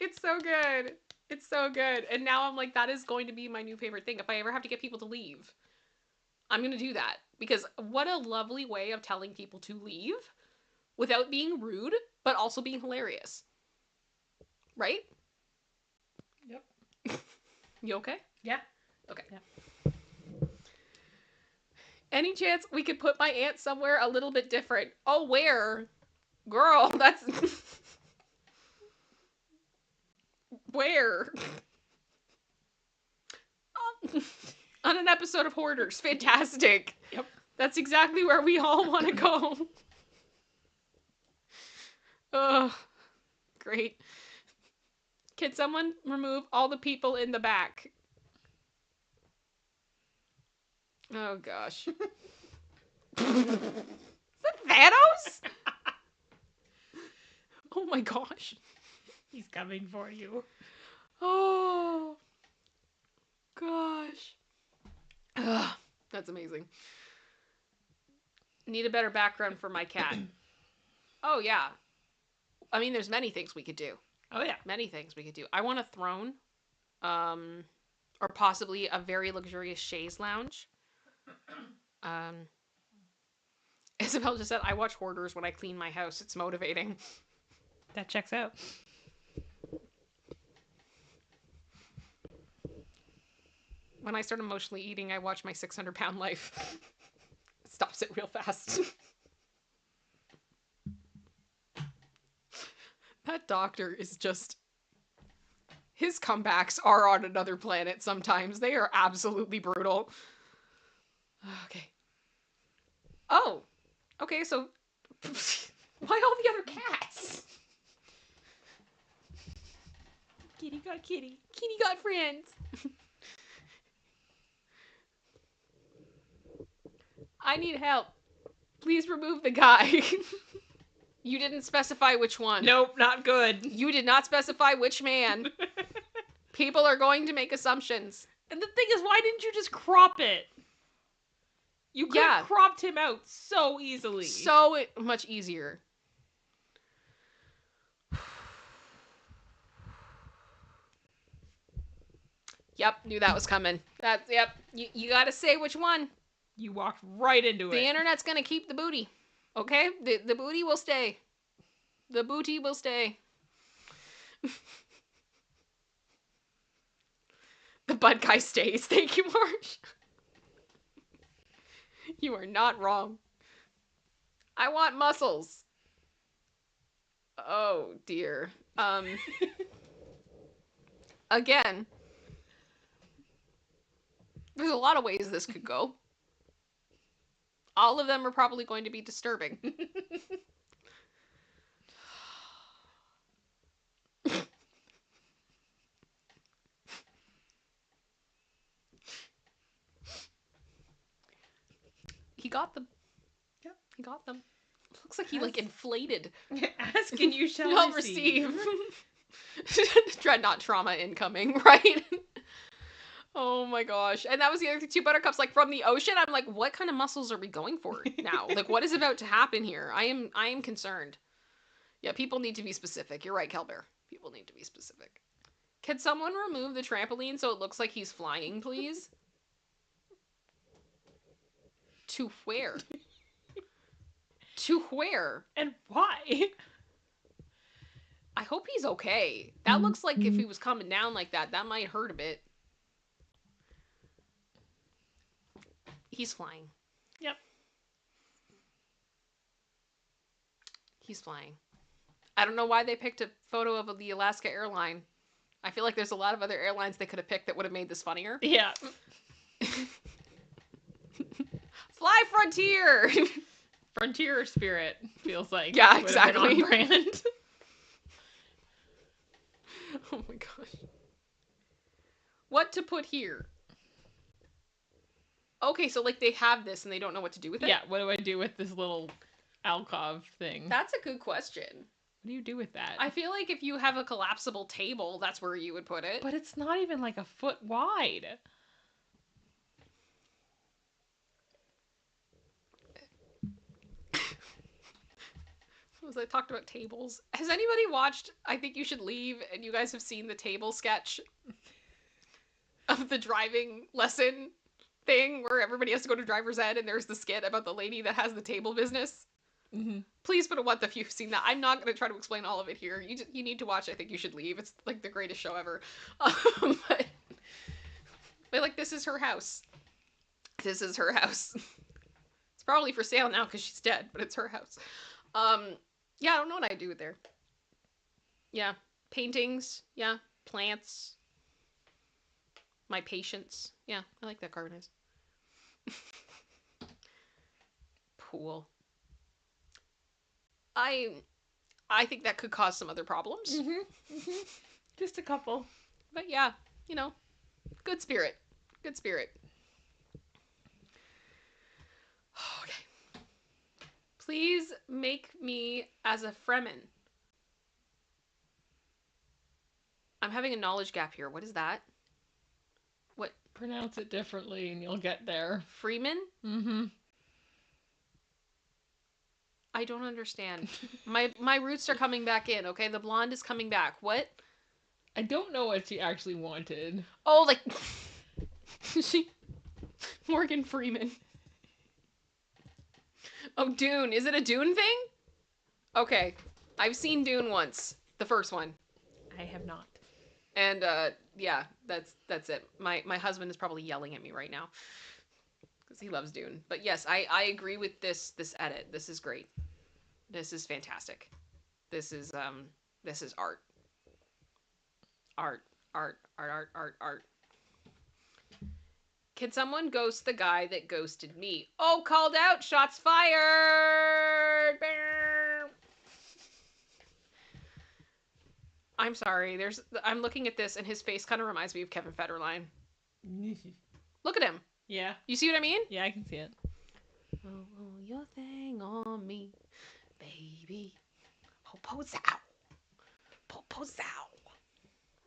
It's so good. It's so good. And now I'm like, that is going to be my new favorite thing. If I ever have to get people to leave, I'm going to do that. Because what a lovely way of telling people to leave without being rude, but also being hilarious. Right? Yep. You okay? Yeah. Okay. Yeah. Any chance we could put my aunt somewhere a little bit different? Oh, where? Girl, that's... Where? On an episode of Hoarders. Fantastic. Yep. That's exactly where we all want to go. Ugh. Great. Can someone remove all the people in the back? Oh, gosh. Is that Thanos? Oh my gosh. He's coming for you. Oh. Gosh. Ugh. That's amazing. Need a better background for my cat. Oh, yeah. I mean, there's many things we could do. Oh, yeah. Many things we could do. I want a throne. Or possibly a very luxurious chaise lounge. Isabel just said, I watch Hoarders when I clean my house. It's motivating. That checks out. When I start emotionally eating, I watch My 600-Pound Life. It stops it real fast. That doctor is just... His comebacks are on another planet sometimes. They are absolutely brutal. Okay. Oh. Okay, so... Why all the other cats? Kitty got kitty. Kitty got friends. I need help. Please remove the guy. You didn't specify which one. Nope, not good. You did not specify which man. People are going to make assumptions. And the thing is, why didn't you just crop it? You could have cropped him out so easily. So much easier. Yep, knew that was coming. Yep. You gotta say which one. You walked right into it. The internet's gonna keep the booty. Okay? The booty will stay. The booty will stay. The bud guy stays. Thank you, Marsh. You are not wrong. I want muscles. Oh, dear. Again, there's a lot of ways this could go. All of them are probably going to be disturbing. He got them. Yep. He got them. Looks like he, like, inflated. Ask and you shall receive. Dreadnought trauma incoming, right? Oh my gosh. And that was the other two buttercups, like, from the ocean. I'm like, what kind of muscles are we going for now? Like, what is about to happen here? I am concerned. Yeah, people need to be specific. You're right, Kelbear. People need to be specific. Can someone remove the trampoline so it looks like he's flying, please? To where? To where? And why? I hope he's okay. That looks like if he was coming down like that, that might hurt a bit. He's flying. Yep. He's flying. I don't know why they picked a photo of the Alaska airline. I feel like there's a lot of other airlines they could have picked that would have made this funnier. Yeah. Fly Frontier! Frontier Spirit feels like. Yeah, would have been exactly. on brand. Oh my gosh. What to put here? Okay, so like they have this and they don't know what to do with it? Yeah, what do I do with this little alcove thing? That's a good question. What do you do with that? I feel like if you have a collapsible table, that's where you would put it. But it's not even like a foot wide. As I talked about tables. Has anybody watched I Think You Should Leave and you guys have seen the table sketch of the driving lesson thing where everybody has to go to driver's ed and there's the skit about the lady that has the table business? Mm-hmm. Please put a what if you've seen that. I'm not going to try to explain all of it here. You need to watch I Think You Should Leave. It's like the greatest show ever. But like, this is her house. This is her house. It's probably for sale now because she's dead, but it's her house. Yeah, I don't know what I'd do with there. Yeah, paintings. Yeah, plants. My patience. Yeah, I like that car nice. Pool. I think that could cause some other problems. Mm-hmm. Mm-hmm. Just a couple. But yeah, good spirit. Good spirit. Okay. Please make me as a Fremen. I'm having a knowledge gap here. What is that? What? Pronounce it differently and you'll get there. Freeman? Mm-hmm. I don't understand. My roots are coming back in, okay? The blonde is coming back. What? I don't know what she actually wanted. Oh, like... Morgan Freeman. Oh, Dune. Is it a Dune thing? Okay. I've seen Dune once. The first one. I have not. And, yeah, that's it. My husband is probably yelling at me right now. Because he loves Dune. But yes, I agree with this edit. This is great. This is fantastic. This is art. Art. Can someone ghost the guy that ghosted me? Oh, called out! Shots fired! I'm sorry. I'm looking at this and his face kind of reminds me of Kevin Federline. Look at him. Yeah. You see what I mean? Yeah, I can see it. Oh, your thing on me, baby. Popozow.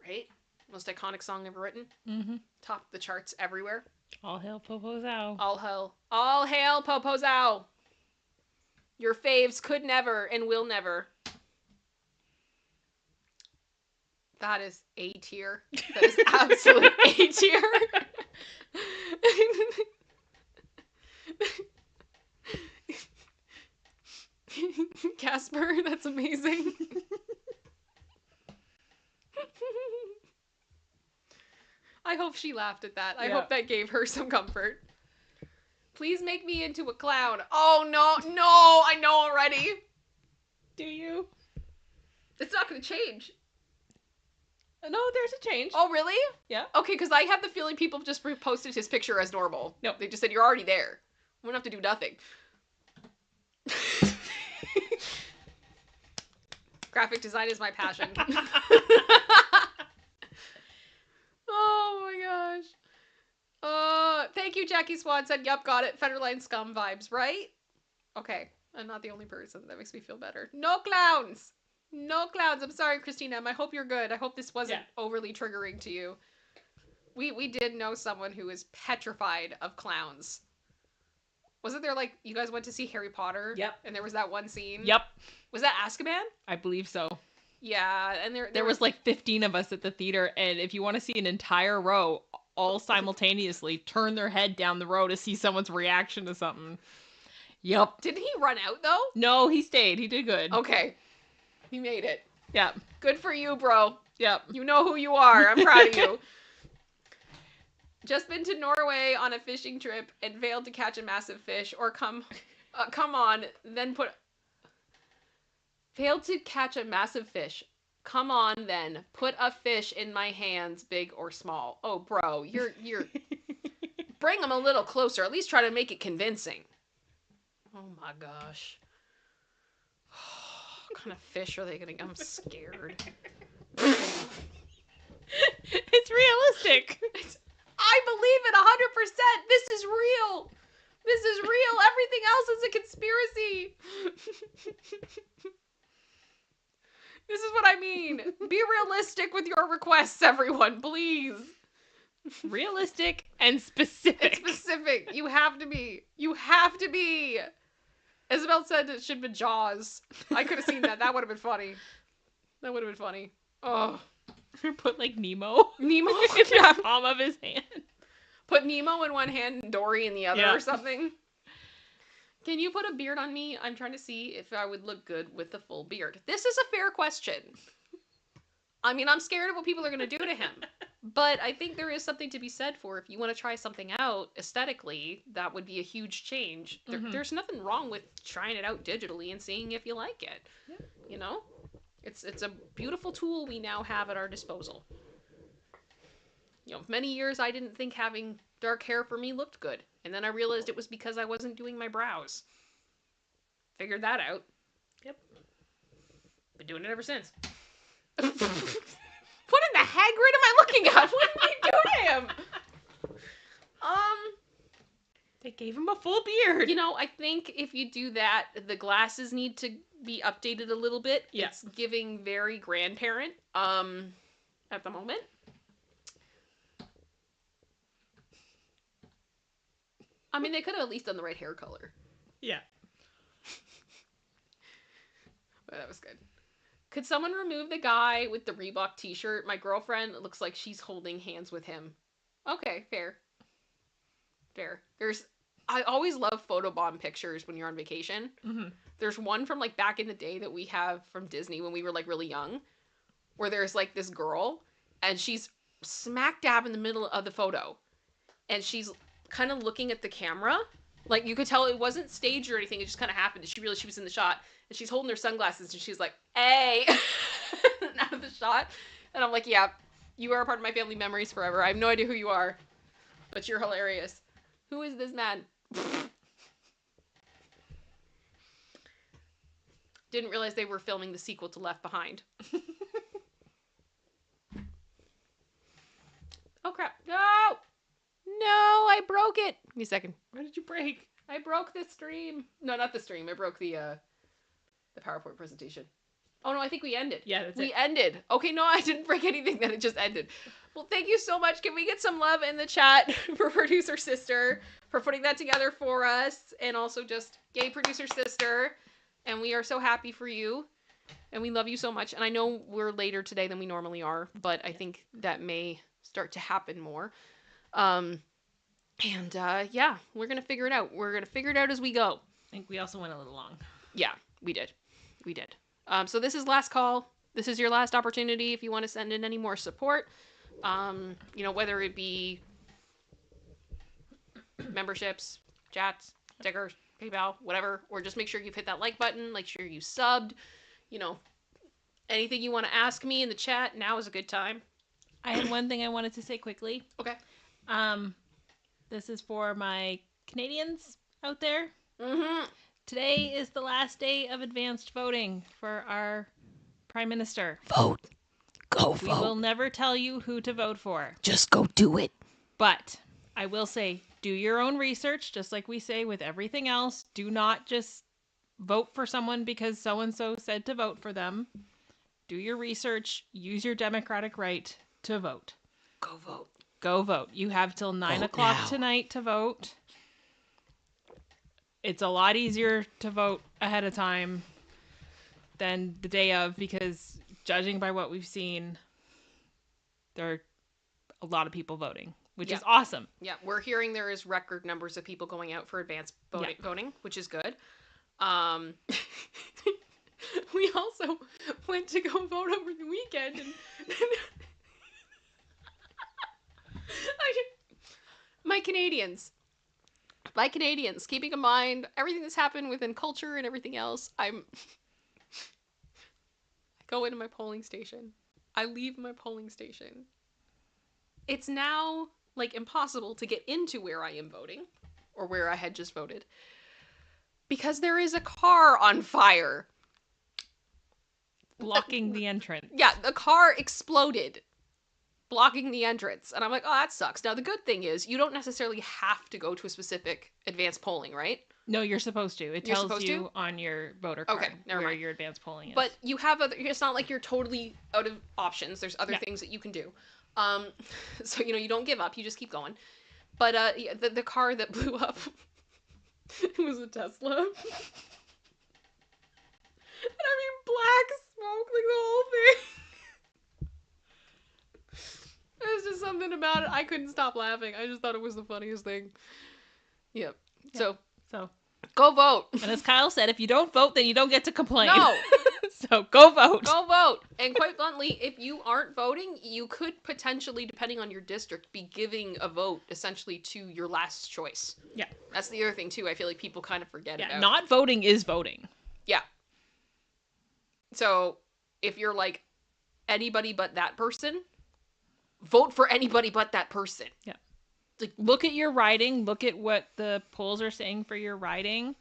Right? Most iconic song ever written. Mm-hmm. Top the charts everywhere. All hail Popozow. All hail Popozow. Your faves could never and will never. That is A tier. That is absolute A tier. Casper, that's amazing. I hope she laughed at that. I hope that gave her some comfort. Please make me into a clown. Oh, no, I know already. Do you? It's not going to change. No, there's a change. Oh, really? Yeah. Okay, because I have the feeling people just posted his picture as normal. No. They just said, you're already there. We don't have to do nothing. Graphic design is my passion. Oh my gosh. Thank you, Jackie Swan said, yup, got it. Federline scum vibes, right? Okay. I'm not the only person. That makes me feel better. No clowns! No clowns. I'm sorry, Christina. I hope you're good. I hope this wasn't overly triggering to you. We did know someone who is petrified of clowns. Wasn't there, like, you guys went to see Harry Potter? Yep. And there was that one scene? Yep. Was that Azkaban? I believe so. Yeah, and there was like 15 of us at the theater, and if you want to see an entire row all simultaneously turn their head down the row to see someone's reaction to something. Yep. Didn't he run out, though? No, he stayed. He did good. Okay. He made it. Yep. Good for you, bro. Yep. You know who you are. I'm proud of you. Just been to Norway on a fishing trip and failed to catch a massive fish, or come on, then failed to catch a massive fish. Come on, then. Put a fish in my hands, big or small. Oh, bro, you're bring them a little closer. At least try to make it convincing. Oh my gosh. What kind of fish are they gonna? I'm scared. It's realistic. I believe it 100%. This is real. This is real. Everything else is a conspiracy. This is what I mean. Be realistic with your requests, everyone, please. Realistic and specific. It's specific. You have to be. You have to be. Isabel said it should have been Jaws. I could have seen that. That would have been funny. That would have been funny. Oh. Or put like Nemo. Nemo in the palm of his hand. Put Nemo in one hand and Dory in the other Yeah. or something. Can you put a beard on me? I'm trying to see if I would look good with the full beard. This is a fair question. I mean, I'm scared of what people are going to do to him. But I think there is something to be said for if you want to try something out aesthetically, that would be a huge change. There's nothing wrong with trying it out digitally and seeing if you like it. Yeah. You know? It's a beautiful tool we now have at our disposal. You know, many years I didn't think having dark hair for me looked good. And then I realized it was because I wasn't doing my brows. Figured that out. Yep. Been doing it ever since. What in the Hagrid am I looking at? What did you do to him? They gave him a full beard. You know, I think if you do that, the glasses need to be updated a little bit. Yeah. It's giving very grandparent at the moment. I mean, they could have at least done the right hair color. Yeah. But that was good. Could someone remove the guy with the Reebok t-shirt? My girlfriend looks like she's holding hands with him. Okay, fair. Fair. I always love photobomb pictures when you're on vacation. Mm-hmm. There's one from like back in the day that we have from Disney when we were like really young, where there's like this girl and she's smack dab in the middle of the photo. And she's kind of looking at the camera. Like you could tell it wasn't staged or anything. It just kind of happened. She realized she was in the shot. And she's holding her sunglasses and she's like, hey, out of the shot. And I'm like, yeah, you are a part of my family memories forever. I have no idea who you are, but you're hilarious. Who is this man? Didn't realize they were filming the sequel to Left Behind. Oh crap. No! No, I broke it. Give me a second. What did you break? I broke the stream. No, not the stream. I broke the PowerPoint presentation. Oh no, I think we ended. Yeah, that's We ended. Okay, no, I didn't break anything. Then it just ended. Well, thank you so much. Can we get some love in the chat for producer sister for putting that together for us, and also just yay producer sister. And we are so happy for you, and we love you so much. And I know we're later today than we normally are, but I think that may start to happen more. Yeah, we're gonna figure it out. We're gonna figure it out as we go. I think we also went a little long. Yeah, we did. We did. So this is last call. This is your last opportunity if you want to send in any more support. You know, whether it be memberships, chats, stickers, PayPal, whatever, or just make sure you've hit that like button, make sure you subbed, you know, anything you want to ask me in the chat, now is a good time. I had one thing I wanted to say quickly. Okay. This is for my Canadians out there. Mm-hmm. Today is the last day of advanced voting for our Prime Minister. Vote. Go We vote. will never tell you who to vote for. Just go do it. But I will say, do your own research, just like we say with everything else. Do not just vote for someone because so-and-so said to vote for them. Do your research. Use your democratic right to vote. Go vote. Go vote. You have till 9 o'clock now. tonight to vote. It's a lot easier to vote ahead of time than the day of because judging by what we've seen, there are a lot of people voting, which is awesome. Yeah, we're hearing there is record numbers of people going out for advanced voting, which is good. We also went to go vote over the weekend. And my Canadians, keeping in mind everything that's happened within culture and everything else, I go into my polling station. I leave my polling station. It's now, like, impossible to get into where I am voting, or where I had just voted, because there is a car on fire. Blocking the entrance. Yeah, the car exploded, blocking the entrance. And I'm like, oh, that sucks. Now, the good thing is, you don't necessarily have to go to a specific advanced polling, right? No, you're supposed to. It You're tells supposed you to? on your voter card Okay, never where mind. your advanced polling is. But you have other, it's not like you're totally out of options. There's other Yeah. things that you can do. So, you don't give up. You just keep going. But yeah, the car that blew up, it was a Tesla. And I mean, black smoke, like the whole thing. There's just something about it. I couldn't stop laughing. I just thought it was the funniest thing. Yep. So go vote. And as Kyle said, if you don't vote, then you don't get to complain. No. So go vote. Go vote. And quite bluntly, if you aren't voting, you could potentially, depending on your district, be giving a vote essentially to your last choice. Yeah. That's the other thing too. I feel like people kind of forget about. Not voting is voting. Yeah. So if you're like anybody but that person, vote for anybody but that person. Yeah. Like, look at your riding. Look at what the polls are saying for your riding.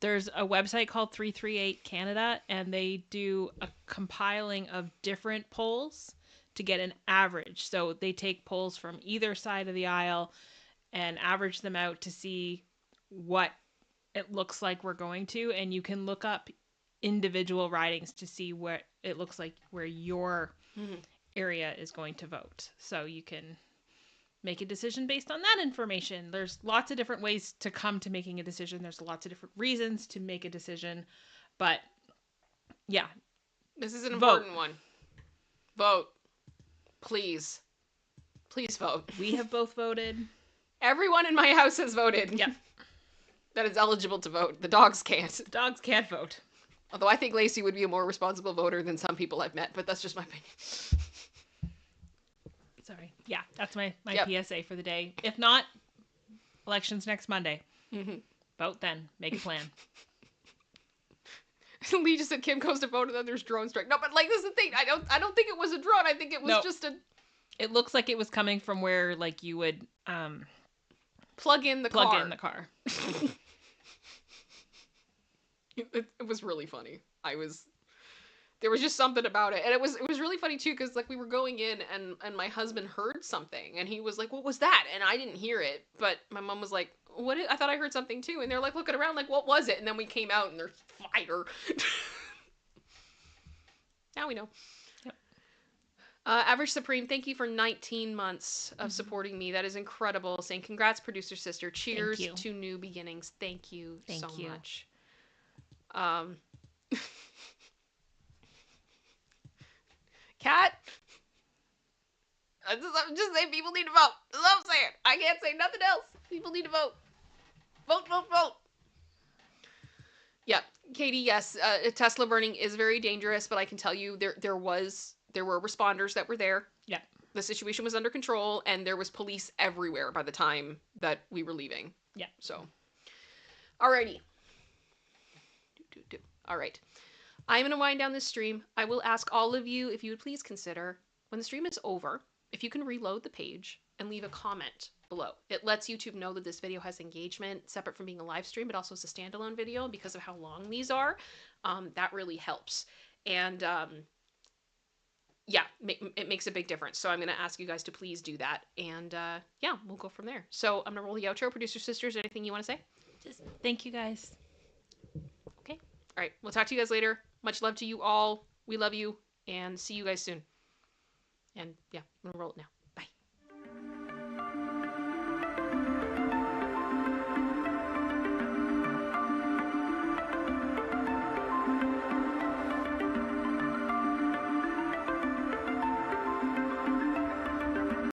There's a website called 338 Canada, and they do a compiling of different polls to get an average. So they take polls from either side of the aisle and average them out to see what it looks like we're going to. And you can look up individual ridings to see what it looks like where your area is going to vote. So you can make a decision based on that information. There's lots of different ways to come to making a decision. There's lots of different reasons to make a decision. But yeah. This is an important one. Vote. Please. Please vote. We have both voted. Everyone in my house has voted. Yeah. That is eligible to vote. The dogs can't. The dogs can't vote. Although I think Lacey would be a more responsible voter than some people I've met, but that's just my opinion. Sorry. Yeah, that's my PSA for the day. If not, elections next Monday. Mm-hmm. Vote then. Make a plan. Lee just said Kim goes to vote and then there's drone strike. No, but like, this is the thing. I don't think it was a drone. I think it was just a... It looks like it was coming from where, like, you would plug in the car. Plug in the car. It was really funny. There was just something about it. And it was really funny too, because like we were going in and my husband heard something and he was like, what was that? And I didn't hear it, but my mom was like, I thought I heard something too. And they're like looking around like, what was it? And then we came out and there's fire. Now we know. Yep. Average Supreme, thank you for 19 months of supporting me. That is incredible. Saying congrats, producer sister. Cheers to new beginnings. Thank you so much. Cat? I'm just saying people need to vote. That's all I'm saying. I can't say nothing else. People need to vote. Vote, vote, vote. Yeah, Katie, yes, Tesla burning is very dangerous, but I can tell you there were responders that were there. Yeah. The situation was under control, and there was police everywhere by the time that we were leaving. Yeah. So, alrighty. All right. I'm going to wind down this stream. I will ask all of you if you would please consider, when the stream is over, if you can reload the page and leave a comment below. It lets YouTube know that this video has engagement, separate from being a live stream, but also as a standalone video because of how long these are. That really helps. And yeah, it makes a big difference. So I'm going to ask you guys to please do that. And yeah, we'll go from there. So I'm going to roll the outro. Producer sisters, anything you want to say? Just thank you guys. Okay. All right. We'll talk to you guys later. Much love to you all. We love you. And see you guys soon. And yeah, I'm going to roll it now.